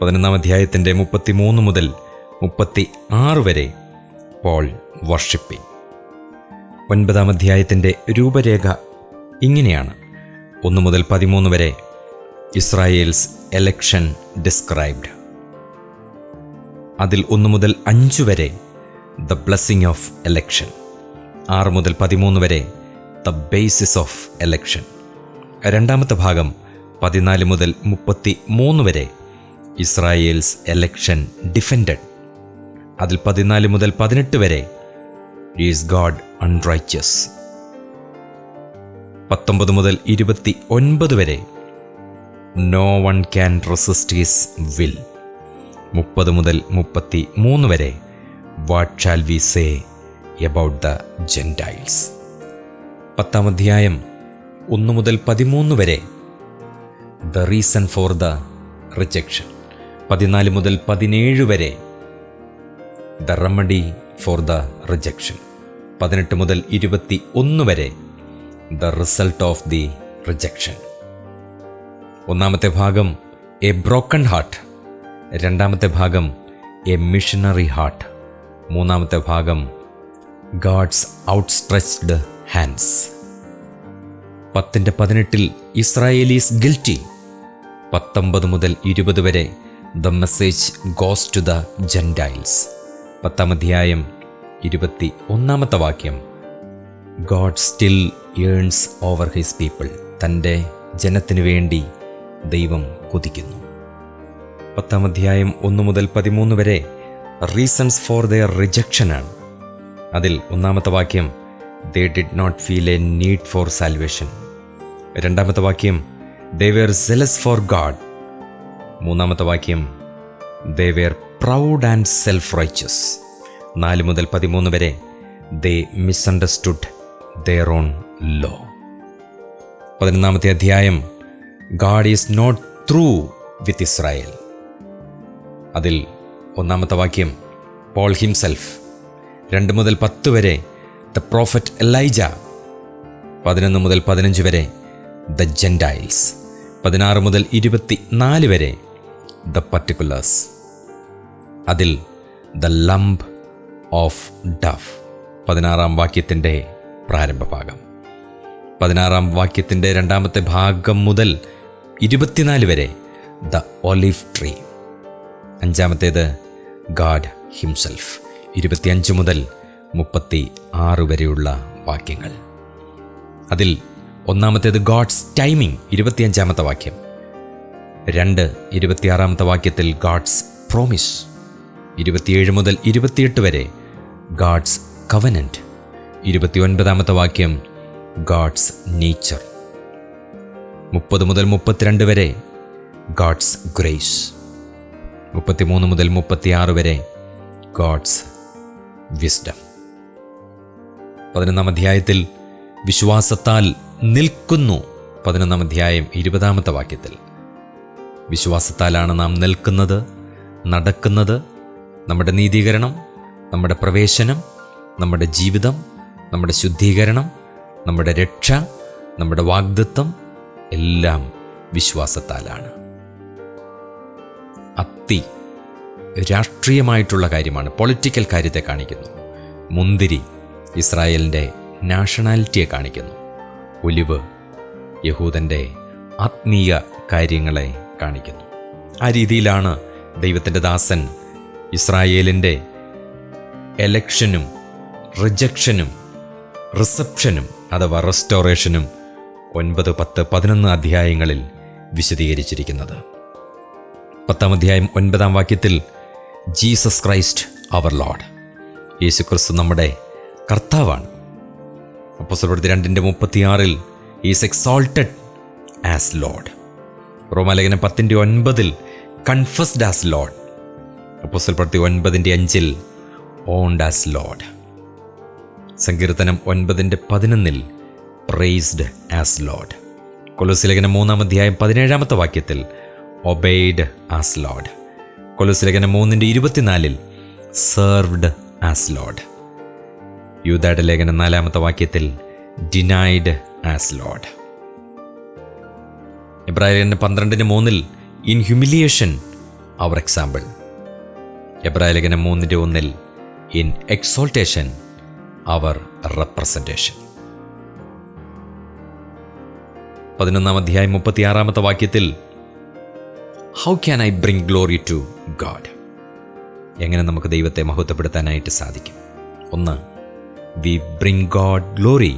Speaker 1: 11-ാം അധ്യായത്തിൻ്റെ 33 മുതൽ 36 വരെ പോൾ വർഷിപ്പിംഗ്. 9-ാം അധ്യായത്തിൻ്റെ രൂപരേഖ ഇങ്ങനെയാണ്. 1 മുതൽ 13 വരെ ഇസ്രായേൽസ് എലക്ഷൻ ഡിസ്ക്രൈബ്ഡ്. അതിൽ 1 മുതൽ 5 വരെ ദ ബ്ലെസ്സിങ് ഓഫ് എലക്ഷൻ. 6 മുതൽ 13 വരെ ദ ബേസിസ് ഓഫ് എലക്ഷൻ. 2-ാമത്തെ ഭാഗം 14 മുതൽ 33 വരെ ഇസ്രായേൽസ് എലക്ഷൻ ഡിഫെൻഡഡ്. അതിൽ 14 മുതൽ 18 വരെ ഈസ് ഗോഡ് അൺറൈച്ചസ്. 19 മുതൽ 29 വരെ no one can resist his will. 30 മുതൽ 33 വരെ what shall we say about the Gentiles. 10-ാം അധ്യായം 1 മുതൽ 13 വരെ the reason for the rejection. 14 മുതൽ 17 വരെ the remedy for the rejection. 18 മുതൽ 21 വരെ the result of the rejection. 1-ാമത്തെ ഭാഗം എ ബ്രോക്കൺ ഹാർട്ട്. 2-ാമത്തെ ഭാഗം എ മിഷണറി ഹാർട്ട്. 3-ാമത്തെ ഭാഗം ഗാഡ്സ് ഔട്ട്സ്ട്രെച്ച്ഡ് ഹാൻഡ്സ്. 10-ന്റെ 18 ഇസ്രായേലീസ് ഗിൽറ്റി. 19 മുതൽ 20 വരെ the message goes to the Gentiles. 10-ാം അധ്യായം 21-ാമത്തെ വാക്യം, God still yearns over his people. തൻ്റെ ജനത്തിനു വേണ്ടി ദൈവം കൊതിക്കുന്നു. 10-ാം അധ്യായം 1 മുതൽ 13 വരെ റീസൺസ് ഫോർ ദെയർ റിജക്ഷനാണ്. അതിൽ 1-ാമത്തെ വാക്യം, they did not feel a need for salvation. 2-ാമത്തെ വാക്യം, they were zealous for God. 3-ാമത്തെ വാക്യം, they were proud and self righteous. 4 മുതൽ 13 വരെ they misunderstood their own law. 11-ാമത്തെ അധ്യായം, God is not through with Israel. അതിൽ 1-ാമത്തെ വാക്യം, പോൾ ഹിംസെൽഫ്. 2 മുതൽ 10 വരെ ദ പ്രോഫറ്റ് എലൈജ. 11 മുതൽ 15 വരെ ദ ജെൻറ്റൈൽസ്. 16 മുതൽ 24 വരെ ദ പർട്ടിക്കുലേഴ്സ്. അതിൽ ദ ലംബ് ഓഫ് ഡവ്. 16-ാം വാക്യത്തിൻ്റെ പ്രാരംഭ ഭാഗം. 16-ാം വാക്യത്തിൻ്റെ 2-ാമത്തെ ഭാഗം മുതൽ 24 വരെ ദ ഒലിവ് ട്രീ. 5-ാമത്തേത് ഗാഡ് ഹിംസെൽഫ്. 25 മുതൽ 36 വരെയുള്ള വാക്യങ്ങൾ. അതിൽ 1-ാമത്തേത് ഗോഡ്സ് ടൈമിംഗ്, 25-ാമത്തെ വാക്യം. 26-ാമത്തെ വാക്യത്തിൽ ഗാഡ്സ് പ്രോമിസ്. 27 മുതൽ 28 വരെ ഗാഡ്സ് കവനന്റ്. 29-ാമത്തെ വാക്യം ഗാഡ്സ് നേച്ചർ. 30 മുതൽ 32 വരെ ഗാഡ്സ് ഗ്രേസ്. 33 മുതൽ 36 വരെ ഗാഡ്സ് വിസ്ഡം. 11-ാം അധ്യായത്തിൽ വിശ്വാസത്താൽ നിൽക്കുന്നു. 11-ാം അധ്യായം 20-ാമത്തെ വാക്യത്തിൽ, വിശ്വാസത്താലാണ് നാം നിൽക്കുന്നത്, നടക്കുന്നത്. നമ്മുടെ നീതീകരണം, നമ്മുടെ പ്രവേശനം, നമ്മുടെ ജീവിതം, നമ്മുടെ ശുദ്ധീകരണം, നമ്മുടെ രക്ഷ, നമ്മുടെ വാഗ്ദത്തം എല്ലാം വിശ്വാസത്താലാണ്. അത്തി രാഷ്ട്രീയമായിട്ടുള്ള കാര്യമാണ്, പൊളിറ്റിക്കൽ കാര്യത്തെ കാണിക്കുന്നു. മുന്തിരി ഇസ്രായേലിൻ്റെ നാഷണാലിറ്റിയെ കാണിക്കുന്നു. ഒലിവ് യഹൂദൻ്റെ ആത്മീയ കാര്യങ്ങളെ കാണിക്കുന്നു. ആ രീതിയിലാണ് ദൈവത്തിൻ്റെ ദാസൻ ഇസ്രായേലിൻ്റെ എലക്ഷനും റിജക്ഷനും റിസപ്ഷനും അഥവാ റെസ്റ്റോറേഷനും 9, 10, 11 അധ്യായങ്ങളിൽ വിശദീകരിച്ചിരിക്കുന്നത്. 10-ാം അധ്യായം 9-ാം വാക്യത്തിൽ ജീസസ് ക്രൈസ്റ്റ് അവർ ലോർഡ്, യേശു ക്രിസ്തു നമ്മുടെ കർത്താവാണ്. അപ്പോസ്തലപ്രവൃത്തി 2:36 ഈസ് എക്സോൾട്ടഡ് ആസ് ലോർഡ്. റോമാലേഖനം 10:9 കൺഫസ്ഡ് ആസ് ലോർഡ്. അപ്പോസ്തലപ്രവൃത്തി 9:5 ഓൺഡ് ആസ് ലോർഡ്. സങ്കീർത്തനം 9:11 പ്രൈസ്ഡ് ആസ് ലോർഡ്. കൊലോസ്യലേഖനം 3-ാം അധ്യായം 17-ാമത്തെ വാക്യത്തിൽ ഒബെയ്ഡ് ആസ് ലോർഡ്. കൊലോസ്യലേഖനം 3:24 സെർവ്ഡ് ആസ് ലോർഡ്. യൂദായുടെ ലേഖനം 4-ാമത്തെ വാക്യത്തിൽ ഡിനൈഡ് ആസ് ലോർഡ്. എബ്രായലേഖനം 12:3 ഇൻ ഹ്യൂമിലിയേഷൻ അവർ എക്സാമ്പിൾ. എബ്രായലേഖനം 3:1 ഇൻ എക്സോൾട്ടേഷൻ അവർ റെപ്രസെൻറ്റേഷൻ. 11-ാം അധ്യായം 36-ാമത്തെ വാക്യത്തിൽ how can I bring glory to God? എങ്ങനെ നമുക്ക് ദൈവത്തെ മഹത്വപ്പെടുത്താനായിട്ട് സാധിക്കും? 1, we bring God glory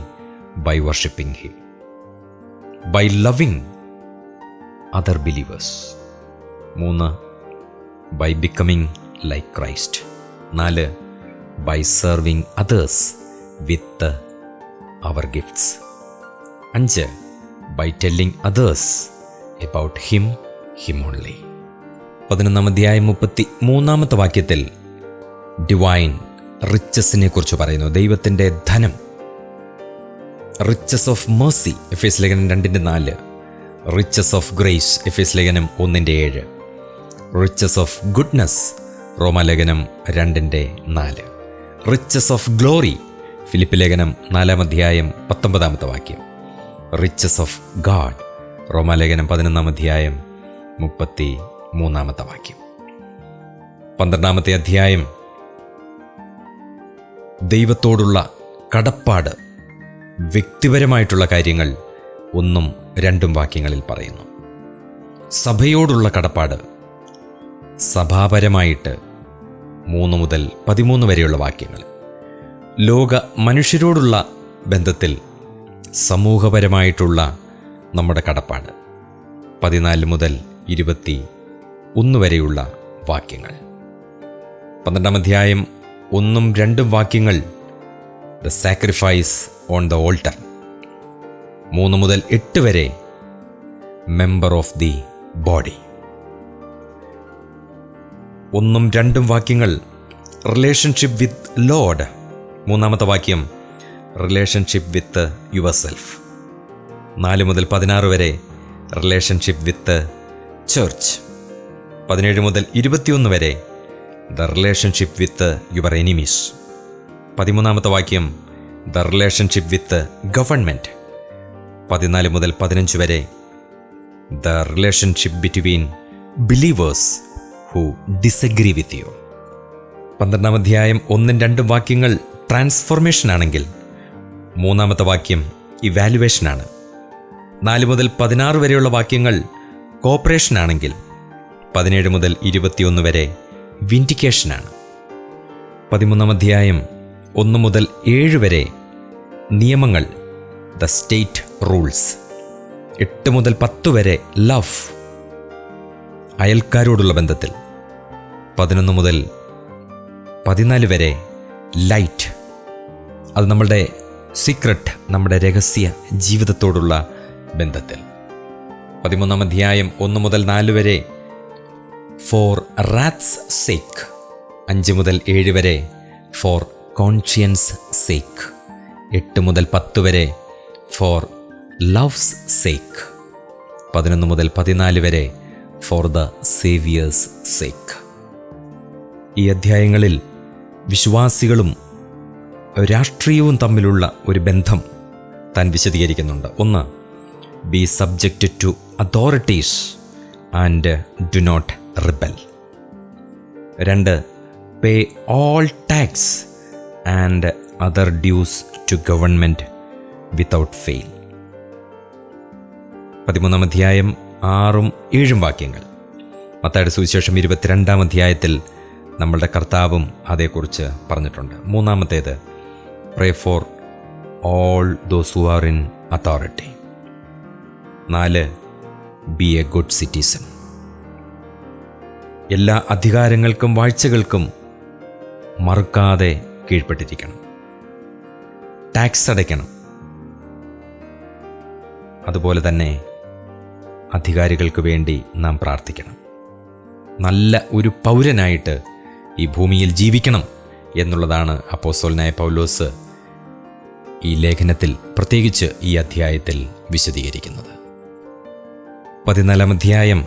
Speaker 1: by worshipping him, by loving other believers. 3, by becoming like Christ. 4, by serving others with our gifts. 5, by telling others about him only. 11-ാം അധ്യായം 33-ാമത്തെ വാക്യത്തിൽ divine റിച്ചസിനെ കുറിച്ച് പറയുന്നു. ദൈവത്തിൻ്റെ ധനം, റിച്ചസ് ഓഫ് മേഴ്സി എഫേസ് ലേഖനം 2:4, riches of grace എഫേസ് ലേഖനം 1:7, റിച്ചസ് ഓഫ് ഗുഡ്നസ് റോമാലേഖനം 2:4, റിച്ചസ് ഓഫ് ഗ്ലോറി ഫിലിപ്പ് ലേഖനം 4-ാം അധ്യായം 19-ാമത്തെ വാക്യം, റിച്ചസ് ഓഫ് ഗാഡ് റോമാലേഖനം 11-ാം അധ്യായം 33-ാമത്തെ വാക്യം. 12-ാമത്തെ അധ്യായം ദൈവത്തോടുള്ള കടപ്പാട്, വ്യക്തിപരമായിട്ടുള്ള കാര്യങ്ങൾ 1-2 വാക്യങ്ങളിൽ പറയുന്നു. സഭയോടുള്ള കടപ്പാട് സഭാപരമായിട്ട് 3 മുതൽ 13 വരെയുള്ള വാക്യങ്ങൾ. ലോക മനുഷ്യരോടുള്ള ബന്ധത്തിൽ സമൂഹപരമായിട്ടുള്ള നമ്മുടെ കടപ്പാട് 14 മുതൽ 21 വരെയുള്ള വാക്യങ്ങൾ. 12-ാം അധ്യായം 1-2 വാക്യങ്ങൾ the sacrifice on the alter. 3 മുതൽ 8 വരെ മെമ്പർ ഓഫ് ദി ബോഡി. 1-2 വാക്യങ്ങൾ റിലേഷൻഷിപ്പ് വിത്ത് ലോർഡ്. 3-ാമത്തെ വാക്യം റിലേഷൻഷിപ്പ് വിത്ത് യുവർ സെൽഫ്. 4 മുതൽ 16 വരെ റിലേഷൻഷിപ്പ് വിത്ത് ചർച്ച്. 17 മുതൽ 21 വരെ the relationship with your enemies. 13-ാമത്തെ വാക്യം ദ റിലേഷൻഷിപ്പ് വിത്ത് ഗവൺമെൻറ്. 14 മുതൽ 15 വരെ the relationship between believers who disagree with you. 12-ാം അധ്യായം 1-2 വാക്യങ്ങൾ ട്രാൻസ്ഫോർമേഷൻ ആണെങ്കിൽ 3-ാമത്തെ വാക്യം ഇവാലുവേഷനാണ്. 4 മുതൽ 16 വരെയുള്ള വാക്യങ്ങൾ കോപ്പറേഷൻ ആണെങ്കിൽ 17 മുതൽ 21 വരെ വിൻഡിക്കേഷനാണ്. 13-ാം അധ്യായം 1 മുതൽ 7 വരെ നിയമങ്ങൾ ദ സ്റ്റേറ്റ് റൂൾസ്. 8 മുതൽ 10 വരെ ലവ് അയൽക്കാരോടുള്ള ബന്ധത്തിൽ. 11 മുതൽ 14 വരെ ലൈറ്റ്, അത് നമ്മളുടെ സീക്രട്ട്, നമ്മുടെ രഹസ്യ ജീവിതത്തോടുള്ള ബന്ധത്തിൽ. 13-ാം അധ്യായം 1 മുതൽ 4 വരെ ഫോർ റാറ്റ്സ് സേക്ക്. 5 മുതൽ 7 വരെ ഫോർ കോൺഷ്യൻസ് സേക്ക്. 8 മുതൽ 10 വരെ ഫോർ ലവ്സ് സേക്ക്. 11 മുതൽ 14 വരെ ഫോർ ദ സേവിയേഴ്സ് സേക്ക്. ഈ അധ്യായങ്ങളിൽ വിശ്വാസികളും രാഷ്ട്രീയവും തമ്മിലുള്ള ഒരു ബന്ധം താൻ വിശദീകരിക്കുന്നുണ്ട്. 1, be subject to authorities and do not rebel. 2, pay all tax and other dues to government without fail. 13-ാം അധ്യായം 6-7 വാക്യങ്ങൾ. മത്തായിയുടെ സുവിശേഷം 22-ാം അധ്യായത്തിൽ നമ്മളുടെ കർത്താവും അതേക്കുറിച്ച് പറഞ്ഞിട്ടുണ്ട്. 3-ാമത്തേത് pray for all those who are in authority. 4, be a good citizen. എല്ലാ അധികാരങ്ങൾക്കും വാഴ്ചകൾക്കും മറുക്കാതെ കീഴ്പ്പെട്ടിരിക്കണം. ടാക്സ് അടയ്ക്കണം. അതുപോലെ തന്നെ അധികാരികൾക്ക് വേണ്ടി നാം പ്രാർത്ഥിക്കണം. നല്ല ഒരു പൗരനായിട്ട് ഈ ഭൂമിയിൽ ജീവിക്കണം എന്നുള്ളതാണ് അപ്പോസ്തലനായ പൗലോസ് ഈ ലേഖനത്തിൽ, പ്രത്യേകിച്ച് ഈ അധ്യായത്തിൽ വിശദീകരിക്കുന്നത്. 14-ാം അധ്യായം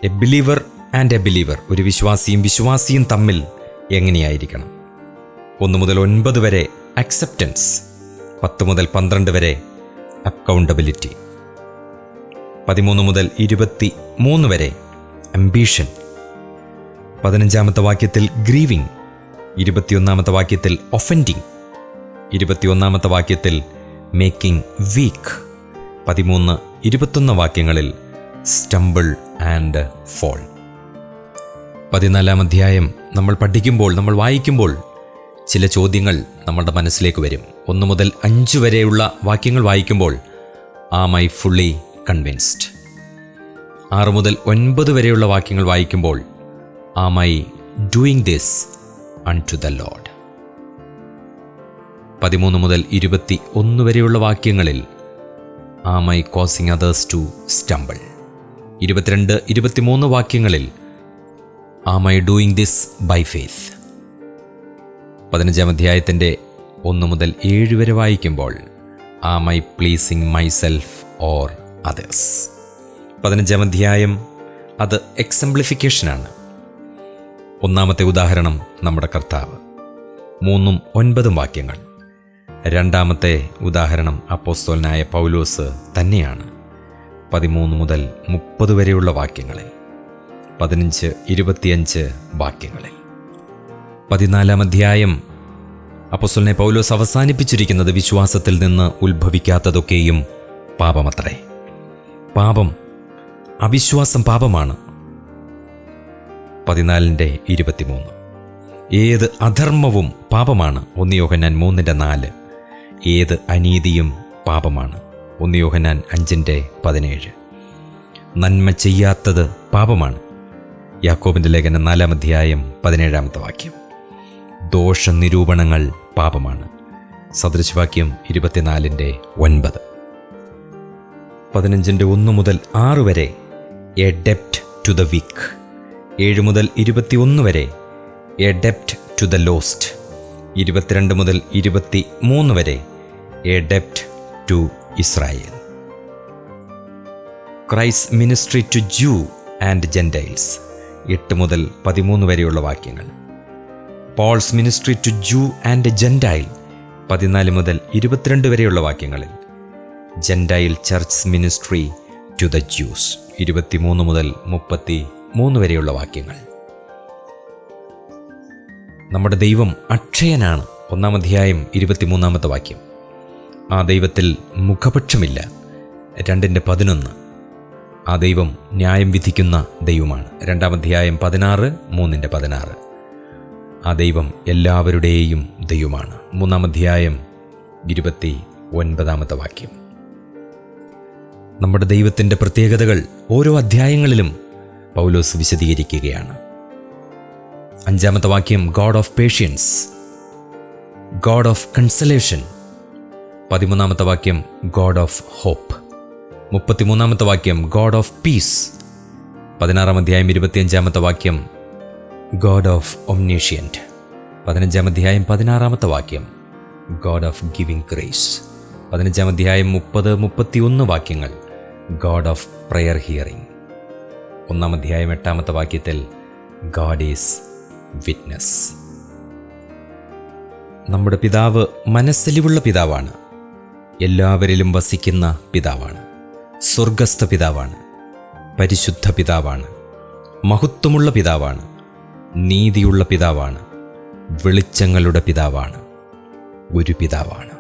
Speaker 1: A believer and A believer, ഒരു വിശ്വാസിയും തമ്മിൽ എങ്ങനെയായിരിക്കണം. 1 മുതൽ 9 വരെ അക്സെപ്റ്റൻസ്. 10 മുതൽ 12 വരെ അക്കൗണ്ടബിലിറ്റി. 13 മുതൽ 23 വരെ അംബീഷൻ. 15-ാമത്തെ വാക്യത്തിൽ ഗ്രീവിംഗ്. 21-ാമത്തെ വാക്യത്തിൽ ഒഫൻഡിങ്. 21-ാമത്തെ വാക്യത്തിൽ മേക്കിംഗ് വീക്ക്. 13-21 വാക്യങ്ങളിൽ സ്റ്റംബിൾ ആൻഡ് ഫോൾ. 14-ാം അധ്യായം നമ്മൾ പഠിക്കുമ്പോൾ, നമ്മൾ വായിക്കുമ്പോൾ ചില ചോദ്യങ്ങൾ നമ്മുടെ മനസ്സിലേക്ക് വരും. 1 മുതൽ 5 വരെയുള്ള വാക്യങ്ങൾ വായിക്കുമ്പോൾ ആം ഐ ഫുള്ളി കൺവിൻസ്ഡ്. 6 മുതൽ 9 വരെയുള്ള വാക്യങ്ങൾ വായിക്കുമ്പോൾ am I doing this unto the lord. 13 മുതൽ 21 വരെയുള്ള വാക്യങ്ങളിൽ am I causing others to stumble. 22-23 വാക്യങ്ങളിൽ am I doing this by faith. 15-ാം അധ്യായത്തിൻ്റെ 1 മുതൽ 7 വരെ വായിക്കുമ്പോൾ am I pleasing myself or others. 15-ാം അധ്യായം അത് എക്സംപ്ലിഫിക്കേഷനാണ്. 1-ാമത്തെ ഉദാഹരണം നമ്മുടെ കർത്താവ്. 3-9 വാക്യങ്ങൾ. 2-ാമത്തെ ഉദാഹരണം അപ്പോസ്തലനായ പൗലോസ് തന്നെയാണ്. 13 മുതൽ 30 വരെയുള്ള വാക്യങ്ങളിൽ. 15-25 വാക്യങ്ങളിൽ. 14-ാം അധ്യായം അപ്പോസ്തലനായ പൗലോസ് അവസാനിപ്പിച്ചിരിക്കുന്നത് വിശ്വാസത്തിൽ നിന്ന് ഉത്ഭവിക്കാത്തതൊക്കെയും പാപമത്രേ. പാപം അവിശ്വാസം പാപമാണ്. 14:23. ഏത് അധർമ്മവും പാപമാണ്. 1 യോഹന്നാൻ 3:4. ഏത് അനീതിയും പാപമാണ്. 1 യോഹന്നാൻ 5:17. നന്മ ചെയ്യാത്തത് പാപമാണ്. യാക്കോബിൻ്റെ ലേഖനം 4:17. ദോഷനിരൂപണങ്ങൾ പാപമാണ്. സദൃശവാക്യം 24:9. 15:1 മുതൽ 6 വരെ എ ഡെപ്റ്റ് ടു ദ വീക്ക്. 7 മുതൽ 21 വരെ എ ഡെപ്റ്റ് ടു ദ ലോസ്റ്റ്. 22 മുതൽ 23 വരെ എ ഡെപ്റ്റ് to Israel. Christ ministry to Jew and Gentiles. 8 മുതൽ 13 വരെയുള്ള വാക്യങ്ങൾ. Paul's ministry to Jew and Gentile. 14 മുതൽ 22 വരെയുള്ള വാക്യങ്ങളിൽ. Gentile church ministry to the Jews. 23 മുതൽ 33 വരെയുള്ള വാക്യങ്ങൾ. നമ്മുടെ ദൈവം അക്ഷയനാണ്. 1 അധ്യായം 23 വാക്യം. ആ ദൈവത്തിൽ മുഖപക്ഷമില്ല. 2:11. ആ ദൈവം ന്യായം വിധിക്കുന്ന ദൈവമാണ്. 2 അധ്യായം 16, 3:16. ആ ദൈവം എല്ലാവരുടെയും ദൈവമാണ്. 3 അധ്യായം 29 വാക്യം. നമ്മുടെ ദൈവത്തിൻ്റെ പ്രത്യേകതകൾ ഓരോ അധ്യായങ്ങളിലും പൗലോസ് വിശദീകരിക്കുകയാണ്. 5 വാക്യം God of patience, God of consolation. 13 വാക്യം ഗോഡ് ഓഫ് ഹോപ്പ്. 33 വാക്യം ഗോഡ് ഓഫ് പീസ്. 16 അധ്യായം 25 വാക്യം ഗോഡ് ഓഫ് ഒംനീഷ്യൻറ്റ്. 15 അധ്യായം 16 വാക്യം ഗോഡ് ഓഫ് ഗിവിംഗ് ഗ്രേസ്. 15 അധ്യായം 30-31 വാക്യങ്ങൾ ഗോഡ് ഓഫ് പ്രയർ ഹിയറിംഗ്. 1 അധ്യായം 8 വാക്യത്തിൽ ഗോഡ് ഈസ് വിറ്റ്നസ്. നമ്മുടെ പിതാവ് മനസ്സലിവുള്ള പിതാവാണ്. എല്ലാവരിലും വസിക്കുന്ന പിതാവാണ്. സ്വർഗസ്ഥ പിതാവാണ്. പരിശുദ്ധ പിതാവാണ്. മഹത്വമുള്ള പിതാവാണ്. നീതിയുള്ള പിതാവാണ്. വെളിച്ചങ്ങളുടെ പിതാവാണ്. ഒരു പിതാവാണ്.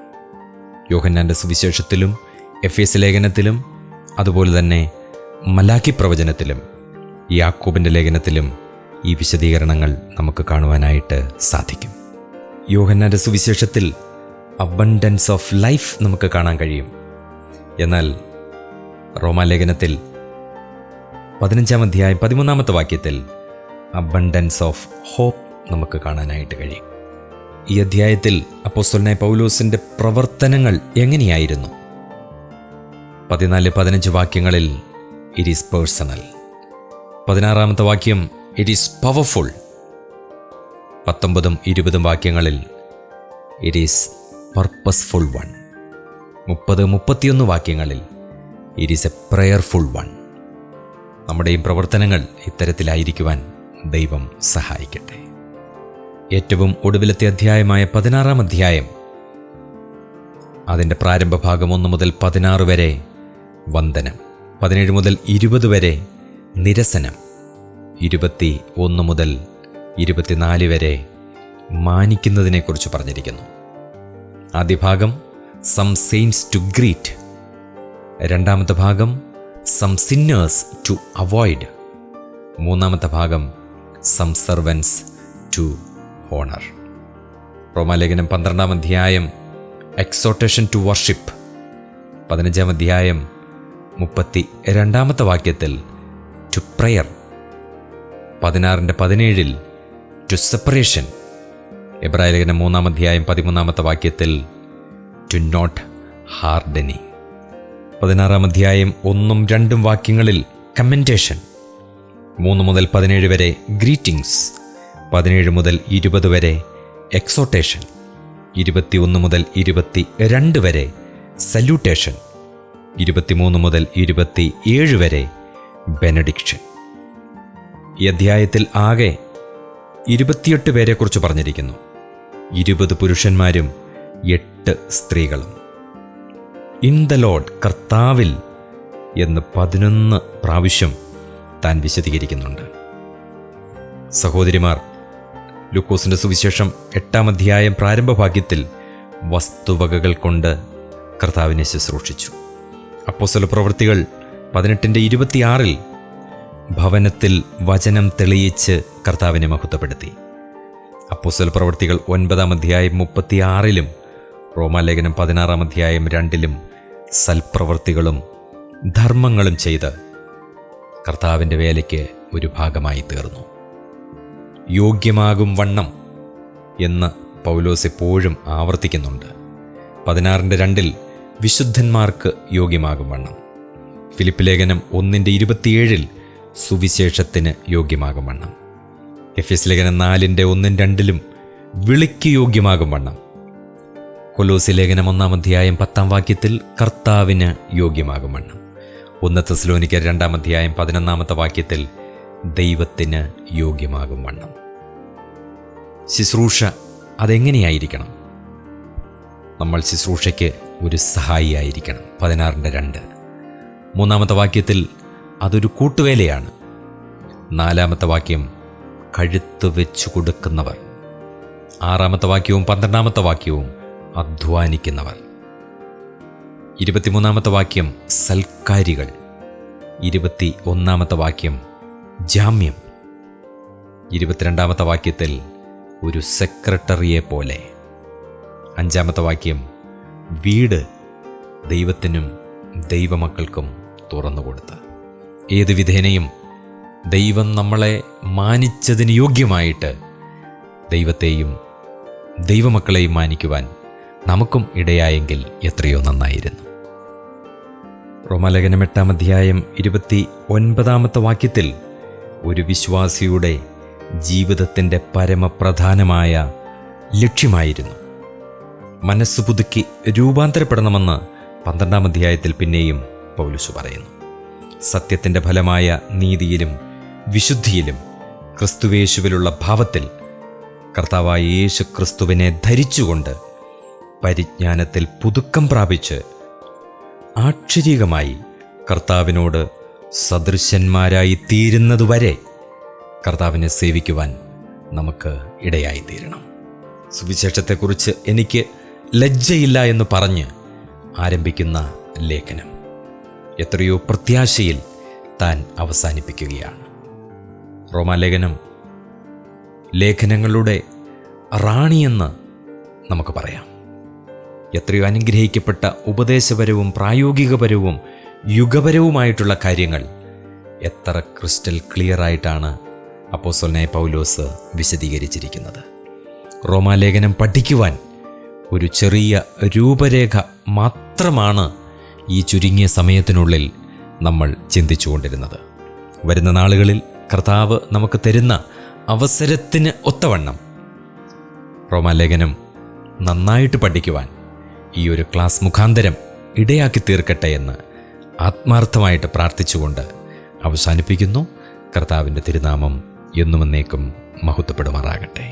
Speaker 1: യോഹന്നാൻ്റെ സുവിശേഷത്തിലും എഫേസ്യ ലേഖനത്തിലും അതുപോലെ തന്നെ മലാക്കി പ്രവചനത്തിലും യാക്കോബിൻ്റെ ലേഖനത്തിലും ഈ വിശദീകരണങ്ങൾ നമുക്ക് കാണുവാനായിട്ട് സാധിക്കും. യോഹന്നാൻ്റെ സുവിശേഷത്തിൽ അബണ്ടൻസ് ഓഫ് ലൈഫ് നമുക്ക് കാണാൻ കഴിയും. എന്നാൽ റോമാലേഖനത്തിൽ 15 അധ്യായം 13 വാക്യത്തിൽ അബണ്ടൻസ് ഓഫ് ഹോപ്പ് നമുക്ക് കാണാനായിട്ട് കഴിയും. ഈ അധ്യായത്തിൽ അപ്പോസ്തലനായ പൗലോസിൻ്റെ പ്രവർത്തനങ്ങൾ എങ്ങനെയായിരുന്നു? 14-15 വാക്യങ്ങളിൽ ഇറ്റ് ഈസ് പേഴ്സണൽ. 16 വാക്യം ഇറ്റ് ഈസ് പവർഫുൾ. 19-20 വാക്യങ്ങളിൽ ഇറ്റ് ഈസ് പർപ്പസ്ഫുൾ വൺ. 30-31 വാക്യങ്ങളിൽ it is A prayerful one. നമ്മുടെയും പ്രവർത്തനങ്ങൾ ഇത്തരത്തിലായിരിക്കുവാൻ ദൈവം സഹായിക്കട്ടെ. ഏറ്റവും ഒടുവിലത്തെ അധ്യായമായ 16 അധ്യായം, അതിൻ്റെ പ്രാരംഭ ഭാഗം 1 മുതൽ 16 വരെ വന്ദനം, 17 മുതൽ 20 വരെ നിരസനം, 21 മുതൽ 24 വരെ മാനിക്കുന്നതിനെക്കുറിച്ച് പറഞ്ഞിരിക്കുന്നു. ആദ്യ ഭാഗം സം സെയിൻസ് ടു ഗ്രീറ്റ്, രണ്ടാമത്തെ ഭാഗം സം സിന്നേഴ്സ് ടു അവോയ്ഡ്, മൂന്നാമത്തെ ഭാഗം സം സെർവൻസ് ടു ഹോണർ. റോമാലേഖനം 12 അധ്യായം എക്സോട്ടേഷൻ ടു വർഷിപ്പ്, 15 അധ്യായം 32 വാക്യത്തിൽ ടു പ്രയർ, 16-17 ടു സെപ്പറേഷൻ, എബ്രായലേഖനം 3 അധ്യായം 13 വാക്യത്തിൽ ടു നോട്ട് ഹാർഡനി, 16 അധ്യായം 1-2 വാക്യങ്ങളിൽ കമൻറ്റേഷൻ, 3 മുതൽ 17 വരെ ഗ്രീറ്റിംഗ്സ്, 17 മുതൽ 20 വരെ എക്സോട്ടേഷൻ, 21 മുതൽ 22 വരെ സല്യൂട്ടേഷൻ, 23 മുതൽ 27 വരെ ബെനഡിക്ഷൻ. ഈ അധ്യായത്തിൽ ആകെ 28 പേരെക്കുറിച്ച് പറഞ്ഞിരിക്കുന്നു. 20 പുരുഷന്മാരും 8 സ്ത്രീകളും. ഇൻ ദ ലോർഡ്, കർത്താവിൽ എന്ന് 11 പ്രാവശ്യം താൻ വിശദീകരിക്കുന്നുണ്ട്. സഹോദരിമാർ, ലൂക്കോസിൻ്റെ സുവിശേഷം 8 അധ്യായം പ്രാരംഭഭാഗ്യത്തിൽ വസ്തുവകകൾ കൊണ്ട് കർത്താവിനെ ശുശ്രൂഷിച്ചു. അപ്പോസ്തല പ്രവൃത്തികൾ 18:26 ഭവനത്തിൽ വചനം തെളിയിച്ച് കർത്താവിനെ മഹത്വപ്പെടുത്തി. അപ്പോസ്തല പ്രവൃത്തികൾ 9:36 റോമാലേഖനം 16:2 സൽപ്രവൃത്തികളും ധർമ്മങ്ങളും ചെയ്ത് കർത്താവിൻ്റെ വേലയ്ക്ക് ഒരു ഭാഗമായി തീർന്നു. യോഗ്യമാകും വണ്ണം എന്ന് പൗലോസ് എപ്പോഴും ആവർത്തിക്കുന്നുണ്ട്. 16:2 വിശുദ്ധന്മാർക്ക് യോഗ്യമാകും വണ്ണം. ഫിലിപ്പ് ലേഖനം 1:27 സുവിശേഷത്തിന് യോഗ്യമാകും വണ്ണം. എഫെസ്യ ലേഖനം 4:1-2 വിളിക്ക് യോഗ്യമാകും വണ്ണം. കൊലോസ്യ ലേഖനം 1:10 കർത്താവിന് യോഗ്യമാകും വണ്ണം. 1 തെസ്സലോനിക്കർ 2:11 ദൈവത്തിന് യോഗ്യമാകും വണ്ണം. ശുശ്രൂഷ അതെങ്ങനെയായിരിക്കണം? നമ്മൾ ശുശ്രൂഷയ്ക്ക് ഒരു സഹായിയായിരിക്കണം. 16:2 3 അതൊരു കൂട്ടുവേലയാണ്. 4 കഴുത്ത് വെച്ചു കൊടുക്കുന്നവർ. 6 12 അധ്വാനിക്കുന്നവർ. 23 സൽക്കാരികൾ. 21 ജാമ്യം. 22 ഒരു സെക്രട്ടറിയെ പോലെ. 5 വീട് ദൈവത്തിനും ദൈവമക്കൾക്കും തുറന്നുകൊടുത്ത്. ഏത് വിധേനയും ദൈവം നമ്മളെ മാനിച്ചതിന് യോഗ്യമായിട്ട് ദൈവത്തെയും ദൈവമക്കളെയും മാനിക്കുവാൻ നമുക്കും ഇടയായെങ്കിൽ എത്രയോ നന്നായിരുന്നു. റോമാലേഖനം 8:29 ഒരു വിശ്വാസിയുടെ ജീവിതത്തിൻ്റെ പരമപ്രധാനമായ ലക്ഷ്യമായിരുന്നു മനസ്സ് പുതുക്കി രൂപാന്തരപ്പെടണമെന്ന് 12 പിന്നെയും പൗലോസ് പറയുന്നു. സത്യത്തിൻ്റെ ഫലമായ നീതിയിലും വിശുദ്ധിയിലും ക്രിസ്തുവേശുവിലുള്ള ഭാവത്തിൽ കർത്താവായ യേശു ക്രിസ്തുവിനെ ധരിച്ചുകൊണ്ട് പരിജ്ഞാനത്തിൽ പുതുക്കം പ്രാപിച്ച് ആക്ഷരികമായി കർത്താവിനോട് സദൃശന്മാരായി തീരുന്നതുവരെ കർത്താവിനെ സേവിക്കുവാൻ നമുക്ക് ഇടയായിത്തീരണം. സുവിശേഷത്തെക്കുറിച്ച് എനിക്ക് ലജ്ജയില്ല എന്ന് പറഞ്ഞ് ആരംഭിക്കുന്ന ലേഖനം എത്രയോ പ്രത്യാശയിൽ താൻ അവസാനിപ്പിക്കുകയാണ്. റോമാലേഖനം ലേഖനങ്ങളുടെ റാണിയെന്ന് നമുക്ക് പറയാം. എത്രയോ അനുഗ്രഹിക്കപ്പെട്ട ഉപദേശപരവും പ്രായോഗികപരവും യുഗപരവുമായിട്ടുള്ള കാര്യങ്ങൾ എത്ര ക്രിസ്റ്റൽ ക്ലിയറായിട്ടാണ് അപ്പോസ്തലനായ പൗലോസ് വിശദീകരിച്ചിരിക്കുന്നത്. റോമാലേഖനം പഠിക്കുവാൻ ഒരു ചെറിയ രൂപരേഖ മാത്രമാണ് ഈ ചുരുങ്ങിയ സമയത്തിനുള്ളിൽ നമ്മൾ ചിന്തിച്ചുകൊണ്ടിരുന്നത്. വരുന്ന നാളുകളിൽ കർത്താവ് നമുക്ക് തരുന്ന അവസരത്തിന് ഒത്തവണ്ണം റോമാലേഖനം നന്നായിട്ട് പഠിക്കുവാൻ ഈ ഒരു ക്ലാസ് മുഖാന്തരം ഇടയാക്കി തീർക്കട്ടെ എന്ന് ആത്മാർത്ഥമായിട്ട് പ്രാർത്ഥിച്ചുകൊണ്ട് അവസാനിപ്പിക്കുന്നു. കർത്താവിൻ്റെ തിരുനാമം എന്നുമെന്നേക്കും മഹത്വപ്പെടുമാറാകട്ടെ.